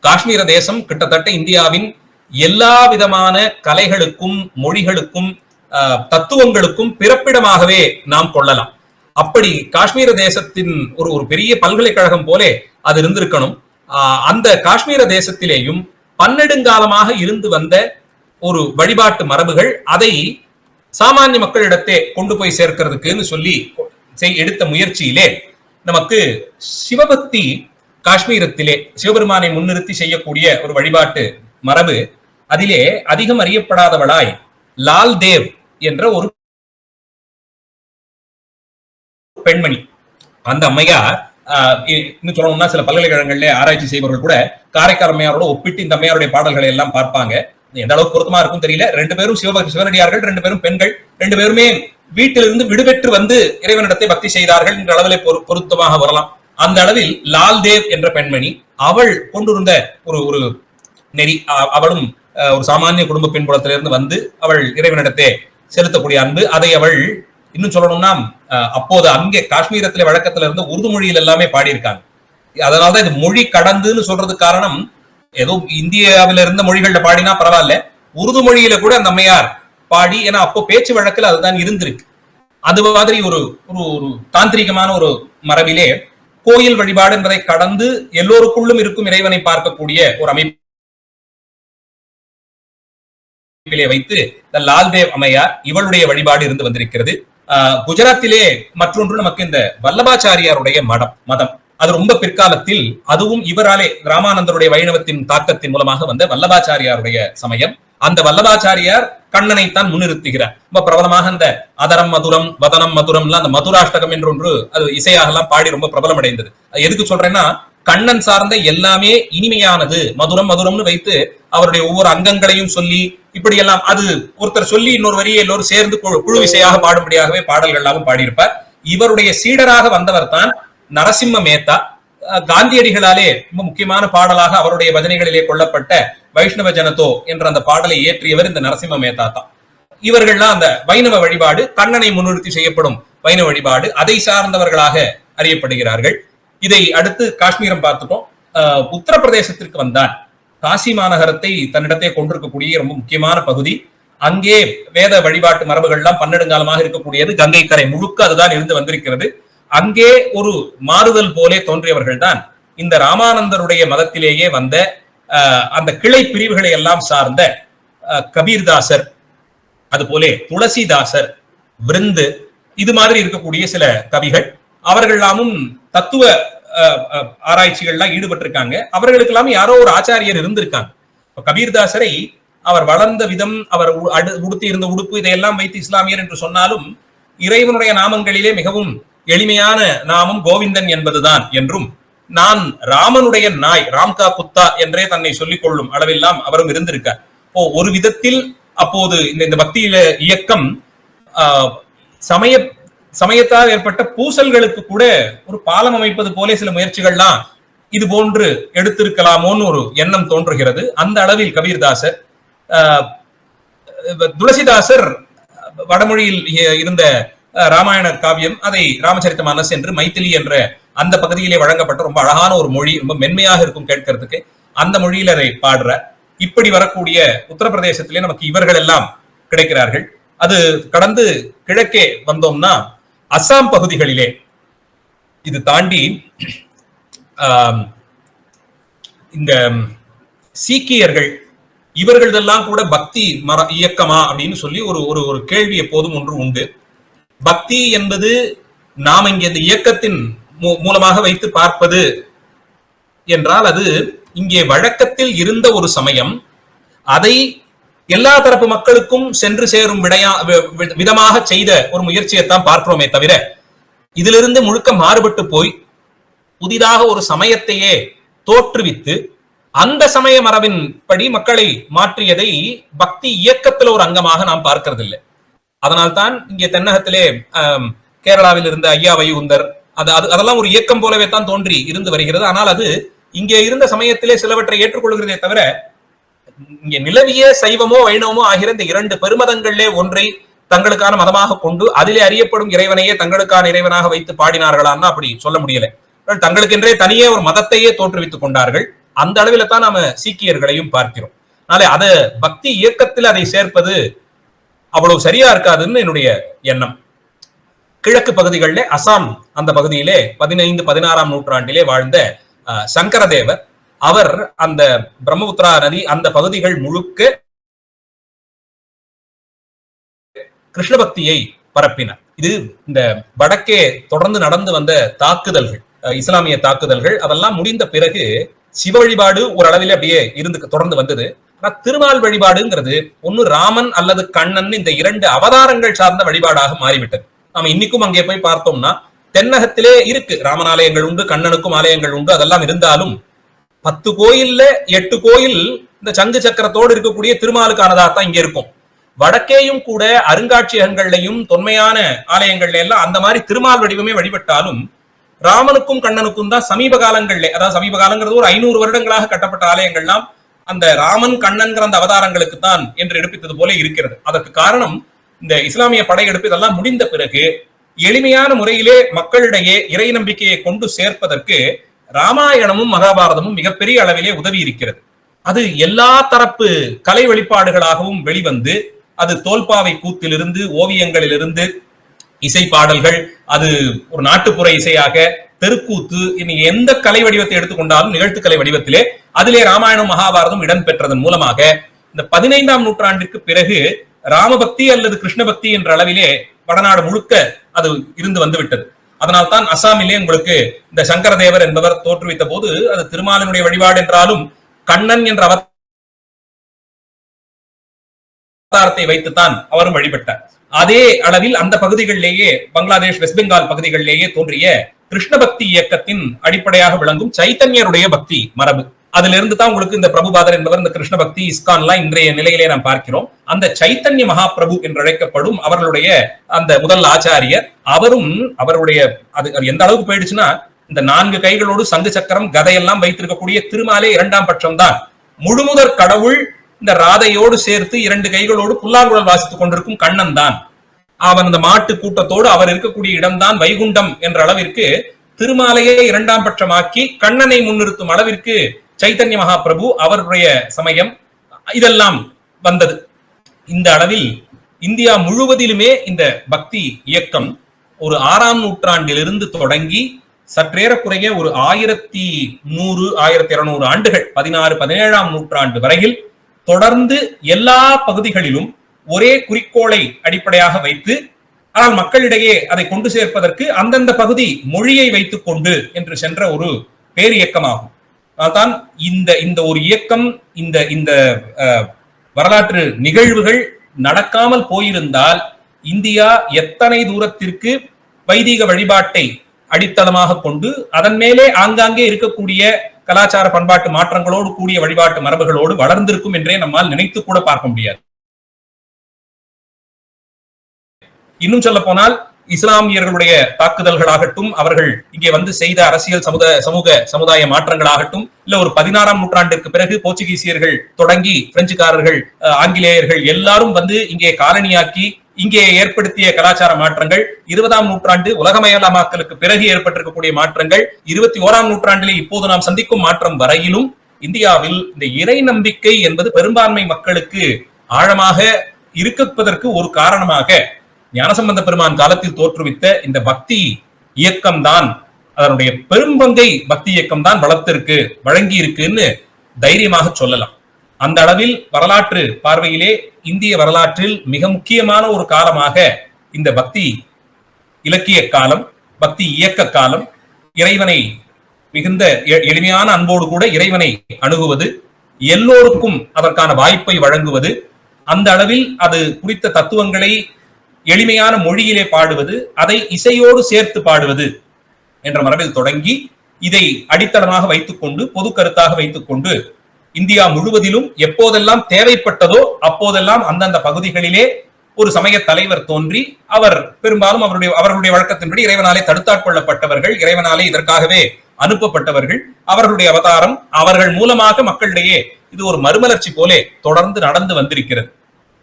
காஷ்மீர தேசம் கிட்டத்தட்ட இந்தியாவின் எல்லா விதமான கலைகளுக்கும் மொழிகளுக்கும் தத்துவங்களுக்கும் பிறப்பிடமாகவே நாம் கொள்ளலாம். அப்படி காஷ்மீர தேசத்தின் ஒரு பெரிய பல்கலைக்கழகம் போலே அது இருந்திருக்கணும். அந்த காஷ்மீர தேசத்திலேயும் பன்னெடுங்காலமாக இருந்து வந்த ஒரு வழிபாட்டு மரபுகள் அதை சாமானிய மக்களிடத்தே கொண்டு போய் சேர்க்கிறதுக்குன்னு சொல்லி எடுத்த முயற்சியிலே நமக்கு சிவபக்தி காஷ்மீரத்திலே சிவபெருமானை முன்னிறுத்தி செய்யக்கூடிய ஒரு வழிபாட்டு மரபு. அதிலே அதிகம் அறியப்படாதவளாய் லால் தேவ் என்ற ஒரு பெண்மணி. அந்த அம்மையார் இன்னும் சொல்லணும்னா சில பல்கலைக்கழகங்கள்ல ஆராய்ச்சி செய்பவர்கள் கூட காரைக்கால் அம்மையாரோட ஒப்பிட்டு இந்த அம்மையாருடைய பாடல்களை எல்லாம் பார்ப்பாங்க. எந்த அளவுக்கு பொருத்தமா இருக்கும் தெரியல. 2 பேரும் சிவனடியார்கள், 2 பேரும் பெண்கள், 2 பேருமே வீட்டிலிருந்து விடுபெற்று வந்து இறைவனிடத்தை பக்தி செய்தார்கள் என்ற அளவிலே பொருத்தமாக வரலாம். அந்த அளவில் லால் தேவ் என்ற பெண்மணி அவள் கொண்டிருந்த ஒரு நெறி. அவளும் ஒரு சாமானிய குடும்ப பின்புலத்திலிருந்து வந்து அவள் இறைவனிடத்தை செலுத்தக்கூடிய அன்பு, அதை அவள் இன்னும் சொல்லணும்னா அப்போது அங்கே காஷ்மீரத்திலே வழக்கத்துல இருந்து உருது மொழியில் எல்லாமே பாடியிருக்காங்க. அதனாலதான் இது மொழி கடந்துன்னு சொல்றதுக்கு காரணம், ஏதோ இந்தியாவில இருந்த மொழிகள்ல பாடினா பரவாயில்ல, உருது மொழியில கூட அந்த அம்மையார் பாடி, ஏன்னா அப்போ பேச்சு வழக்கில் அதுதான் இருந்திருக்கு. அது மாதிரி ஒரு தாந்திரிகமான ஒரு மரபிலே கோயில் வழிபாடு என்பதை கடந்து எல்லோருக்குள்ளும் இருக்கும் இறைவனை பார்க்கக்கூடிய ஒரு அமைப்பிலே வைத்து லால்தேவ் அம்மையார் இவளுடைய வழிபாடு இருந்து வந்திருக்கிறது. குஜராத்திலே மற்றொன்று நமக்கு இந்த வல்லபாச்சாரியாருடைய மதம் அது ரொம்ப பிற்காலத்தில், அதுவும் இவராலே ராமானந்தருடைய வைணவத்தின் தாக்கத்தின் மூலமாக வந்த வல்லபாச்சாரியாருடைய சமயம். அந்த வல்லபாச்சாரியார் கண்ணனைத்தான் முன்னிறுத்துகிறார். ரொம்ப பிரபலமாக அந்த அதரம் மதுரம் வதனம் மதுரம்லாம் அந்த மதுராஷ்டகம் என்று ஒன்று அது இசையாக எல்லாம் பாடி ரொம்ப பிரபலம் அடைந்தது. எதுக்கு சொல்றேன்னா, கண்ணன் சார்ந்த எல்லாமே இனிமையானது, மதுரம் மதுரம்னு வைத்து அவருடைய ஒவ்வொரு அங்கங்களையும் சொல்லி இப்படி எல்லாம் அது ஒருத்தர் சொல்லி இன்னொரு வரியை எல்லோரும் சேர்ந்து குழு இசையாக பாடும்படியாகவே பாடல்கள் எல்லாம் பாடியிருப்பார். இவருடைய சீடராக வந்தவர் தான் நரசிம்ம மேத்தா. காந்தியடிகளாலே ரொம்ப முக்கியமான பாடலாக அவருடைய பஜனைகளிலே கொள்ளப்பட்ட வைஷ்ணவ ஜனதோ என்ற அந்த பாடலை இயற்றியவர் இந்த நரசிம்ம மேத்தா தான். இவர்கள்லாம் அந்த வைணவ வழிபாடு, கண்ணனை முன்னிறுத்தி செய்யப்படும் வைணவ வழிபாடு, அதை சார்ந்தவர்களாக அறியப்படுகிறார்கள். இதை அடுத்து காஷ்மீரம் பார்த்துட்டோம். உத்தரப்பிரதேசத்திற்கு வந்தால் காசி மாநகரத்தை தன்னிடத்தை கொண்டிருக்கக்கூடிய ரொம்ப முக்கியமான பகுதி. அங்கே வேத வழிபாட்டு மரபுகள்லாம் பன்னெடுங்காலமாக இருக்கக்கூடியது. கங்கை கரை முழுக்க அதுதான் இருந்து வந்திருக்கிறது. அங்கே ஒரு மாறுதல் போலே தோன்றியவர்கள் தான் இந்த ராமானந்தருடைய மதத்திலேயே வந்த அந்த கிளை பிரிவுகளை எல்லாம் சார்ந்த கபீர்தாசர், அது போலே துளசிதாசர், விருந்து, இது மாதிரி இருக்கக்கூடிய சில கவிகள். அவர்கள்லாமும் தத்துவ ஆராய்ச்சிகள்லாம் ஈடுபட்டிருக்காங்க. அவர்களுக்கு எல்லாம் யாரோ ஒரு ஆச்சாரியர் இருந்திருக்காங்க. கபீர்தாசரை அவர் வளர்ந்த விதம், அவர் உடுத்தி இருந்த உடுப்பு, இதையெல்லாம் வைத்து இஸ்லாமியர் என்று சொன்னாலும் இறைவனுடைய நாமங்களிலே மிகவும் எளிமையான நாமம் கோவிந்தன் என்பதுதான் என்றும், நான் ராமனுடைய நாய், ராம்கா குத்தா என்றே தன்னை சொல்லிக் கொள்ளும் அளவெல்லாம் அவரும் இருந்திருக்கார். ஒரு விதத்தில் அப்போது இந்த பக்தியில இயக்கம் சமயத்தால் ஏற்பட்ட பூசல்களுக்கு கூட ஒரு பாலம் அமைப்பது போல சில முயற்சிகள்லாம் இது போன்று எடுத்திருக்கலாமோன்னு ஒரு எண்ணம் தோன்றுகிறது. அந்த அளவில் கபீர்தாசர். துளசிதாசர் வடமொழியில் இருந்த ராமாயண காவியம், அதை ராமச்சரித்த மானஸ் என்று மைத்திலி என்ற அந்த பகுதியிலே வழங்கப்பட்ட ரொம்ப அழகான ஒரு மொழி, ரொம்ப மென்மையாக இருக்கும் கேட்கறதுக்கு. அந்த மொழியில அதை பாடுற இப்படி வரக்கூடிய உத்தரப்பிரதேசத்திலே நமக்கு இவர்கள் எல்லாம் கிடைக்கிறார்கள். அது கடந்து கிழக்கே வந்தோம்னா அஸ்ஸாம் பகுதிகளிலே இது தாண்டி இந்த சீக்கியர்கள் இவர்களெல்லாம் கூட பக்தி இயக்கமா அப்படின்னு சொல்லி ஒரு ஒரு கேள்வி எப்போதும் ஒன்று உண்டு. பக்தி என்பது நாம் இங்கே இந்த இயக்கத்தின் மூலமாக வைத்து பார்ப்பது என்றால் அது இங்கே வழக்கத்தில் இருந்த ஒரு சமயம், அதை எல்லா தரப்பு மக்களுக்கும் சென்று சேரும் விதமாக செய்த ஒரு முயற்சியைத்தான் பார்க்கிறோமே தவிர, இதிலிருந்து முழுக்க மாறுபட்டு போய் புதிதாக ஒரு சமயத்தையே தோற்றுவித்து அந்த சமய மரபின் படி மக்களை மாற்றியதை பக்தி இயக்கத்தில் ஒரு அங்கமாக நாம் பார்க்கறதில்லை. அதனால்தான் இங்கே தென்னகத்திலே கேரளாவில் இருந்த ஐயா வைகுந்தர் அதெல்லாம் ஒரு இயக்கம் போலவே தான் தோன்றி இருந்து வருகிறது. ஆனால் அது இங்கே இருந்த சமயத்திலே சிலவற்றை ஏற்றுக்கொள்கிறதே தவிர, இங்கே நிலவிய சைவமோ வைணவமோ ஆகிற இந்த இரண்டு பெருமதங்களிலே ஒன்றை தங்களுக்கான மதமாக கொண்டு அதிலே அறியப்படும் இறைவனையே தங்களுக்கான இறைவனாக வைத்து பாடினார்களான்னா அப்படி சொல்ல முடியல. தங்களுக்கென்றே தனியே ஒரு மதத்தையே தோற்றுவித்துக் கொண்டார்கள். அந்த அளவில் தான் நாம சீக்கியர்களையும் பார்க்கிறோம். அதனால அத பக்தி இயக்கத்தில் அதை சேர்ப்பது அவ்வளவு சரியா இருக்காதுன்னு என்னுடைய எண்ணம். கிழக்கு பகுதிகளிலே அசாம் அந்த பகுதியிலே 15-16ஆம் நூற்றாண்டிலே வாழ்ந்த சங்கரதேவர், அவர் அந்த பிரம்மபுத்திரா நதி அந்த பகுதிகள் முழுக்க கிருஷ்ண பக்தியை பரப்பினார். இது இந்த வடக்கே தொடர்ந்து நடந்து வந்த தாக்குதல்கள், இஸ்லாமிய தாக்குதல்கள் அதெல்லாம் முடிந்த பிறகு சிவ வழிபாடு ஒரு அளவில் அப்படியே தொடர்ந்து வந்தது. ஆனா திருமால் வழிபாடுங்கிறது ஒன்னு ராமன் அல்லது கண்ணன் இந்த இரண்டு அவதாரங்கள் சார்ந்த வழிபாடாக மாறிவிட்டது. நாம இன்னைக்கும் அங்கே போய் பார்த்தோம்னா தென்னகத்திலே இருக்கு ராமன் ஆலயங்கள் உண்டு, கண்ணனுக்கும் ஆலயங்கள் உண்டு. அதெல்லாம் இருந்தாலும் 10 கோயில்ல 8 கோயில் இந்த சங்கு சக்கரத்தோடு இருக்கக்கூடிய திருமாலுக்கானதா தான் இங்க இருக்கும். வடக்கேயும் கூட அருங்காட்சியகங்கள்லையும் தொன்மையான ஆலயங்கள்ல எல்லாம் அந்த மாதிரி திருமால் வடிவமே வழிபட்டாலும் ராமனுக்கும் கண்ணனுக்கும் தான் சமீப காலங்கள்ல, அதாவது சமீப காலங்கிறது ஒரு 500 வருடங்களாக கட்டப்பட்ட ஆலயங்கள்லாம் அந்த ராமன் கண்ணன்கிற அந்த அவதாரங்களுக்கு தான் என்று எடுப்பித்தது போல இருக்கிறது. அதற்கு காரணம் இந்த இஸ்லாமிய படையெடுப்பு இதெல்லாம் முடிந்த பிறகு எளிமையான முறையிலே மக்களிடையே இறை நம்பிக்கையை கொண்டு சேர்ப்பதற்கு ராமாயணமும் மகாபாரதமும் மிகப்பெரிய அளவிலே உதவி இருக்கிறது. அது எல்லா தரப்பு கலை வெளிப்பாடுகளாகவும் வெளிவந்து, அது தோல்பாவை கூத்திலிருந்து ஓவியங்களிலிருந்து இசை பாடல்கள், அது ஒரு நாட்டுப்புற இசையாக தெருக்கூத்து, எந்த கலை வடிவத்தை எடுத்துக்கொண்டாலும் நிகழ்த்து கலை வடிவத்திலே அதிலே ராமாயணம் மகாபாரதம் இடம்பெற்றதன் மூலமாக இந்த 15ஆம் நூற்றாண்டிற்கு பிறகு ராமபக்தி அல்லது கிருஷ்ண பக்தி என்ற அளவிலே வடநாடு முழுக்க அது இருந்து வந்துவிட்டது. அதனால்தான் அசாமிலே உங்களுக்கு இந்த சங்கரதேவர் என்பவர் தோற்றுவித்த போது அது திருமாலினுடைய வழிபாடு என்றாலும் கண்ணன் என்ற அவதாரத்தை வைத்துத்தான் அவரும் வழிபட்டார். அதே அளவில் அந்த பகுதிகளிலேயே பங்களாதேஷ், வெஸ்ட் பெங்கால் பகுதிகளிலேயே தோன்றிய கிருஷ்ண பக்தி இயக்கத்தின் அடிப்படையாக விளங்கும் சைத்தன்யருடைய பக்தி மரபு, அதிலிருந்து தான் உங்களுக்கு இந்த பிரபுபாதர் என்பவர் இந்த கிருஷ்ண பக்தி இஸ்கான்லாம் இன்றைய நிலையிலே நாம் பார்க்கிறோம். அந்த சைத்தன்ய மகாபிரபு என்று அழைக்கப்படும் அவர்களுடைய அந்த முதல் ஆச்சாரியர், அவரும் அவருடைய அது எந்த அளவுக்கு போயிடுச்சுன்னா, இந்த 4 கைகளோடு சங்கு சக்கரம் கதையெல்லாம் வைத்திருக்கக்கூடிய திருமாலே 2ஆம் பட்சம் தான். முழுமுதற் கடவுள் இந்த ராதையோடு சேர்த்து 2 கைகளோடு புல்லாங்குழல் வாசித்துக் கொண்டிருக்கும் கண்ணன் தான். அவன் அந்த மாட்டு கூட்டத்தோடு அவர் இருக்கக்கூடிய இடம்தான் வைகுண்டம் என்ற அளவிற்கு திருமாலையை 2ஆம் பட்சமாக்கி கண்ணனை முன்னிறுத்தும் அளவிற்கு சைத்தன்ய மகாபிரபு அவருடைய சமயம் இதெல்லாம் வந்தது. இந்த அளவில் இந்தியா முழுவதிலுமே இந்த பக்தி இயக்கம் ஒரு 6ஆம் நூற்றாண்டிலிருந்து தொடங்கி சற்றேறக்குறைய ஒரு 1100-1200 ஆண்டுகள் 16-17ஆம் நூற்றாண்டு வரையில் தொடர்ந்து எல்லா பகுதிகளிலும் ஒரே குறிக்கோளை அடிப்படையாக வைத்து, ஆனால் மக்களிடையே அதை கொண்டு சேர்ப்பதற்கு அந்தந்த பகுதி மொழியை வைத்துக் கொண்டு என்று சென்ற ஒரு பேரியக்கமாகும். தான் இந்த ஒரு இயக்கம், இந்த வரலாற்று நிகழ்வுகள் நடக்காமல் போயிருந்தால் இந்தியா எத்தனை தூரத்திற்கு வைதிக வழிபாட்டை அடித்தளமாக கொண்டு அதன் மேலே ஆங்காங்கே இருக்கக்கூடிய கலாச்சார பண்பாட்டு மாற்றங்களோடு கூடிய வழிபாட்டு மரபுகளோடு வளர்ந்திருக்கும் என்றே நம்மால் நினைத்து கூட பார்க்க முடியாது. இன்னும் சொல்ல போனால் இஸ்லாமியர்களுடைய தாக்குதல்களாகட்டும், அவர்கள் இங்கே வந்து செய்த அரசியல் சமுதாய மாற்றங்களாகட்டும், இல்ல ஒரு 16ஆம் நூற்றாண்டிற்கு பிறகு போர்ச்சுகீசியர்கள் தொடங்கி பிரெஞ்சுக்காரர்கள், ஆங்கிலேயர்கள் எல்லாரும் வந்து இங்கே காலனியாக்கி இங்கே ஏற்படுத்திய கலாச்சார மாற்றங்கள், 20ஆம் நூற்றாண்டு உலகமயமாக்கலுக்கு பிறகு ஏற்பட்டிருக்கக்கூடிய மாற்றங்கள், 21ஆம் நூற்றாண்டிலே இப்போது நாம் சந்திக்கும் மாற்றம் வரையிலும் இந்தியாவில் இந்த இறை நம்பிக்கை என்பது பெரும்பான்மை மக்களுக்கு ஆழமாக இருப்பதற்கு ஒரு காரணமாக ஞானசம்பந்த பெருமான் காலத்தில் தோற்றுவித்த இந்த பக்தி இயக்கம்தான், அதனுடைய பெரும்பங்கை பக்தி இயக்கம் தான் வளர்த்திருக்கு, வழங்கி இருக்குன்னு தைரியமாக சொல்லலாம். அந்த அளவில் வரலாற்று பார்வையிலே இந்திய வரலாற்றில் மிக முக்கியமான ஒரு காலமாக இந்த பக்தி இலக்கிய காலம், பக்தி இயக்க காலம், இறைவனை மிகுந்த எளிமையான அன்போடு கூட இறைவனை அணுகுவது, எல்லோருக்கும் அதற்கான வாய்ப்பை வழங்குவது, அந்த அளவில் அது குறித்த தத்துவங்களை எளிமையான மொழியிலே பாடுவது, அதை இசையோடு சேர்த்து பாடுவது என்ற மரபில் தொடங்கி இதை அடித்தளமாக வைத்துக் கொண்டு பொது கருத்தாக வைத்துக் கொண்டு இந்தியா முழுவதிலும் எப்போதெல்லாம் தேவைப்பட்டதோ அப்போதெல்லாம் அந்தந்த பகுதிகளிலே ஒரு சமய தலைவர் தோன்றி அவர் பெரும்பாலும் அவர்களுடைய வழக்கத்தின்படி இறைவனாலே தடுத்தாட்கொள்ளப்பட்டவர்கள், இறைவனாலே இதற்காகவே அனுப்பப்பட்டவர்கள், அவர்களுடைய அவதாரம், அவர்கள் மூலமாக மக்களிடையே இது ஒரு மறுமலர்ச்சி போலே தொடர்ந்து நடந்து வந்திருக்கிறது.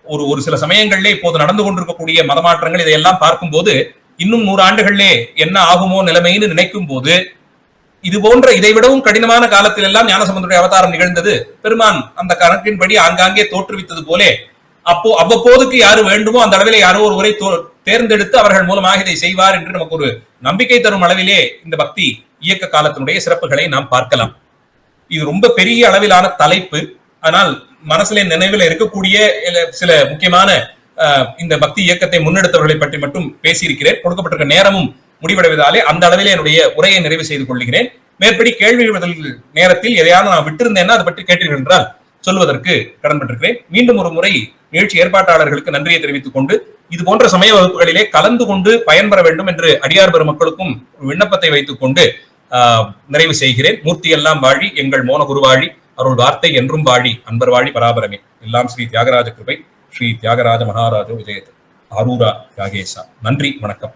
ஒரு சில சமயங்களிலே இப்போது நடந்து கொண்டிருக்கக்கூடிய மதமாற்றங்கள் இதையெல்லாம் பார்க்கும்போது இன்னும் 100 ஆண்டுகளிலே என்ன ஆகுமோ நிலைமைன்னு நினைக்கும் போது, இது போன்ற இதைவிடவும் கடினமான காலத்தில் எல்லாம் ஞானசம்பந்தருடைய அவதாரம் நிகழ்ந்தது. பெருமான் அந்த கணக்கின்படி ஆங்காங்கே தோற்றுவித்தது போலே அவ்வப்போதுக்கு யாரு வேண்டுமோ அந்த அளவிலே யாரோ ஒருவரை தேர்ந்தெடுத்து அவர்கள் மூலமாக இதை செய்வார் என்று நமக்கு ஒரு நம்பிக்கை தரும் அளவிலே இந்த பக்தி இயக்க காலத்தினுடைய சிறப்புகளை நாம் பார்க்கலாம். இது ரொம்ப பெரிய அளவிலான தலைப்பு. ஆனால் மனசுல நினைவில் இருக்கக்கூடிய சில முக்கியமான இந்த பக்தி இயக்கத்தை முன்னெடுத்தவர்களை பற்றி மட்டும் பேசியிருக்கிறேன். கொடுக்கப்பட்டிருக்க நேரமும் முடிவடைவதாலே அந்த அளவிலே என்னுடைய உரையை நிறைவு செய்து கொள்கிறேன். மேற்படி கேள்வி பதில் நேரத்தில் எதையாவது நான் விட்டிருந்தேன்னா அதை பற்றி கேட்டீர்கள் என்றால் சொல்வதற்கு கடன்பட்டிருக்கிறேன். மீண்டும் ஒரு முறை நிகழ்ச்சி ஏற்பாட்டாளர்களுக்கு நன்றியை தெரிவித்துக் கொண்டு இது போன்ற சமய வகுப்புகளிலே கலந்து கொண்டு பயன்பெற வேண்டும் என்று அடியார் பெருமக்களுக்கும் விண்ணப்பத்தை வைத்துக் கொண்டு நிறைவு செய்கிறேன். மூர்த்தி எல்லாம் வாழி, எங்கள் மோன குருவாழி, அருள் வார்த்தை என்றும் வாழி, அன்பர் வாழி பராபரமே. எல்லாம் ஸ்ரீ தியாகராஜ கிருபை. ஸ்ரீ தியாகராஜ மகாராஜோ விஜயத். ஆரூரா தியாகேசா. நன்றி, வணக்கம்.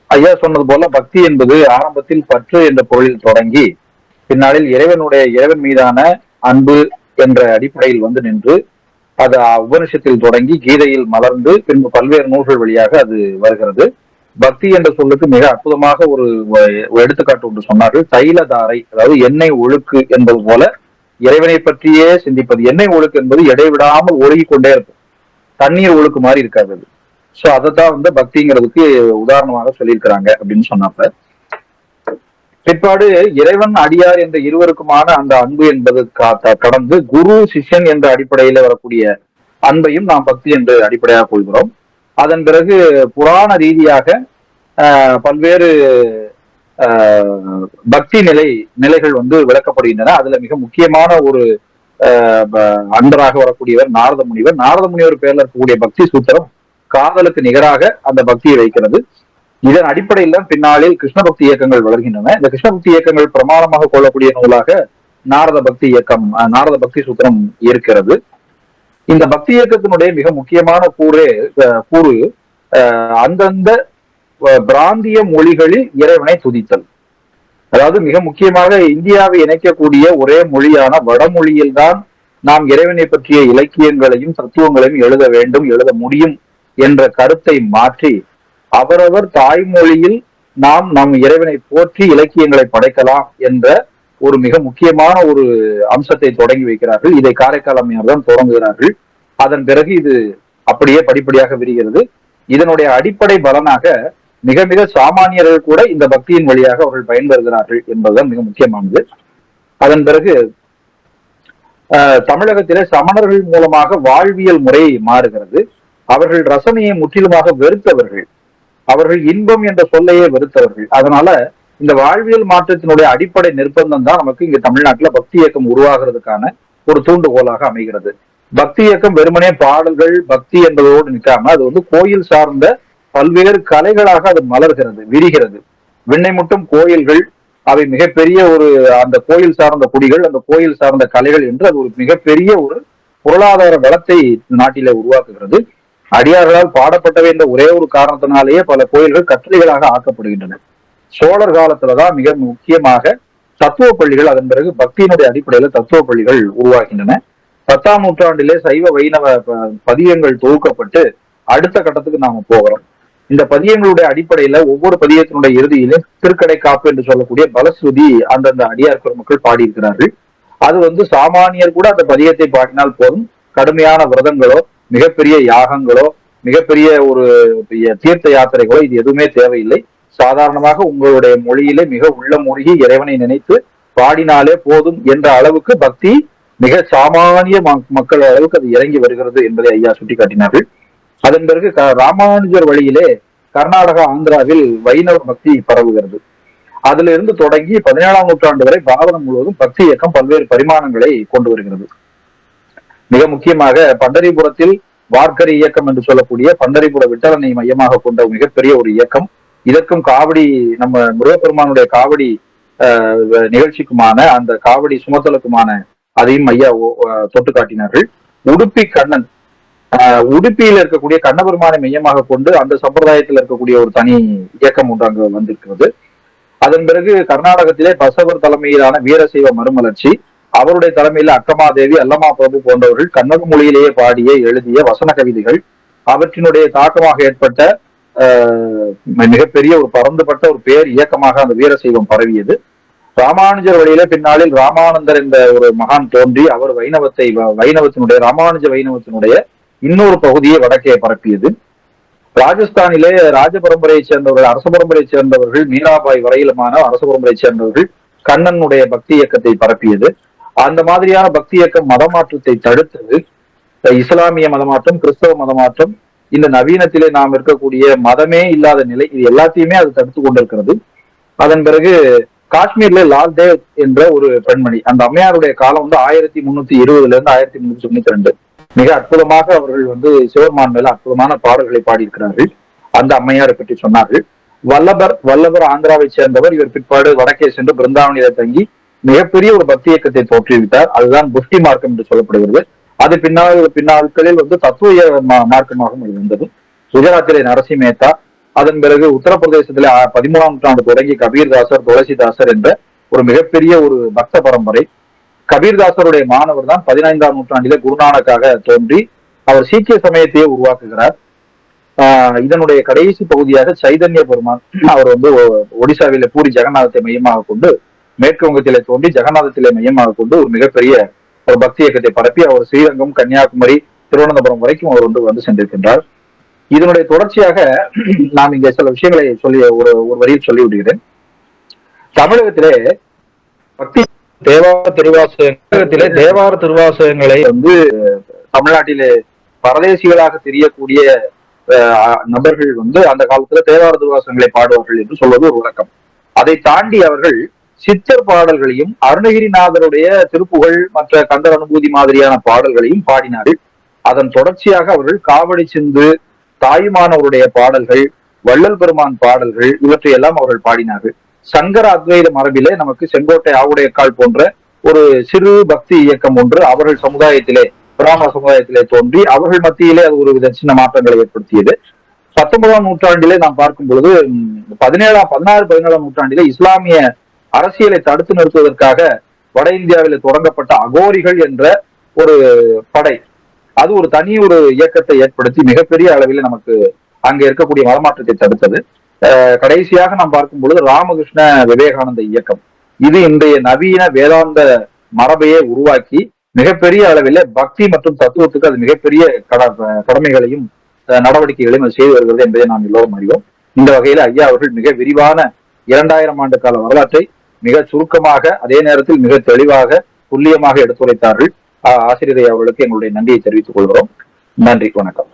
ஐயா சொன்னது போல பக்தி என்பது ஆரம்பத்தில் பற்று என்ற பொருளில் தொடங்கி பின்னாளில் இறைவன் மீதான அன்பு என்ற அடிப்படையில் வந்து நின்று அது உபனிஷத்தில் தொடங்கி கீதையில் மலர்ந்து பின்பு பல்வேறு நூல்கள் வழியாக அது வருகிறது. பக்தி என்ற சொல்லுக்கு மிக அற்புதமாக ஒரு எடுத்துக்காட்டு ஒன்று சொன்னார்கள். தைலதாரை, அதாவது எண்ணெய் ஒழுக்கு என்பது போல இறைவனை பற்றியே சிந்திப்பது. எண்ணெய் ஒழுக்கு என்பது இடைவிடாமல் ஒழுகி கொண்டே இருக்கும், தண்ணீர் ஒழுக்கு மாதிரி இருக்காது. சோ அதைத்தான் வந்து பக்திங்கிறதுக்கு உதாரணமாக சொல்லியிருக்கிறாங்க அப்படின்னு சொன்னாப்ப, பிற்பாடு இறைவன் அடியார் என்ற இருவருக்குமான அந்த அன்பு என்பது கடந்து குரு சிஷ்யன் என்ற அடிப்படையில வரக்கூடிய அன்பையும் நாம் பக்தி என்று அடிப்படையாக கொள்கிறோம். அதன் பிறகு புராண ரீதியாக பல்வேறு பக்தி நிலைகள் வந்து விளக்கப்படுகின்றன. அதுல மிக முக்கியமான ஒரு அன்பராக வரக்கூடியவர் நாரத முனிவர். நாரத முனிவர் பேர்ல இருக்கக்கூடிய பக்தி சூத்திரம் காதலுக்கு நிகராக அந்த பக்தியை வைக்கிறது. இதன் அடிப்படையில் தான் பின்னாளில் கிருஷ்ண பக்தி இயக்கங்கள் வளர்கின்றன. இந்த கிருஷ்ண பக்தி இயக்கங்கள் பிரமாணமாக கொள்ளக்கூடிய நூலாக நாரத பக்தி இயக்கம், நாரத பக்தி சூத்திரம் இருக்கிறது. இந்த பக்தி இயக்கத்தினுடைய மிக முக்கியமான கூறு அந்தந்த பிராந்திய மொழிகளில் இறைவனை துதித்தல். அதாவது மிக முக்கியமாக இந்தியாவை இணைக்கக்கூடிய ஒரே மொழியான வடமொழியில் தான் நாம் இறைவனை பற்றிய இலக்கியங்களையும் தத்துவங்களையும் எழுத வேண்டும், எழுத முடியும் என்ற கருத்தை மாற்றி அவரவர் தாய்மொழியில் நாம் நம் இறைவனை போற்றி இலக்கியங்களை படைக்கலாம் என்ற ஒரு மிக முக்கியமான ஒரு அம்சத்தை தொடங்கி வைக்கிறார்கள். இதை காரைக்கால் அம்மையார் தான் தொடங்குகிறார்கள். அதன் பிறகு இது அப்படியே படிப்படியாக விரிகிறது. இதனுடைய அடிப்படை பலனாக மிக மிக சாமானியர்கள் கூட இந்த பக்தியின் வழியாக அவர்கள் பயன்பெறுகிறார்கள் என்பதுதான் மிக முக்கியமானது. அதன் பிறகு தமிழகத்திலே சமணர்கள் மூலமாக வாழ்வியல் முறை மாறுகிறது. அவர்கள் ரசனையை முற்றிலுமாக வெறுத்தவர்கள், அவர்கள் இன்பம் என்ற சொல்லையே வெறுத்தவர்கள். அதனால இந்த வாழ்வியல் மாற்றத்தினுடைய அடிப்படை நிர்பந்தம் தான் நமக்கு இங்க தமிழ்நாட்டுல பக்தி இயக்கம் உருவாகிறதுக்கான ஒரு தூண்டுகோலாக அமைகிறது. பக்தி இயக்கம் வெறுமனே பாடல்கள் பக்தி என்பதோடு நிற்காம அது வந்து கோயில் சார்ந்த பல்வேறு கலைகளாக அது மலர்கிறது, விரிகிறது. விண்ணை முட்டும் கோயில்கள், அவை மிகப்பெரிய ஒரு அந்த கோயில் சார்ந்த குடிகள், அந்த கோயில் சார்ந்த கலைகள் என்று அது ஒரு மிகப்பெரிய ஒரு பொருளாதார வளத்தை நாட்டிலே உருவாக்குகிறது. அடியார்களால் பாடப்பட்டவை என்ற ஒரே ஒரு காரணத்தினாலேயே பல கோயில்கள் கட்டளைகளாக ஆக்கப்படுகின்றன. சோழர் காலத்துலதான் மிக முக்கியமாக தத்துவ பள்ளிகள், அதன் பிறகு பக்தியினுடைய அடிப்படையில தத்துவ பள்ளிகள் உருவாகின்றன. 10ஆம் நூற்றாண்டிலே சைவ வைணவ பதியங்கள் தொகுக்கப்பட்டு அடுத்த கட்டத்துக்கு நாம போகிறோம். இந்த பதியங்களுடைய அடிப்படையில ஒவ்வொரு பதியத்தினுடைய இறுதியிலும் திருக்கடை காப்பு என்று சொல்லக்கூடிய பலஸ்ருதி அந்தந்த அடியார் பெருமக்கள் பாடியிருக்கிறார்கள். அது சாமானியர் கூட அந்த பதியத்தை பாடினால் போதும். கடுமையான விரதங்களோ, மிகப்பெரிய யாகங்களோ, மிகப்பெரிய ஒரு தீர்த்த யாத்திரைகளோ இது எதுவுமே தேவையில்லை. சாதாரணமாக உங்களுடைய மொழியிலே மிக உள்ள மூழ்கி இறைவனை நினைத்து பாடினாலே போதும் என்ற அளவுக்கு பக்தி மிக சாமானிய மக்கள் அளவுக்கு அது இறங்கி வருகிறது என்பதை ஐயா சுட்டிக்காட்டினார்கள். அதன் பிறகு ராமானுஜர் வழியிலே கர்நாடகா, ஆந்திராவில் வைணவ பக்தி பரவுகிறது. அதுல இருந்து தொடங்கி 17ஆம் நூற்றாண்டு வரை பாரதம் முழுவதும் பக்தி இயக்கம் பல்வேறு பரிமாணங்களை கொண்டு வருகிறது. மிக முக்கியமாக பண்டரிபுரத்தில் வார்க்கரி இயக்கம் என்று சொல்லக்கூடிய பண்டரிபுர விட்டலனை மையமாக கொண்ட மிகப்பெரிய ஒரு இயக்கம். இதற்கும் காவடி, நம்ம முருகப்பெருமானுடைய காவடி நிகழ்ச்சிக்குமான அந்த காவடி சுமத்தலுக்குமான அதையும் ஐயா தொட்டு காட்டினார்கள். உடுப்பி கண்ணன், உடுப்பியில் இருக்கக்கூடிய கண்ணபெருமானை மையமாக கொண்டு அந்த சம்பிரதாயத்தில் இருக்கக்கூடிய ஒரு தனி இயக்கம் ஒன்று அங்கு வந்திருக்கிறது. அதன் பிறகு கர்நாடகத்திலே பசவர் தலைமையிலான வீரசைவ மறுமலர்ச்சி, அவருடைய தலைமையில அக்கமாதேவி, அல்லமா பிரபு போன்றவர்கள் கன்னட மொழியிலேயே பாடிய எழுதிய வசன கவிதைகள், அவற்றினுடைய தாக்கமாக ஏற்பட்ட மிகப்பெரிய ஒரு பரந்துபட்ட ஒரு பேர் இயக்கமாக அந்த வீரசைவம் பரவியது. ராமானுஜர் வழியில பின்னாளில் ராமானந்தர் என்ற ஒரு மகான் தோன்றி அவர் வைணவத்தினுடைய ராமானுஜ வைணவத்தினுடைய இன்னொரு பகுதியை வடக்கே பரப்பியது. ராஜஸ்தானிலே ராஜ பரம்பரையை சேர்ந்தவர்கள், அரச பரம்பரையை சேர்ந்தவர்கள், மீராபாய் வரையிலுமான அரச பரம்பரையை சேர்ந்தவர்கள் கண்ணனுடைய பக்தி இயக்கத்தை பரப்பியது. அந்த மாதிரியான பக்தி இயக்கம் மதமாற்றத்தை தடுத்தது. இஸ்லாமிய மதமாற்றம், கிறிஸ்தவ மதமாற்றம், இந்த நவீனத்திலே நாம் இருக்கக்கூடிய மதமே இல்லாத நிலை, இது எல்லாத்தையுமே அது தடுத்து கொண்டிருக்கிறது. அதன் பிறகு காஷ்மீர்ல லால் தேவ் என்ற ஒரு பெண்மணி, அந்த அம்மையாருடைய காலம் 1320 இருந்து 1392. மிக அற்புதமாக அவர்கள் சிவருமான் மேல அற்புதமான பாடல்களை பாடியிருக்கிறார்கள். அந்த அம்மையாரை பற்றி சொன்னார்கள். வல்லபர் ஆந்திராவை சேர்ந்தவர். இவர் பிற்பாடு வடக்கே சென்று பிருந்தாவனில தங்கி மிகப்பெரிய ஒரு பக்தி இயக்கத்தை தோற்றுவித்தார். அதுதான் புஷ்டி மார்க்கம் என்று சொல்லப்படுகிறது. அது பின்னாட்களில் தத்துவ மார்க்கமாகவும் இருந்தது. குஜராத்திலே நரசி மேத்தா, அதன் பிறகு உத்தரப்பிரதேசத்திலே 13ஆம் நூற்றாண்டு தொடங்கி கபீர்தாசர், துளசிதாசர் என்ற ஒரு மிகப்பெரிய ஒரு பக்த பரம்பரை. கபீர்தாசருடைய மாணவர் தான் 15ஆம் நூற்றாண்டிலே குருநானக்காக தோன்றி அவர் சீக்கிய சமயத்தையே உருவாக்குகிறார். இதனுடைய கடைசி பகுதியாக சைதன்ய பெருமான், அவர் ஒடிசாவிலே பூரி ஜெகநாதத்தை மையமாக கொண்டு மேற்கு வங்கத்திலே தோன்றி ஜெகநாதத்திலே மையமாக கொண்டு ஒரு மிகப்பெரிய ஒரு பக்தி இயக்கத்தை பரப்பி அவர் ஸ்ரீரங்கம், கன்னியாகுமரி, திருவனந்தபுரம் வரைக்கும் அவர் வந்து சென்றிருக்கின்றார். இதனுடைய தொடர்ச்சியாக நாம் இங்கே சில விஷயங்களை சொல்லி ஒரு வரியில் சொல்லி விடுகிறேன். தமிழகத்திலே பக்தி தேவார திருவாசகங்களை தமிழ்நாட்டிலே பரதேசிகளாக தெரியக்கூடிய நபர்கள் அந்த காலத்துல தேவார திருவாசகங்களை பாடுவார்கள் என்று சொல்வது ஒரு வழக்கம். அதை தாண்டி அவர்கள் சித்தர் பாடல்களையும் அருணகிரிநாதருடைய திருப்புகழ், மற்ற கந்தர் அனுபூதி மாதிரியான பாடல்களையும் பாடினார்கள். அதன் தொடர்ச்சியாக அவர்கள் காவடி சிந்து, தாயுமானவருடைய பாடல்கள், வள்ளல் பெருமான் பாடல்கள் இவற்றையெல்லாம் அவர்கள் பாடினார்கள். சங்கர அத்வைத மரபிலே நமக்கு செங்கோட்டை ஆவுடையக்கால் போன்ற ஒரு சிறு பக்தி இயக்கம் ஒன்று அவர்கள் சமுதாயத்திலே, பிராமண சமுதாயத்திலே தோன்றி அவர்கள் மத்தியிலே அது ஒரு வித சின்ன மாற்றங்களை ஏற்படுத்தியது. 19ஆம் நூற்றாண்டிலே நாம் பார்க்கும் பொழுது 16-17ஆம் நூற்றாண்டிலே இஸ்லாமிய அரசியலை தடுத்து நிறுத்துவதற்காக வட இந்தியாவில தொடங்கப்பட்ட அகோரிகள் என்ற ஒரு படை, அது ஒரு தனி ஒரு இயக்கத்தை ஏற்படுத்தி மிகப்பெரிய அளவில் நமக்கு அங்க இருக்கக்கூடிய மதமாற்றத்தை தடுத்தது. கடைசியாக நாம் பார்க்கும் பொழுது ராமகிருஷ்ண விவேகானந்த இயக்கம், இது இன்றைய நவீன வேதாந்த மரபையை உருவாக்கி மிகப்பெரிய அளவில் பக்தி மற்றும் தத்துவத்துக்கு அது மிகப்பெரிய கடமைகளையும் நடவடிக்கைகளையும் அது செய்து வருகிறது என்பதை நாம் எல்லோரும் அறிவோம். இந்த வகையில ஐயா அவர்கள் மிக விரிவான 2000 ஆண்டு கால வரலாற்றை மிக சுருக்கமாக, அதே நேரத்தில் மிக தெளிவாக, துல்லியமாக எடுத்துரைத்தார்கள். ஆசிரியரை அவர்களுக்கு எங்களுடைய நன்றியை தெரிவித்துக் கொள்கிறோம். நன்றி, வணக்கம்.